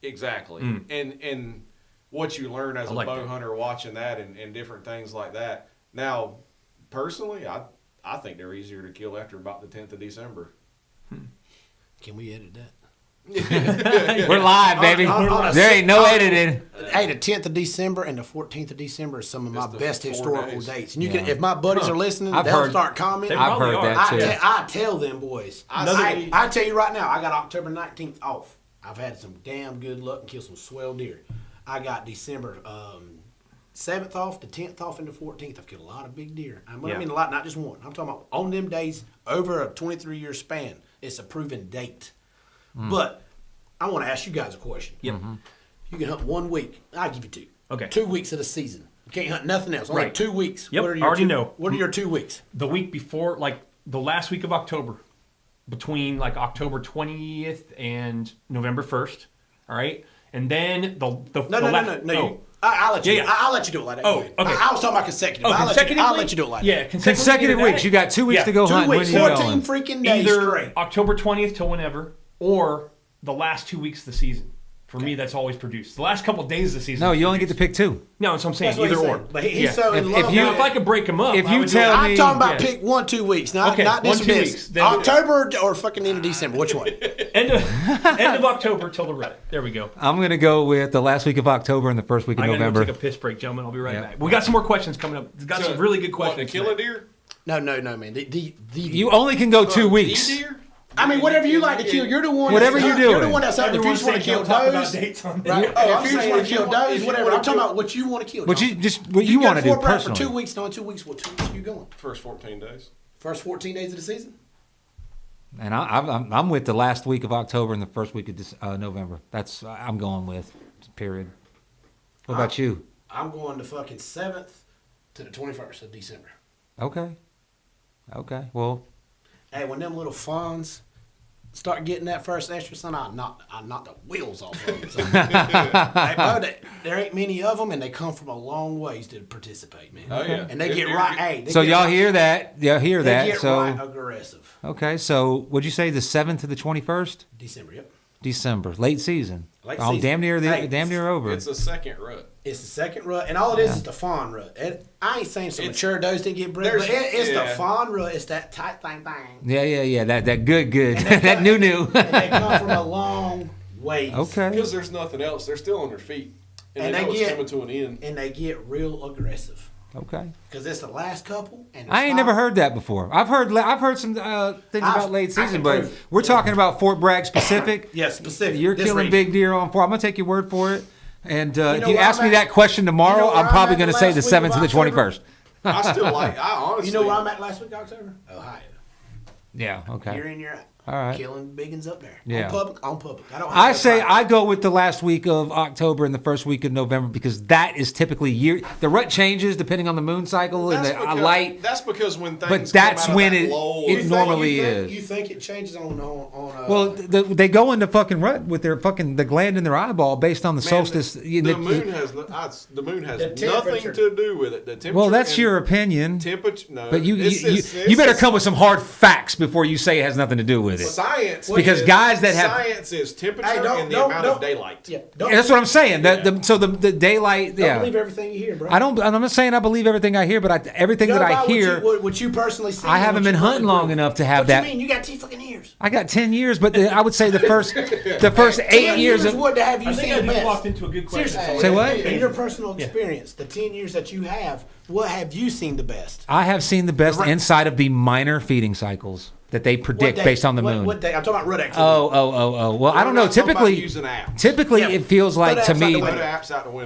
exactly, and what you learn as I a like bow that. hunter watching that and different things like that. Now, personally, I think they're easier to kill after about the 10th of December. Can we edit that? We're live, baby. on a There ain't no sick- editing. Hey, the 10th of December and the 14th of December is some of my It's the best 4 historical days. dates. And you Yeah. can, if my buddies are listening, I've they'll heard- start commenting. They probably I've heard are. that too. I tell them boys. Another- I tell you right now, I got October 19th off. I've had some damn good luck and killed some swell deer. I got December 7th off, the 10th off, and the 14th. I've killed a lot of big deer. I mean a lot, not just one. I'm talking about on them days over a 23-year span. It's a proven date. But I want to ask you guys a question. Yep. You can hunt 1 week. I'll give you 2. Okay. 2 weeks of the season. You can't hunt nothing else. Only Right. 2 weeks. Yep, What are your already two, know. What are your 2 weeks? The week before, like the last week of October, between like October 20th and November 1st. All right, and then No. Oh. I'll let you. Yeah, yeah. I'll let you do it like that. Oh, Go ahead. okay. I was talking about consecutive. Oh, I'll consecutively? let you do it like yeah, that. Consecutive weeks. You got 2 weeks to go 2 hunt. When weeks, you 14 going? freaking days Either straight. October 20th till whenever, or the last 2 weeks of the season. For me, that's always produced. The last couple of days of the season. No, is you only get to produced. pick 2. No, that's what I'm saying. That's what Either he's or. saying. But he's Yeah. so in If love you- with If I could break them up, if I you would do tell it. me- I'm talking about Yeah. pick 1-2 weeks, not Okay, not this 1-2 or weeks. this. Then- October or fucking end of December. Which one? end of October till the rut. There we go. I'm going to go with the last week of October and the first week of I gotta November. go take a piss break, gentlemen. I'll be right Yeah. back. We got some more questions coming up. We've got some really good What, questions. to kill a deer? No, man. The You only can go 2 weeks. Deer? I mean, whatever you like to kill. You're the one. Whatever that's- you're You're the doing. one that's out. If you Everyone's just want to saying kill don't talk about does, dates on right? this. Oh, I'm if you just saying want if to you kill want- does, if you whatever. wanna I'm talking kill- about what you want to kill. What John. you just what you want to do got 4 prep for personally. 2 weeks. No, 2 weeks. What 2 weeks are you going? First 14 days. First 14 days of the season. And I'm with the last week of October and the first week of November. That's I'm going with. Period. What about you? I'm going the fucking 7th to the 21st of December. Okay. Okay. Well, Hey, when them little fawns start getting that first extra sun, I knock the wheels off of them. Hey, bro, there ain't many of them, and they come from a long ways to participate, man. Oh, yeah. And they If get you're- right. Hey, they so get y'all right, hear that? Y'all hear They that? get So right aggressive. okay. So would you say the 7th to the 21st? December. Yep. December, late season. Late Oh, season. damn near Hey, damn near over. It's a second rut. It's the second rut, and all it is the fawn rut. I ain't saying some It's- mature does didn't get bred, but there's- it's the yeah. fawn rut. It's that tight thing. Yeah. That good. that new. And they come from a long ways. Okay. Because there's nothing else. They're still on their feet. And they know it's coming to an end. And they get real aggressive. Okay. Because it's the last couple. And I ain't never heard that before. I've heard some things about late season, but we're talking about Fort Bragg specific. Yeah, specific. You're This killing region. big deer on 4. I'm gonna take your word for it. And if you where ask I'm me at? that question tomorrow, You know where I'm I'm probably at gonna the say last the week 7th to of the October? 21st. I still like, I honestly. You know where I'm at last week, October? Ohio. Yeah. Okay. Year in, year out. All right. Killing big uns up there. Yeah. On public. I say I go with the last week of October and the first week of November because that is typically the rut changes depending on the moon cycle and the light. That's because when things But that's come out when of that it lull, normally is. You think it changes on Well, they go into fucking rut with their the gland in their eyeball based on the solstice. The moon has nothing to do with it. The temperature. Well, that's your opinion. Temperature. No, But you better come with some hard facts before you say it has nothing to do with it. Science. Because guys that have science is temperature and the amount of daylight. Yeah, that's what I'm saying. The daylight. Don't believe everything you hear, bro. I'm not saying I believe everything I hear, but everything that I hear. What you personally see. I haven't been hunting long enough to have that. What you mean? You got 10 fucking years. I got 10 years, but I would say the first 8 years of. What have you I think seen I the just best? walked into a good question. Seriously. Say what? In your personal experience, the 10 years that you have, what have you seen the best? I have seen the best inside of the minor feeding cycles that they predict based on the moon. What day? I'm talking about rut activity. Oh. Well, I don't know. Typically, it feels like to me.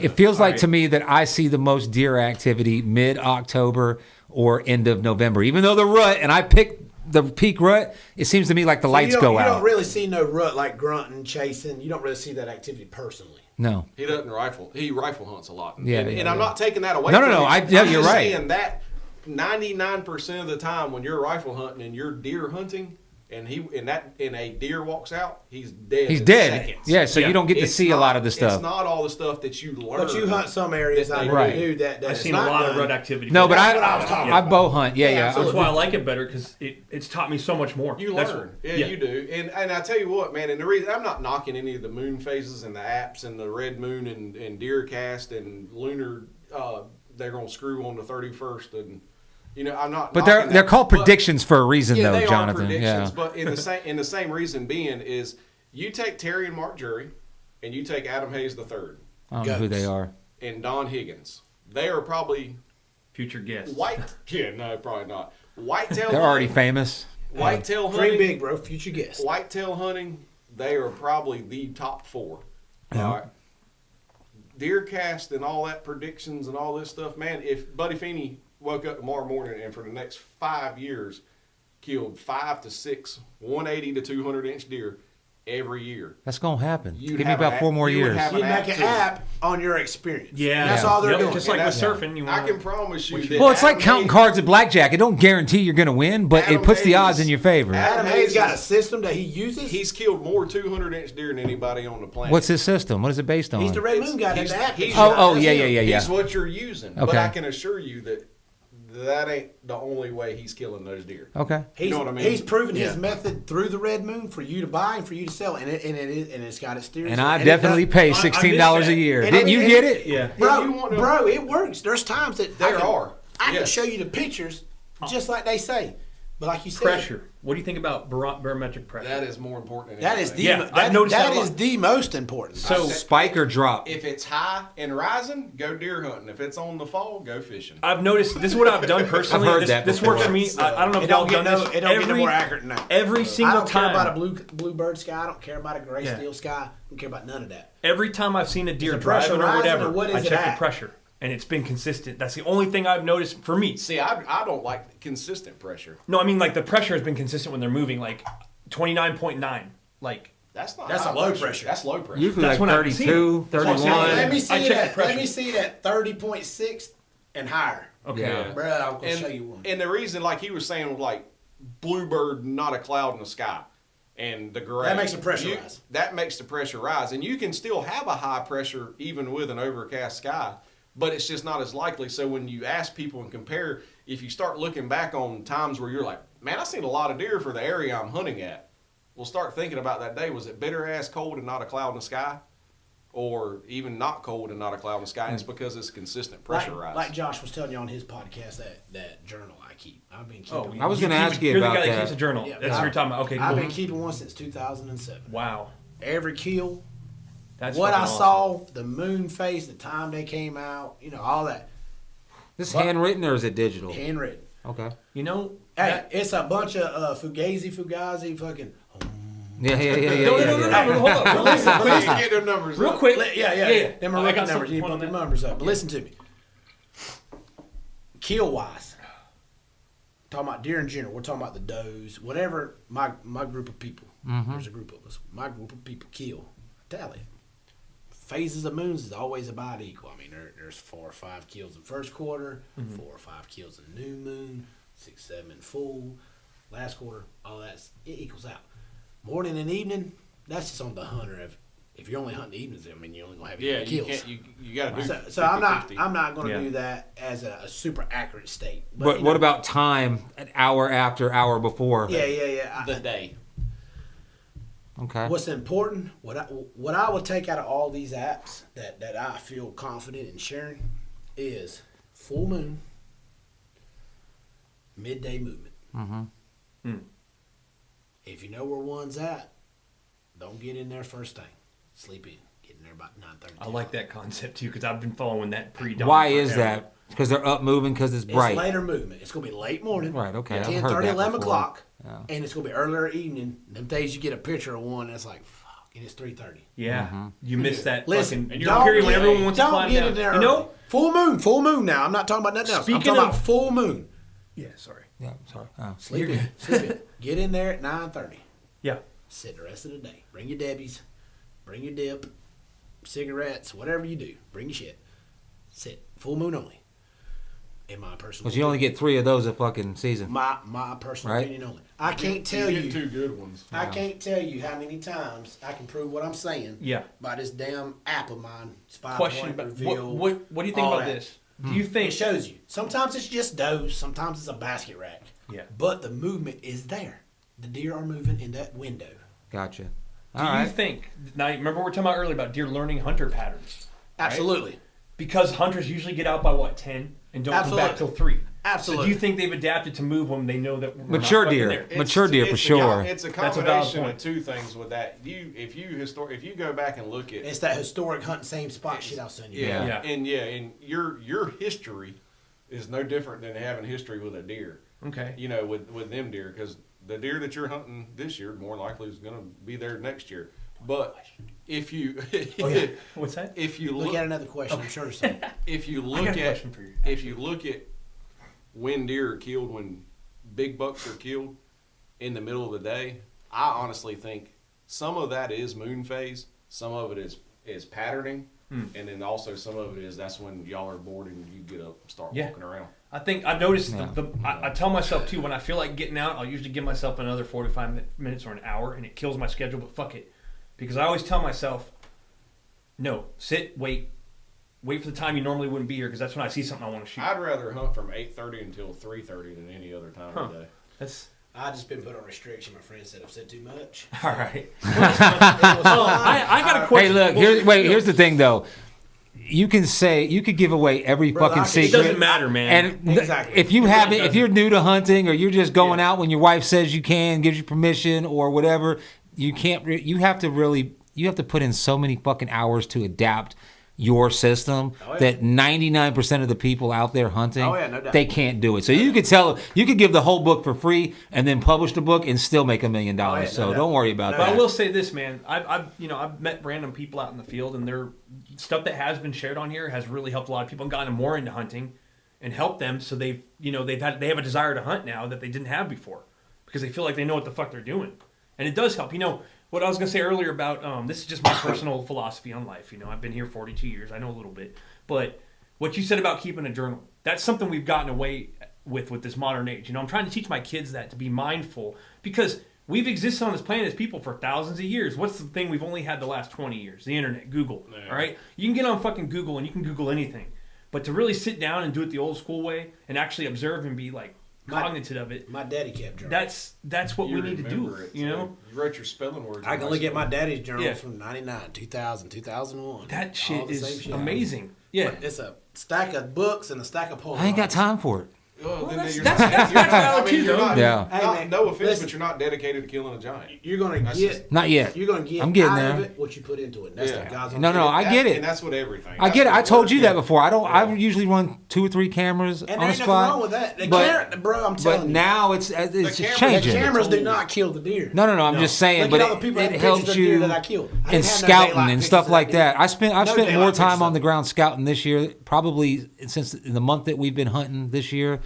It feels like to me that I see the most deer activity mid-October or end of November. Even though the rut, and I picked the peak rut, it seems to me like the lights go out. You don't really see no rut like grunting, chasing. You don't really see that activity personally. No. He doesn't rifle. He rifle hunts a lot. Yeah, and I'm not taking that away. No. from him. I'm you're just right. Saying that 99% of the time when you're rifle hunting and you're deer hunting, and a deer walks out, he's dead. He's in dead. seconds. Yeah, so you don't get to see a lot of the stuff. It's not all the stuff that you learn. But you hunt some areas I know Right. you do that. I've seen a lot of rut activity. No, but That's what I was talking I about. bow hunt. Yeah. That's why I like it better because it's taught me so much more. You learn. Yeah, you do. And I tell you what, man, and the reason I'm not knocking any of the moon phases and the apps and the red moon and deer cast and lunar, they're going to screw on the 31st. And, I'm not. But they're called predictions for a reason, yeah, though, they Jonathan. Are predictions, Yeah. But in the same reason being is you take Terry and Mark Jury and you take Adam Hayes III I don't know who they are. and Don Higgins. They are probably Future guests. no, probably not. Whitetail. They're already famous. Whitetail hunting. Dream big, bro. Future guest. Whitetail hunting. They are probably the top 4. Yeah. All right. Deer cast and all that predictions and all this stuff, man. If Buddy Feeney woke up tomorrow morning and for the next 5 years killed 5 to 6 180 to 200 inch deer every year, That's going to happen. You'd Give me have about an 4 more you would years. have You an make app an too. app on your experience. Yeah. And that's all they're Yep, doing. just like with And surfing. I can promise you that Well, it's like Adam counting Hayes- cards at blackjack. It don't guarantee you're going to win, but Adam it puts the Hayes- odds in your favor. Adam Hayes got a system that he uses. He's killed more 200 inch deer than anybody on the planet. What's his system? What is it based on? He's the Red Moon guy. He's- That's the app. he's- Oh, That's yeah. him. He's what you're using. But Okay. I can assure you that ain't the only way he's killing those deer. Okay. He's, know what I mean? He's proven his Yeah. method through the Red Moon for you to buy and for you to sell, and it's got its steers. And I definitely pay $16 a year. And Didn't you get it? Yeah. Bro, it works. There's times that I can Yes. show you the pictures just like they say, but like you said, Pressure. What do you think about barometric pressure? That is more important than that is anything. the Yeah, I've noticed that a lot. is the most important. So Spike or drop? If it's high and rising, go deer hunting. If it's on the fall, go fishing. I've noticed this is what I've done personally. I've heard that This before. works for me. I don't know if It y'all don't have done get this. it don't get no more accurate than that. Every I single don't care time. about a bluebird sky. I don't care about a gray steel sky. I don't care about none of that. Every time I've seen a deer Is the pressure driving or rising whatever, or what is I it check the at? pressure, and it's been consistent. That's the only thing I've noticed for me. See, I don't like consistent pressure. No, I mean like the pressure has been consistent when they're moving, like 29.9. Like That's not That's high a low pressure. That's low pressure. Usually That's like when I've seen 32, it. That's what I'm saying. 31. Let me I see check that. the pressure. Let me see that 30.6 and higher. okay, Yeah. Bro, I'm gonna show you one. And the reason, like he was saying, was like bluebird, not a cloud in the sky, and the gray. That makes the pressure rise. That makes the pressure rise, and you can still have a high pressure even with an overcast sky, but it's just not as likely. So when you ask people and compare, if you start looking back on times where you're like, man, I seen a lot of deer for the area I'm hunting at. Well, start thinking about that day. Was it bitter ass cold and not a cloud in the sky? Or even not cold and not a cloud in the sky? And it's because it's consistent pressure rise. Like Josh was telling you on his podcast, that journal I keep. I've been keeping one. I was going to ask you You're about the guy that that. keeps a journal. Yeah, That's what you're talking about. Okay, cool. I've been keeping one since 2007. Wow, Every kill, that's what I fucking saw, the moon phase, the time they came out, all that. This handwritten or is it digital? Handwritten. Okay. awesome. You know, Hey, it's a bunch of Fugazi, fucking. Yeah. no, hold up. Listen, Please get them numbers real up. quick. Yeah. Them are I rookie got numbers. You something put the on that. numbers up. But listen to me. Kill wise. talking about deer in general. We're talking about the does, whatever. My group of people. There's a group of us. My group of people kill. Tally. Phases of moons is always about equal. I mean, there's 4 or 5 kills in first quarter, 4 or 5 kills in new moon, 6, 7 in full, last quarter. All it equals out. Morning and evening, that's just on the hunter. If you're only hunting evenings, I mean, you're only gonna have kills. You got to do. So I'm not going to do that as a super accurate state. But what about time? An hour after, hour before? Yeah. the day. Okay. What's important? What I would take out of all these apps that I feel confident in sharing is full moon, midday movement. If you know where one's at, don't get in there first thing. Sleep in. Get in there about 9:30. I like that concept too because I've been following that pre-dawn. Why is that? Because they're up moving because it's bright. It's later movement. It's going to be late morning. Right, okay. I've 10:30, heard that 11 before. o'clock. Yeah. And it's going to be earlier evening. Them days you get a picture of one that's like, fuck, and it's 3:30. Yeah, you missed that. Listen, fucking, and you're in a period when everyone wants to don't climb get down. in there You know? early. Full moon now. I'm not talking about nothing else. I'm Speaking talking about of- full moon. Yeah, sorry. Yeah, sorry. Oh. Sleep in. Get in there at 9:30. Yeah. Sit the rest of the day. Bring your Debbies. Bring your dip. Cigarettes. Whatever you do. Bring your shit. Sit. Full moon only. In my personal But you only opinion. get 3 of those a fucking season. My personal Right. opinion only. I can't tell you. you. Get 2 good ones. I can't tell you how many times I can prove what I'm saying. Yeah. By this damn app of mine. Spy Question point about reveal. what do you think all about that. this? Do you think It shows you. Sometimes it's just does. Sometimes it's a basket rack. Yeah. But the movement is there. The deer are moving in that window. Gotcha. Do All right. you think now? Remember we were talking about earlier about deer learning hunter patterns. right? Absolutely. Because hunters usually get out by what 10 and don't come back till 3. Absolutely. So do you think they've adapted to move when they know that we're Mature not fucking deer. there? Mature deer for sure. It's a That's a valid combination of point. 2 things with that. If you go back and look at It's that historic hunting same spot shit I was telling you. Yeah. and your history is no different than having history with a deer. Okay. You know, with them deer, because the deer that you're hunting this year more likely is going to be there next year. But if you What's that? if you Look at another question. I'm sure there's some. if you I look got a at question for you, if you look at when deer are killed, when big bucks are killed in the middle of the day, I honestly think some of that is moon phase, some of it is patterning, and then also some of it is that's when y'all are bored and you get up and start walking around. I think I've noticed Yeah. I tell myself too when I feel like getting out, I'll usually give myself another 45 minutes or an hour, and it kills my schedule. But fuck it, because I always tell myself, no, sit, wait for the time you normally wouldn't be here, because that's when I see something I want to shoot. I'd rather hunt from 8:30 until 3:30 than any other time of the day. That's I just been put on restriction. My friend said I've said too much. all right. I I got a Hey, question. look. Here's the thing, though. You could give away every Brother, fucking I can- secret. It doesn't matter, man. And Exactly. if you It haven't, really if you're new to hunting, or you're just going Yeah. out when your wife says you can, gives you permission, or whatever, you can't. You have to put in so many fucking hours to adapt your system Oh, yeah. that 99% of the people out there hunting, Oh, yeah, no doubt. they can't do it. So you could you could give the whole book for free and then publish the book and still make $1 million. Oh, yeah, no So doubt. don't worry about But that. I will say this, man. I've met random people out in the field, and their stuff that has been shared on here has really helped a lot of people and gotten them more into hunting, and helped them. So they have a desire to hunt now that they didn't have before, because they feel like they know what the fuck they're doing, and it does help. What I was gonna say earlier about this is just my personal philosophy on life. I've been here 42 years. I know a little bit, but what you said about keeping a journal, that's something we've gotten away with this modern age. I'm trying to teach my kids that, to be mindful, because we've existed on this planet as people for thousands of years. What's the thing we've only had the last 20 years? The internet, Google. Yeah. All right, you can get on fucking Google and you can Google anything, but to really sit down and do it the old school way and actually observe and be like cognitive of it, My daddy kept journal. that's what You we need to do. remember it, You know. too. You wrote your spelling words. I can look at my daddy's journal Yeah. from 99, 2000, 2001. That All shit the same is shit. amazing. Yeah. It's a stack of books and a stack of Polaroids. I ain't got time for it. Well, then that's- you're that's- not- that's you're not- valid I mean, too, you're though. not- Yeah. Hey, not- man, no offense, listen. but you're not dedicated to killing a giant. You're gonna That's get. just- Not yet. You're gonna get I'm getting out of there. it what you put into it. That's Yeah. the God's No, no, I get it. And that's what everything. I get it. I told you that before. I Yeah. I usually run 2 or 3 cameras And on there a ain't nothing spot. wrong with that. The But- bro, I'm But telling you. now it's cameras- changing. The cameras do not kill the deer. No, I'm just saying, Look but at all the people it that helps pictures of deer you that I killed. I in didn't have no scouting daylight and pictures stuff of like deer. that. I've spent No more daylight time pictures on of the it. ground scouting this year, probably since in the month that we've been hunting this year.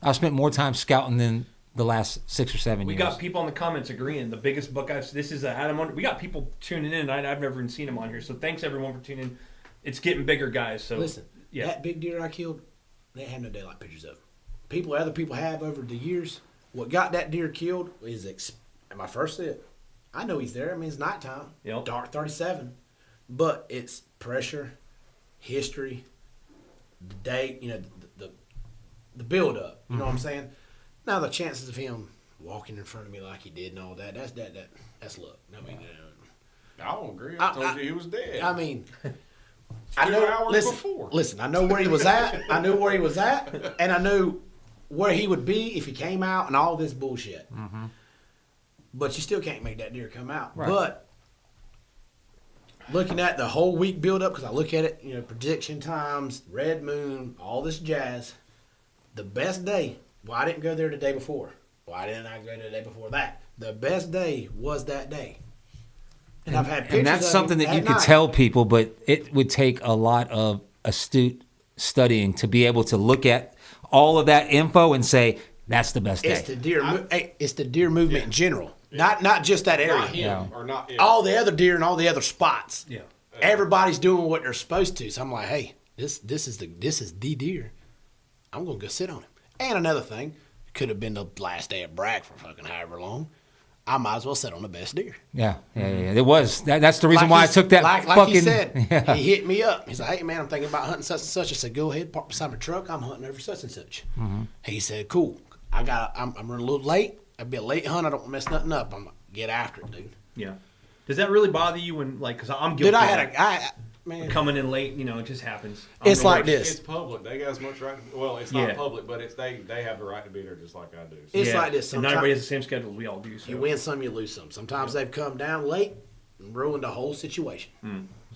I've spent more time scouting than the last 6 or 7 We years. got people in the comments agreeing. The biggest buck I've this is Adam. We got people tuning in. I've never even seen him on here. So thanks everyone for tuning in. It's getting bigger, guys. So Listen, yeah. that big deer I killed, they have no daylight pictures of. Other people have over the years. What got that deer killed is my first sit. I know he's there. I mean, it's nighttime. Yep. Dark 37. But it's pressure, history, the date, the build up. You know what I'm saying? Now the chances of him walking in front of me like he did and all that, that's luck. I mean, I don't agree. I told you he was dead. I mean, 2 hours before. Listen, I know where he was at. I knew where he was at, and I knew where he would be if he came out and all this bullshit. Mm-hmm. But you still can't make that deer come out. Right. But looking at the whole week build up, because I look at it, prediction times, red moon, all this jazz. The best day. Why didn't go there the day before? Why didn't I go there the day before that? The best day was that day. And I've had pictures and that's of something him that you at could night. tell people, but it would take a lot of astute studying to be able to look at all of that info and say that's the best day. It's the deer. It's the deer movement in general, not just that area. Not him Yeah. or not him. All the other deer and all the other spots. Yeah. Everybody's doing what they're supposed to. So I'm like, hey, this is the deer. I'm gonna go sit on him. And another thing, it could have been the last day of brag for fucking however long. I might as well sit on the best deer. Yeah. It was. That's the reason why I took that like fucking. he said, Yeah. he hit me up. He's like, hey, man, I'm thinking about hunting such and such. I said, go ahead, park beside my truck. I'm hunting over such and such. Mm-hmm. He said, cool. I'm running a little late. I'll be a late hunt. I don't want to mess nothing up. I'm like, get after it, dude. Yeah. Does that really bother you when, like, because I'm guilty Dude, of coming in late, it just happens. It's like It's this. public. They got as much right. Well, it's Yeah. not public, but it's they have the right to be there just like I do. So. It's like this. And not everybody has the same schedule as we all do. So. You win some, you lose some. Sometimes they've come down late and ruined the whole situation.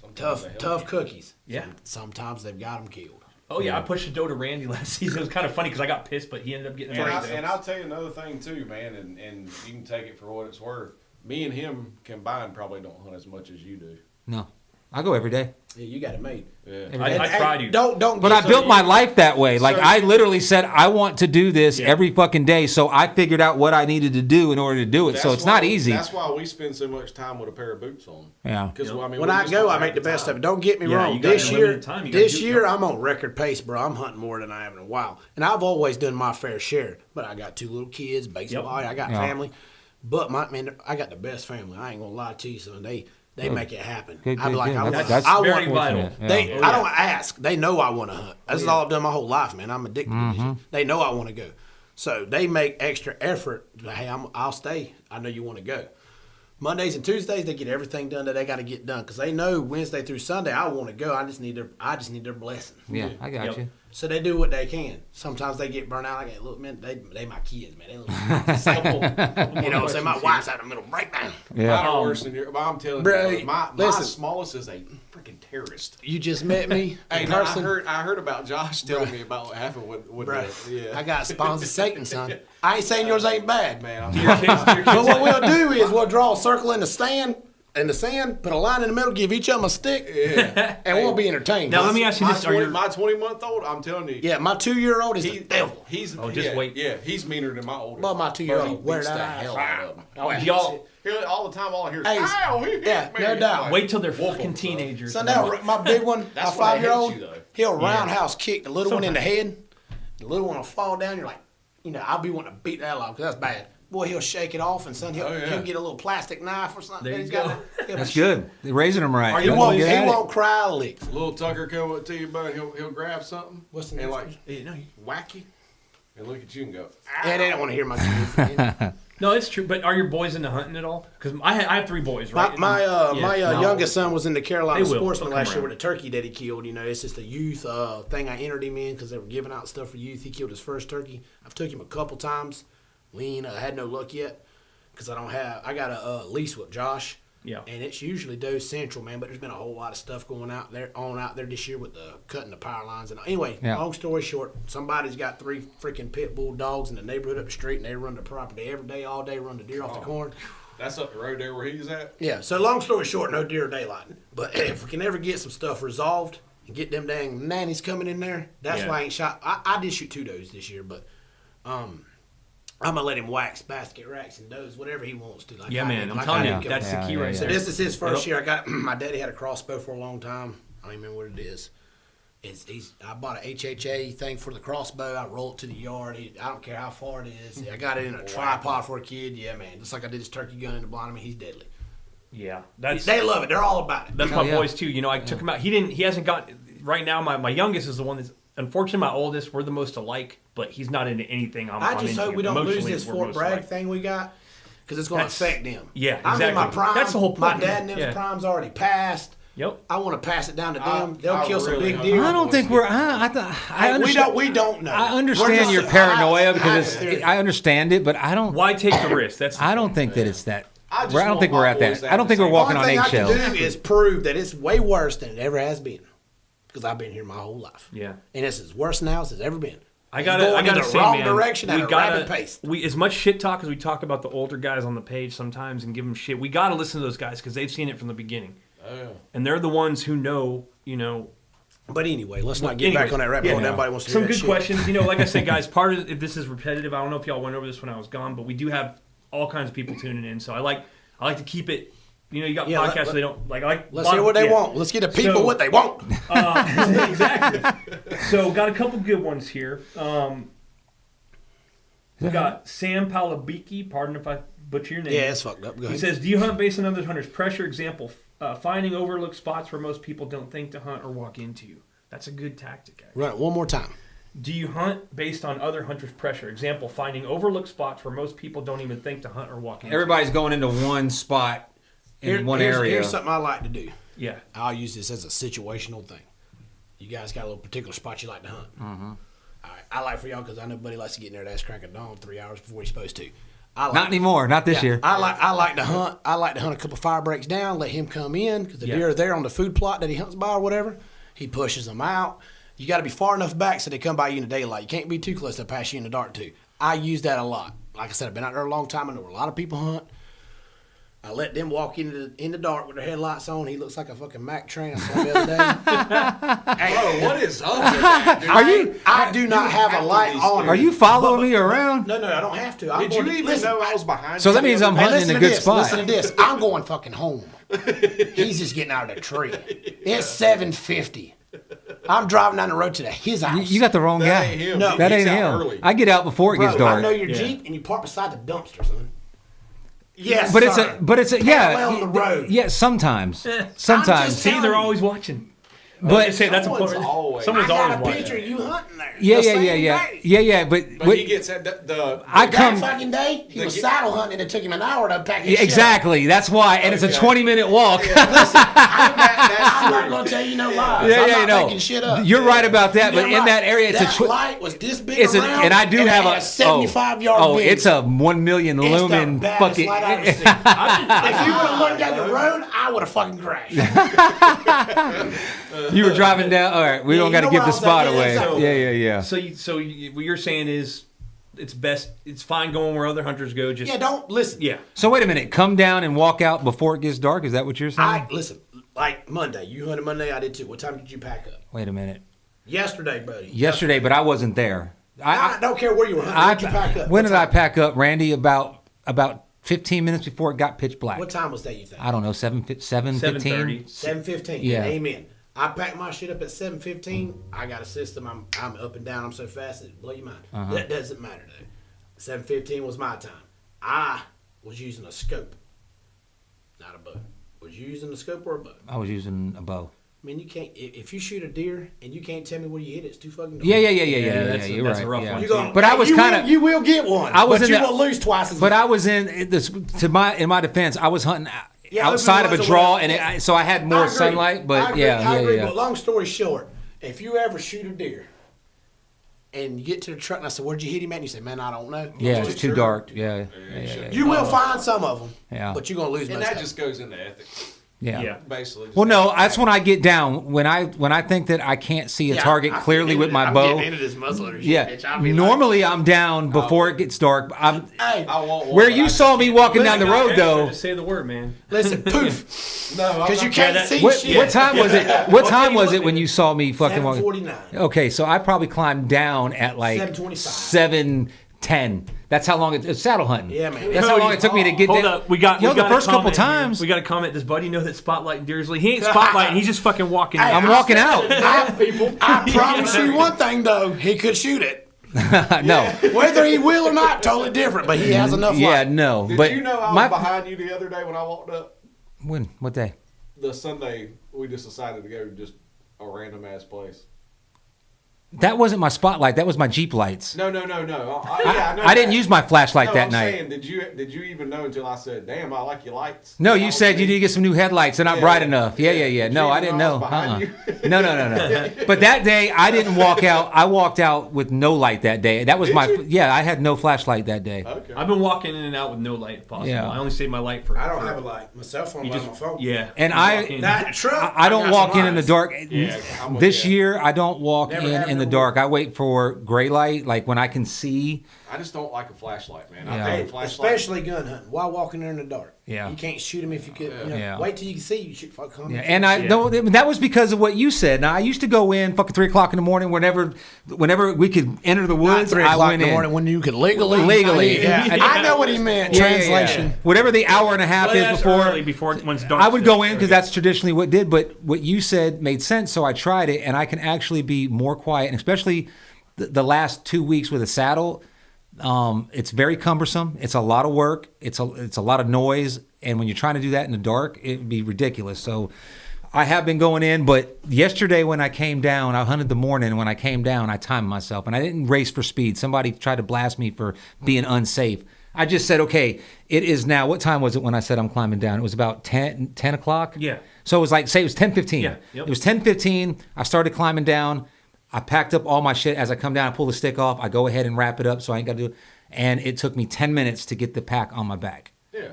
Sometimes they help Tough you. cookies. Yeah. Sometimes they've got them killed. Oh, yeah. I pushed a doe to Randy last season. It was kind of funny because I got pissed, but he ended up getting And I'll tell you another thing too, man, and you can take it for what it's worth. Me and him combined probably don't hunt as much as you do. No, I go every day. Yeah, you got it made. Yeah. I try to. Don't. But I built my life that way. Like So- I literally said, I want to do this Yeah. every fucking day. So I figured out what I needed to do in order to do it. So it's not easy. That's why we spend so much time with a pair of boots on. Yeah. Because Yep. When I go, I make the best of it. Don't get me Yeah, wrong. you got This year, unlimited time. You gotta do it. I'm on record pace, bro. I'm hunting more than I have in a while, and I've always done my fair share. But I got 2 little kids, baseball. Yep. I got Yeah. family, but I got the best family. I ain't gonna lie to you, son. They make it happen. Good, I be like, good. I That's want. I very want. vital. Yeah. They, Oh, I yeah. don't ask. They know I want to hunt. That's all I've done my whole life, man. I'm addicted to this. They know I want to go, so they make extra effort. Hey, I'll stay. I know you want to go. Mondays and Tuesdays, they get everything done that they got to get done because they know Wednesday through Sunday I want to go. I just need their blessing. Yeah, I got Yep. you. So they do what they can. Sometimes they get burnt out. Like, look, man, they my kids, man. They look simple. You know what I'm saying? My wife's out in the middle breakdown. Yeah. Mine are worse than your. But I'm telling Bro, you, my listen. smallest is a freaking terrorist. You just met me Hey, in no, person. I heard about Josh telling me about what happened with Bro, yeah. I got spawns of Satan, son. I ain't saying yours ain't bad, Man, I'm But what we'll do is we'll draw a circle in the sand, put a line in the middle, give each of them a stick, and we'll be entertained. Now, let me ask you this. my 20-month-old, I'm telling you. Yeah, my 2-year-old is the devil. He's just wait. Yeah, he's meaner than my oldest. But my 2-year-old, He where beats that the ass? hell out of him. Oh, yeah. Y'all, All the time, all I hear is, Hey, ow, he hit yeah, me. no It's doubt. like, wait till they're wolf fucking 'em, son. So teenagers. now my big one, my That's what I hate 5-year-old, you, though. he'll roundhouse kick the little one in the head. The little one will fall down. You're like, I'll be wanting to beat that out because that's bad. Boy, he'll shake it off, and son, he'll get a little plastic knife or something. There that you he's got go. he'll That's be- good. They're raising them right. He That's won't, good he at it. won't cry a lick. Little Tucker come up to you, bud. He'll grab something. What's the and next like whack you, and look at you and go. Yeah, they don't want to hear my kids. No, it's true. But are your boys into hunting at all? Because I have 3 boys, right? My Yeah. youngest son was in the Carolina They will. Sportsman They'll last come year around. with a turkey that he killed. It's just a youth thing I entered him in because they were giving out stuff for youth. He killed his first turkey. I've took him a couple times. We ain't had no luck yet because I got a lease with Josh. Yeah. And it's usually doe central, man. But there's been a whole lot of stuff going out there this year with the cutting the power lines and anyway. Yeah. Long story short, somebody's got 3 freaking pit bull dogs in the neighborhood up the street, and they run the property every day, all day, run the deer off the corn. That's up the road there where he's at. Yeah, so long story short, no deer daylight. But if we can ever get some stuff resolved and get them dang nannies coming in there, that's Yeah. why I ain't shot. I did shoot 2 does this year, but I'm gonna let him wax basket racks and does whatever he wants to. Like Yeah, I man. did. I'm Like telling I you, did. that's the key right So there. this is his first year. I got my daddy had a crossbow for a long time. I don't even remember what it is. I bought a HHA thing for the crossbow. I roll it to the yard. I don't care how far it is. I got it in a tripod for a kid. Yeah, man. Just like I did his turkey gun in the blind. I mean, he's deadly. Yeah, They love it. They're all about it. That's Hell my yeah. boys too. You know, I took him out. He hasn't got right now. My youngest is the one that's unfortunately my oldest. We're the most alike, but he's not into anything. I just into. hope we don't lose Emotionally, this we're Fort most Bragg alike. thing we got because it's going to That's- affect them. yeah, I'm in my exactly. prime. That's the whole My point, dad and them's yeah. prime's already passed. Yep. I want to pass it down to them. I They'll kill some really big hope- deer. I don't think we're. I Hey, understand. we don't know. I We're understand just- your paranoia I because understand. I understand it, but I don't. Why take the risk? That's the I don't thing. think that it's that. I just I don't want think my we're at boys that. to I don't think we're have the walking The on only thing I eggshells. can do is prove that it's way worse than it ever has been because I've been here my whole life. Yeah. And it's as worse now as it's ever been. I It's gotta going in the say, wrong man, direction at a rapid pace. We as much shit talk as we talk about the older guys on the page sometimes and give them shit. We gotta listen to those guys because they've seen it from the beginning, Oh, yeah. and they're the ones who know. You know, But anyway, let's not get back on that rabbit hole. Everybody wants to some hear that good shit. questions. You know, like I said, guys, part of if this is repetitive, I don't know if y'all went over this when I was gone, but we do have all kinds of people tuning in. So I like to keep it. You know, you got Yeah, podcasts they don't like. Let's hear what they want. Let's get the people So- what they want. Exactly. So got a couple good ones here. We got Sam Palabiki. Pardon if I butcher your name. Yeah, it's fucked up. Go He ahead. says, "Do you hunt based on other hunters' pressure? Example: finding overlooked spots where most people don't think to hunt or walk into. That's a good tactic. Actually. Run it one more time. Do you hunt based on other hunters' pressure? Example: finding overlooked spots where most people don't even think to hunt or walk into. Everybody's going into one spot in one area. Here's something I like to do. Yeah. I'll use this as a situational thing. You guys got a little particular spot you like to hunt. Mm-hmm. All right. I like for y'all because I know Buddy likes to get in there at ass crack of dawn 3 hours before he's supposed to. Not anymore. Not this year. I like to hunt. I like to hunt a couple fire breaks down, let him come in because the deer are there on the food plot that he hunts by or whatever. He pushes them out. You got to be far enough back so they come by you in the daylight. You can't be too close to pass you in the dark too. I use that a lot. Like I said, I've been out there a long time. I know where a lot of people hunt. I let them walk in the dark with their headlights on. He looks like a fucking Mack train. I saw him the other day. Hey, Bro, what is up with that, dude? I do not have a light on. Are you following me around? No, I don't have to. Did you even know I was behind So you? that means I'm Hey, hunting listen in a to good this. spot. Listen to this. I'm going fucking home. He's just getting out of the tree. It's 7:50. I'm driving down the road to his house. You got the wrong That guy. ain't him. No. He That gets ain't out him. early. I get out before it Bro, gets dark. I know your Yeah. Jeep and you park beside the dumpster, son. Yes, But sir. it's a yeah. Parallel the road. Yeah, sometimes. I'm Sometimes. just See, telling they're you. always watching. But say that's Someone's important. always- Someone's I got always a watching. picture of you hunting there. yeah, The same day. But But he gets at the I That come fucking day, he was The- saddle hunting and it took him an hour to pack his Yeah, shit exactly. That's why, and it's a Okay. 20-minute walk. I'm not gonna tell you no lies. I'm not no. making shit up. You're right about that, but Damn in right. that area, it's that a light was this big it's around, and I do have it a had 75-yard Oh, beam. it's a 1 million It's lumen the baddest fucking. light I've ever seen. If you would have looked down the road, I would have fucking crashed. You were driving down. All right, we Yeah, don't you got to know give where the I was spot at. Yeah, away. exactly. Yeah. So what you're saying is, it's fine going where other hunters go. Just Yeah, don't listen. yeah. So wait a minute. Come down and walk out before it gets dark. Is that what you're saying? Listen. Like Monday, you hunted Monday. I did too. What time did you pack up? Wait a minute. Yesterday, buddy. Yesterday, but I wasn't there. I don't care where you were hunting. When did you pack up? When What did I time? pack up, Randy? About 15 minutes before it got pitch black. What time was that? You think? I don't know. 7:15. 7:30. 7:15. Yeah. Amen. I packed my shit up at 7:15. I got a system. I'm up and down. I'm so fast it blow your mind. That doesn't matter though. 7:15 was my time. I was using a scope, not a bow. Was you using a scope or a bow? I was using a bow. I mean, you can't. If you shoot a deer and you can't tell me where you hit it, it's too fucking. Yeah. that's- You're that's right. a rough yeah. one. You gonna, But I was you kind will- of. You will get one. I was but in you the- will lose twice as But much. I was in this in my defense. I was hunting Yeah, outside of open a was draw, away. and so I had I more agree. sunlight. I But agree. yeah. I agree. Yeah. But long story short, if you ever shoot a deer and you get to the truck and I said, "Where'd you hit him at?" and you say, "Man, I don't know." Yeah, it's too dark. Yeah. You will find some of them. Yeah. But you're gonna lose And most that of just them. goes into ethics, Yeah. basically. Well, no, that's when I get down. When I think that I can't see a target clearly with my bow. I'm getting into this muzzleloader shit, Yeah. bitch. I'll be Normally I'm down before it gets dark. I'm like, hey, I want one, where but you I saw just me can't. walking down the road though. Just say the word, man. listen, poof, No, I'm because you not- can't see What, shit. what time was it? What time was it when you saw me fucking walking? 7:49. Okay, so I probably climbed down at like 7:25. 10. That's how long it's saddle hunting. Yeah, man. That's how long it took me to get Hold there. up, we got the a first couple comment here. times. We got a comment. Does Buddy know that Spotlight Deersley? He ain't spotlighting. He's just fucking walking. I'm out. walking out. I promise you one thing though, he could shoot it. No. Whether he will or not, totally different. But he has enough. Yeah, light. no. Did but you know I was behind you the other day when I walked up? When? What day? The Sunday we just decided to go to just a random ass place. That wasn't my spotlight. That was my Jeep lights. No. I didn't use my flashlight that I'm night. saying, did you even know until I said, "Damn, I like your lights"? No, Yeah, you said you need to get some new headlights. They're not Yeah. bright enough. Yeah. Did No, you I even didn't know I know. was behind you? No. But that day, I didn't walk out. I walked out with no light that day. That was Did you? Yeah, I had no flashlight that day. Okay. I've been walking in and out with no light if possible. Yeah. I only save my light for. I don't have a light. My cell phone. You by just my phone. yeah. And You I- walk in. That truck. I don't got walk some in the lights. dark. Yeah, I'm with This you. year, I don't walk Never in have, the never dark. will. I wait for gray light, like when I can see. I just don't like a flashlight, man. Yeah. I Hey, think a flashlight. especially gun hunting. Why walking there in the dark? Yeah. You can't shoot him if you could. You know, Yeah. Wait till you can see. You shoot fuck him. Yeah, and I no, that was because of what you said. Now I used to go in fucking 3 o'clock in the morning whenever we could enter the Not woods. 3 I o'clock went in the in. morning when you could legally. Legally. Yeah. Yeah. I know what he meant. Yeah, yeah, yeah. Translation. Whatever the hour and a half Well, is that's before. early before when it's dark. I would still. go in because that's traditionally what did, but what you said made sense, so I tried it, and I can actually be more quiet, and especially the last 2 weeks with a saddle. It's very cumbersome. It's a lot of work. It's a lot of noise, and when you're trying to do that in the dark, it'd be ridiculous. So I have been going in, but yesterday when I came down, I hunted the morning, and when I came down, I timed myself, and I didn't race for speed. Somebody tried to blast me for being unsafe. I just said, okay, it is now. What time was it when I said I'm climbing down? It was about 10 o'clock? Yeah. So it was like, say it was 10:15. Yeah, yep. It was 10:15. I started climbing down. I packed up all my shit. As I come down, I pull the stick off. I go ahead and wrap it up so I ain't got to do it. And it took me 10 minutes to get the pack on my back. Yeah.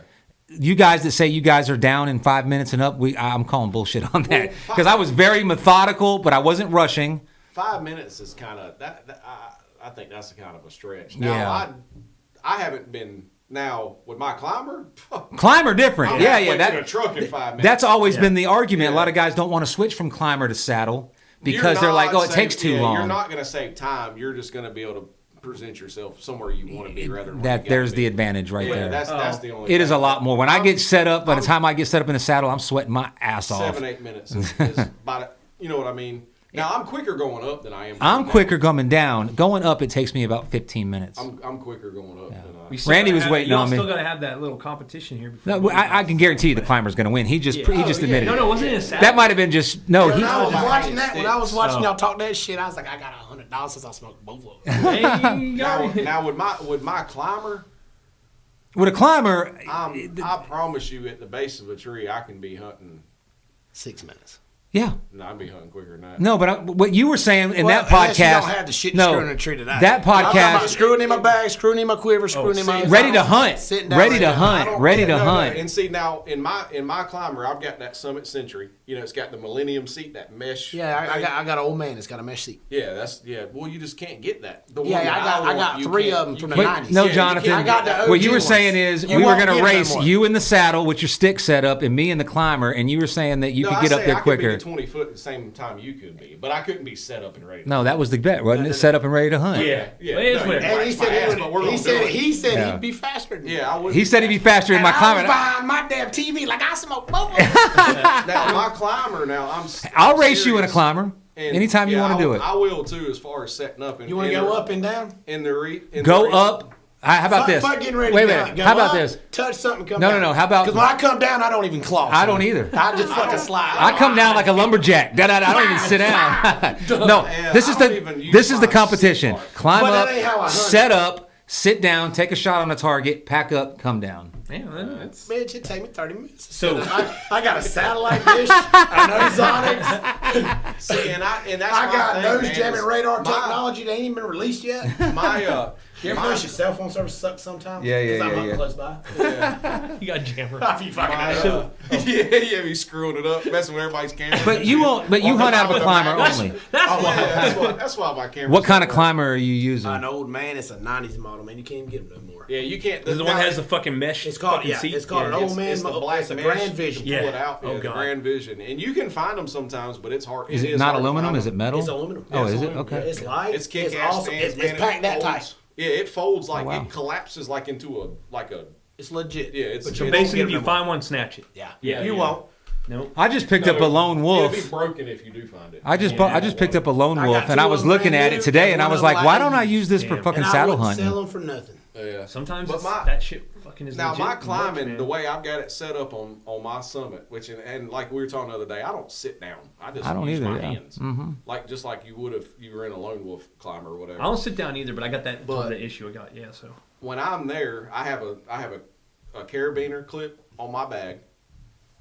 You guys that say you guys are down in 5 minutes and up, I'm calling bullshit on that. Because I was very methodical, but I wasn't rushing. 5 minutes is kind of I think that's a kind of a stretch. Now Yeah. I haven't been now with my climber. Climber different. I'm Yeah, halfway yeah. to the truck in 5 minutes. That's always been the argument. A Yeah. lot of guys don't want to switch from climber to saddle because You're they're like, not oh, it takes too long. You're not going to save time. You're just going to be able to present yourself somewhere you want to be rather than where you That gotta there's be. the advantage right Yeah, there. that's the only. It is a thing. lot more. When I get set up, by the time I get set up in the saddle, I'm sweating my ass off. 7-8 minutes is about it. You know what I mean? Now I'm quicker going up than I am. I'm going quicker coming down. Going up, it takes me about 15 minutes. down. I'm quicker going up than We still Randy gotta was have- waiting y'all on me. Still got to have that little competition here. Before No, I can guarantee you the climber's going to win. He just admitted No, it. no, wasn't it a saddle? That might have been just no. When He, I was my watching hand that, when I was sticks. watching y'all talk that shit, I was like, I got $100 since I smoked both of them. Hey, you got it. Now with my climber, with a climber, I promise you, at the base of a tree, I can be hunting. 6 minutes. yeah. No, I'd be hunting quicker than that. No, but what you were saying in that unless podcast, you don't have the shit no, screwing in the tree that I that do. I'm talking about podcast, screwing in my bag, screwing in my quiver, screwing in my ready to hunt, Sitting down ready right to now. hunt, I don't- ready to no, no. hunt. And see now in my climber, I've got that Summit Century. You know, it's got the Millennium seat, that mesh. Yeah, I thing. got an old man that's got a mesh seat. Yeah, well, you just can't get that. The one Yeah, that I want, got you 3 can't- of them you from the can't- But 90s. no, Yeah, you Jonathan. can't I got get the that. What you were OG saying ones. is You we were won't going to get them race anymore. you in the saddle with your stick set up and me in the climber, and you were saying that you No, could I get up say there I quicker. could be 20 foot at the same time you could be, but I couldn't be set up and ready. No, that was the bet, wasn't it? Set up and ready to hunt. Yeah. Well, it is No, what it you is. And he wax my said ass, but we're he gonna said do it. he said Yeah. he'd be faster than me. Yeah, I would. He said he'd be faster in And my I was climber. behind my damn TV like I smoke both of them. Now my climber. Now I'll race you in a serious. climber And, anytime you yeah, want to do it. I will too, as far as setting up. And You want to go up and down? Go up. How about this? Fuck getting ready Wait a to minute. down. Go How about up, this? Touch something, come No, down. no, no. How about- Because when I come down, I don't even claw. I don't either. I just fucking slide. I come down like a lumberjack. Da, da, da, I don't even sit down. No, Yeah, this is I don't even use this is the my competition. seat Climb But up, that ain't how I hunt. set up, sit down, take a shot on the target, pack up, come down. Yeah, that's Bitch, it take me 30 minutes. So- I got a satellite dish, an Ozonics. See, and that's I my got thing, nose man, jamming is radar my- technology that ain't even been released yet. My You ever notice your cell phone service sucks sometimes? Yeah, yeah, 'Cause I'm yeah, up yeah. close by. you got jammer. If you fucking my know. yeah, be screwing it up, messing with everybody's camera. But you won't. But you hunt out of a climber only. That's Oh, why. yeah, that's why my camera. What kind of climber are you using? An old man, it's a 90s model, man. You can't even get them no more. Yeah, you can't. This is the one that has the fucking mesh. It's called, fucking yeah, seat. it's called an Yeah. old man. It's the black it's a mesh. Grand Vision. Yeah. Pull it out. Oh, Yeah, the God. Grand Vision, and you can find them sometimes, but it's hard. Is it is not hard to aluminum? find Is it them. metal? It's aluminum. Oh, It's is it? aluminum. Okay. It's light. It's kick-ass awesome. stands, It's man. packed that It tight. holds- Yeah, it folds like wow. it collapses like into a It's legit. Yeah, it's But So you basically, won't if get you it find one, snatch it. Yeah. Yeah. You Yeah. won't. Nope. I just picked up a lone wolf. It'll be broken if you do find it. I just picked up a lone I wolf, got and I two was of them looking brand at new, it today, and I one was of them like, why don't I used. use this for Damn. fucking And I saddle wouldn't hunting? sell them for nothing. Yeah. Sometimes But that shit fucking is Now legit my and works, climbing, man. the way I've got it set up on my summit, which and like we were talking the other day, I don't sit down. I just don't use either, my yeah. hands, like just like you would if you were in a lone wolf climber or whatever. I don't sit down either, but I got that But- the issue I got. Yeah, so When I'm there, I have a carabiner clip on my bag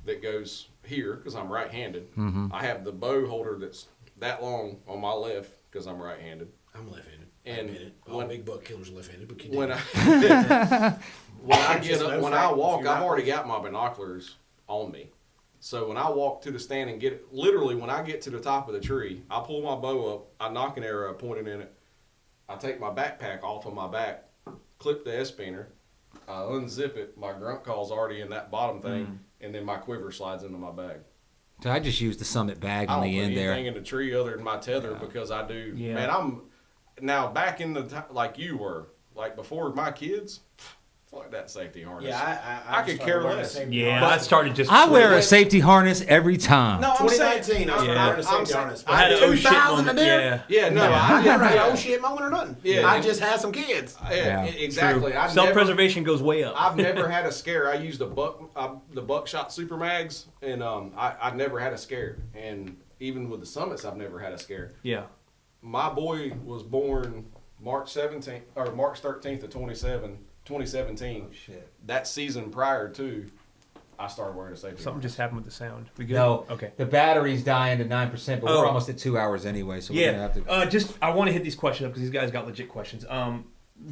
that goes here because I'm right-handed. I have the bow holder that's that long on my left because I'm right-handed. I'm left-handed. And I admit it. All when- big buck killers are left-handed, but When I, I get Just up, no when fact, I if walk, you're I've not already close. got my binoculars on me. So when I walk to the stand and get it, literally when I get to the top of the tree, I pull my bow up, I knock an arrow, I point it in it, I take my backpack off of my back, clip the S-spinner, I unzip it, my grunt call's already in that bottom thing, and then my quiver slides into my bag. So I just used the summit bag I on don't the put end anything there. in the tree other than my tether because I do. Yeah. Man, I'm now back in the like you were, like before my kids. Fuck that safety harness. yeah, I could started care wearing less. the same yeah, harness. I started just. I wear a safety harness every time. No, I'm saying 2019, I was Yeah. wearing the I'm same saying- harness. I had an oh shit 2000 moment. a deer. Yeah. Yeah, no, I didn't have yeah, oh shit moment or nothing. Yeah. I just had some kids. yeah, exactly. I Self-preservation goes way up. I've never had a scare. I used the buckshot super mags, and I never had a scare. And even with the summits, I've never had a scare. Yeah. My boy was born March 17th or March 13th of 2017. Oh, shit. That season prior to, I started wearing a safety Something harness. just happened with the sound. We good? No, Okay. the battery's dying to 9%, but Oh. we're almost at 2 hours anyway, so we're Yeah. gonna have to. Just I want to hit these questions up because these guys got legit questions.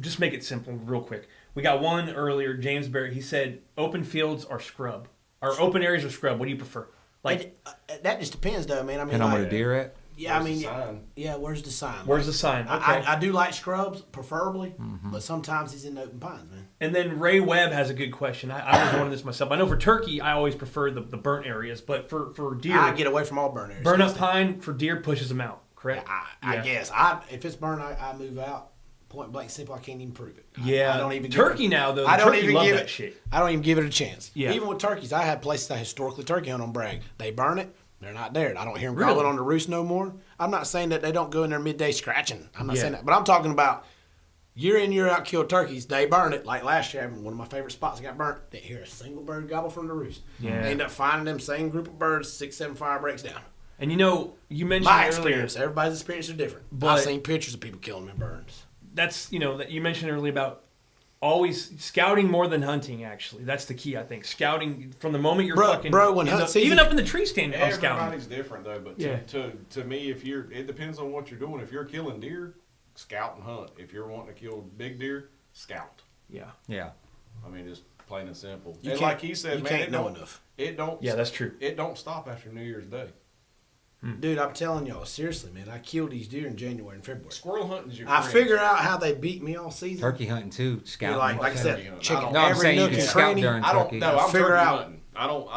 Just make it simple, real quick. We got one earlier. James Barrett. He said open fields or scrub, or open areas or scrub. What do you prefer? Like, That just depends, though, man. I mean, And I'm like, where the deer at. yeah, I Where's mean, the sign? yeah. Where's the sign? where's the sign? Okay. I do like scrubs, preferably, but sometimes he's in the open pines, man. And then Ray Webb has a good question. I was wondering this myself. I know for turkey, I always prefer the burnt areas, but for deer, I get away from all burn areas. burn up pine for deer pushes them out. Correct? I Yeah. guess. If it's burned, I move out. Point blank, simple. I can't even prove it. Yeah. I don't even turkey give it, now though. I don't turkey even love give that it. shit. I don't even give it a chance. Yeah. Even with turkeys, I had places I historically turkey hunt on Bragg. They burn it. They're not there. I don't hear them Really? crawling on the roost no more. I'm not saying that they don't go in there midday scratching. I'm not Yeah. saying that. But I'm talking about year in, year out killed turkeys. They burn it. Like last year, one of my favorite spots got burnt. Didn't hear a single bird gobble from the roost. Yeah. They end up finding them same group of birds, 6-7 fire breaks down. And you know, you mentioned My earlier. experience. Everybody's experience is different. But- I've seen pictures of people killing them in burns. That's that you mentioned earlier about always scouting more than hunting. Actually, that's the key. I think scouting from the moment you're Bro- fucking when in hunt the- season- even up in the tree stand, I'm scouting. Everybody's different though, but Yeah. to me, it depends on what you're doing. If you're killing deer, scout and hunt. If you're wanting to kill big deer, scout. Yeah, Yeah. I mean, just plain and simple. You And can't- like he said, you man, can't it know don't, enough. It don't. yeah, that's true. It don't stop after New Year's Day. Dude, I'm telling y'all, seriously, man, I killed these deer in January and February. Squirrel hunting's your I friend. figure out how they beat me all season. Turkey hunting too, You're scouting. like I Turkey said, hunting. checking No, I'm every saying you nook can and scout cranny. during I don't turkey. know. I'm Figure turkey out- hunting. I don't.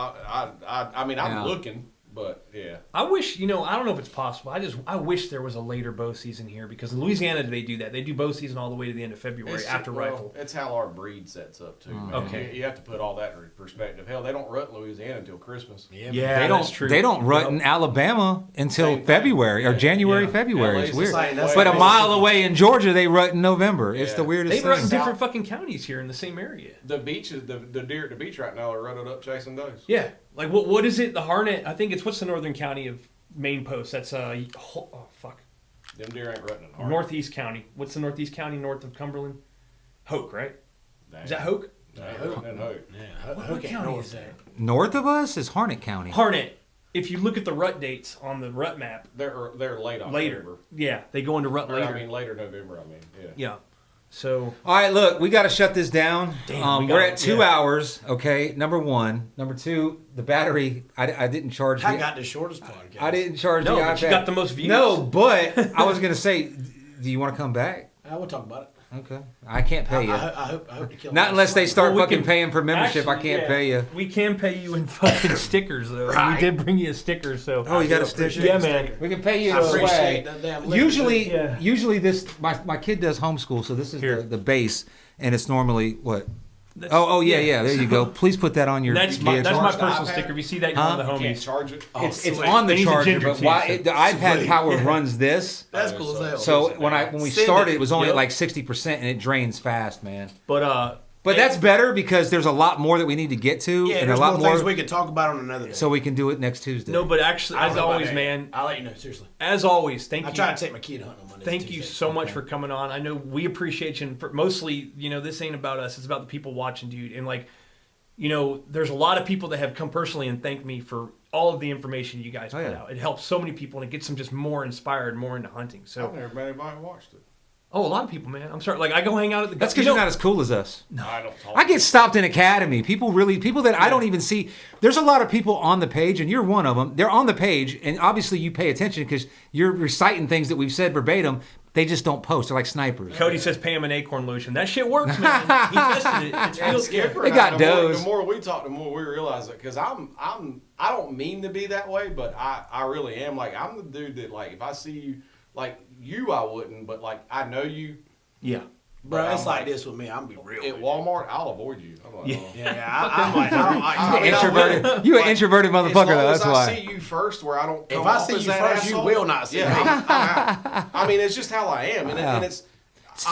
I mean, I'm Yeah. looking, but yeah. I wish I don't know if it's possible. I wish there was a later bow season here because in Louisiana they do that. They do bow season all the way to the end of February It's- after well, rifle. It's how our breed sets up too. Man. Okay. You have to put all that in perspective. Hell, they don't rut in Louisiana until Christmas. Yeah, Yeah, They that's don't. true. They don't rut Yep. in Alabama until Same thing. February or Yeah. January, Yeah. February. LA's It's the weird. same That's way. But a Well, mile away in Georgia, they rut in November. It's Yeah. the weirdest They rut in thing. different fucking counties here in the same area. The beaches, the deer at the beach right now are rutted up chasing those. Yeah, like what is it? The Harnett. I think it's what's the northern county of Maine Post. That's oh fuck, Them deer ain't rutting hard. northeast county. What's the northeast county north of Cumberland? Hoke, right? Is that Hoke? They ain't rutting in Hoke. Yeah, What Hook ain't county north is that? North of us is Harnett County. Harnett. If you look at the rut dates on the rut map, They're late October. later. Yeah, they go into rut Or, later. I mean, later November. I mean, yeah. Yeah. So All right, look, we got to shut this down. Damn, we We're gotta- at 2 yeah. hours. Okay, number one. Number two, the battery. I didn't charge. I the, got the shortest podcast. I didn't charge No, the but iPad. you got the most views. No, but I was gonna say, do you want to come back? We'll talk about it. Okay. I can't pay you. I hope to kill Not unless they start Well, we fucking can- paying for membership. I Actually, can't yeah, pay you. We can pay you in fucking stickers though. Right. We did bring you a sticker, so. Oh, you got a appreciate sticker? Yeah, the man. sticker. We can pay you I in appreciate swag. that damn liquor, Usually, too. Yeah. usually this my kid does homeschool, so this is Here. the base, and it's normally what? Oh yeah. There you go. Please put that on your. That's kids. my Charge the personal iPad? sticker. If you see that, you're Huh? one of the You can't homies. charge it. It's sweet. on the And he's a charger, ginger but too, why? so- The iPad Sweet. power runs this. That's cool as hell. So when we Send started, it. it was only Yep. like 60%, and it drains fast, man. But But that's better because there's a lot more that we need to get to, Yeah, and a there's lot more things more, we could talk about on another day. so we can do it next Tuesday. no, but actually, I don't as know about always, that. man. I'll let you know, seriously. As always, thank I you. try to take my kid hunting on Monday. Thank you so much for coming on. I know we appreciate you. And for mostly, this ain't about us. It's about the people watching, dude. And there's a lot of people that have come personally and thanked me for all of the information you guys put yeah. out. It helps so many people and it gets them just more inspired, more into hunting. I've So, never met anybody who watched it. a lot of people, man. I'm sorry. Like I go hang out at the. That's because you're not as cool as us. I don't talk. I get stopped in Academy. People that I don't even see. There's a lot of people on the page, and you're one of them. They're on the page, and obviously you pay attention because you're reciting things that we've said verbatim. They just don't post. They're like snipers. Cody says pay him an acorn lotion. That shit works, man. He tested it. It's real scary. They got the more, does. the more we talk, the more we realize it. Because I don't mean to be that way, but I really am. Like I'm the dude that like if I see you, like you, I wouldn't, but like I know you. Yeah. Bro, But it's I'm like this with me. I'm gonna be real. At with you. Walmart, I'll avoid you. I'm like, Yeah. oh. Yeah, I'm like, I You're mean, introverted. You're an introverted As motherfucker, long though. as That's I why. see you first, where I don't. If come I off see as you that first, you asshole, will not see yeah, me. I'm out. I mean, it's just how I am, and it's.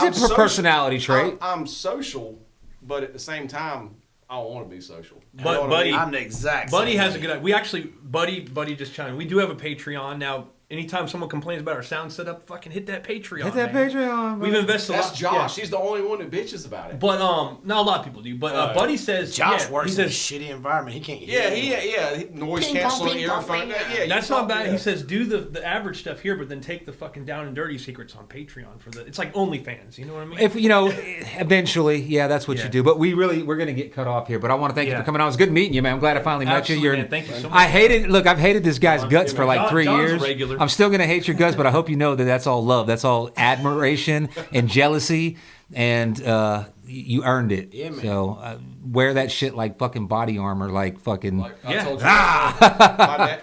It's a personality trait. I'm social, but at the same time, I don't want to be social. You know But what I Buddy, mean? I'm the exact. Buddy same has way. a good. We actually, Buddy just chimed. We do have a Patreon now. Anytime someone complains about our sound setup, fucking hit that Patreon. Hit that man. Patreon. We've invested a That's lot. Josh. yeah. He's the only one that bitches about it. But not a lot of people do. But Buddy says Josh yeah, works he in a says shitty environment. He can't hear. Yeah, anyone. noise Ping pong, canceling ping pong, earphone. ping pong. Yeah, that's you not talk- bad. yeah. He says do the average stuff here, but then take the fucking down and dirty secrets on Patreon for the. It's like OnlyFans. You know what I mean? If eventually, yeah, that's what Yeah. you do. But we're gonna get cut off here. But I want to thank you Yeah. for coming on. It was good meeting you, man. I'm glad I finally met you. Absolutely, man. Thank you so much. I hated. Look, I've hated this guy's guts for like John- 3 John's a years. regular. I'm still gonna hate your guts, but I hope you know that that's all love. That's all admiration and jealousy, and you earned it. Yeah, man. So wear that shit like fucking body armor, like fucking. Like I Yeah. told you,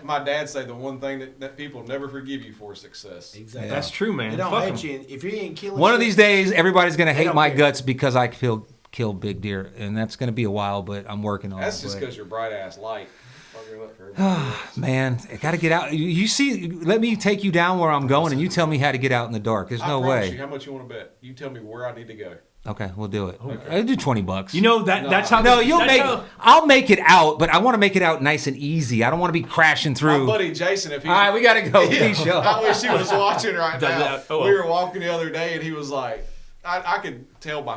my dad say the one thing that people never forgive you for is success. Exactly. That's true, man. They don't Fuck hate 'em. you if you ain't killing. One of shit, these days, everybody's gonna hate don't my care. guts because I kill big deer, and that's gonna be a while. But I'm working on That's it. just but- because you're bright ass light. Fucking look for everybody else. Man, I got to get out. You see, let me take you down where I'm going, and you tell me how to get out in the dark. There's I no promise way. you, how much you want to bet? You tell me where I need to go. Okay, we'll do it. I'll do $20. You know that. That's how. No, you'll that's make. how- I'll make it out, but I want to make it out nice and easy. I don't want to be crashing My through. buddy Jason, if he All right, we got to go. Peace, y'all. I wish he was watching right Does now. that- oh, well. We were walking the other day, and he was like, I could tell by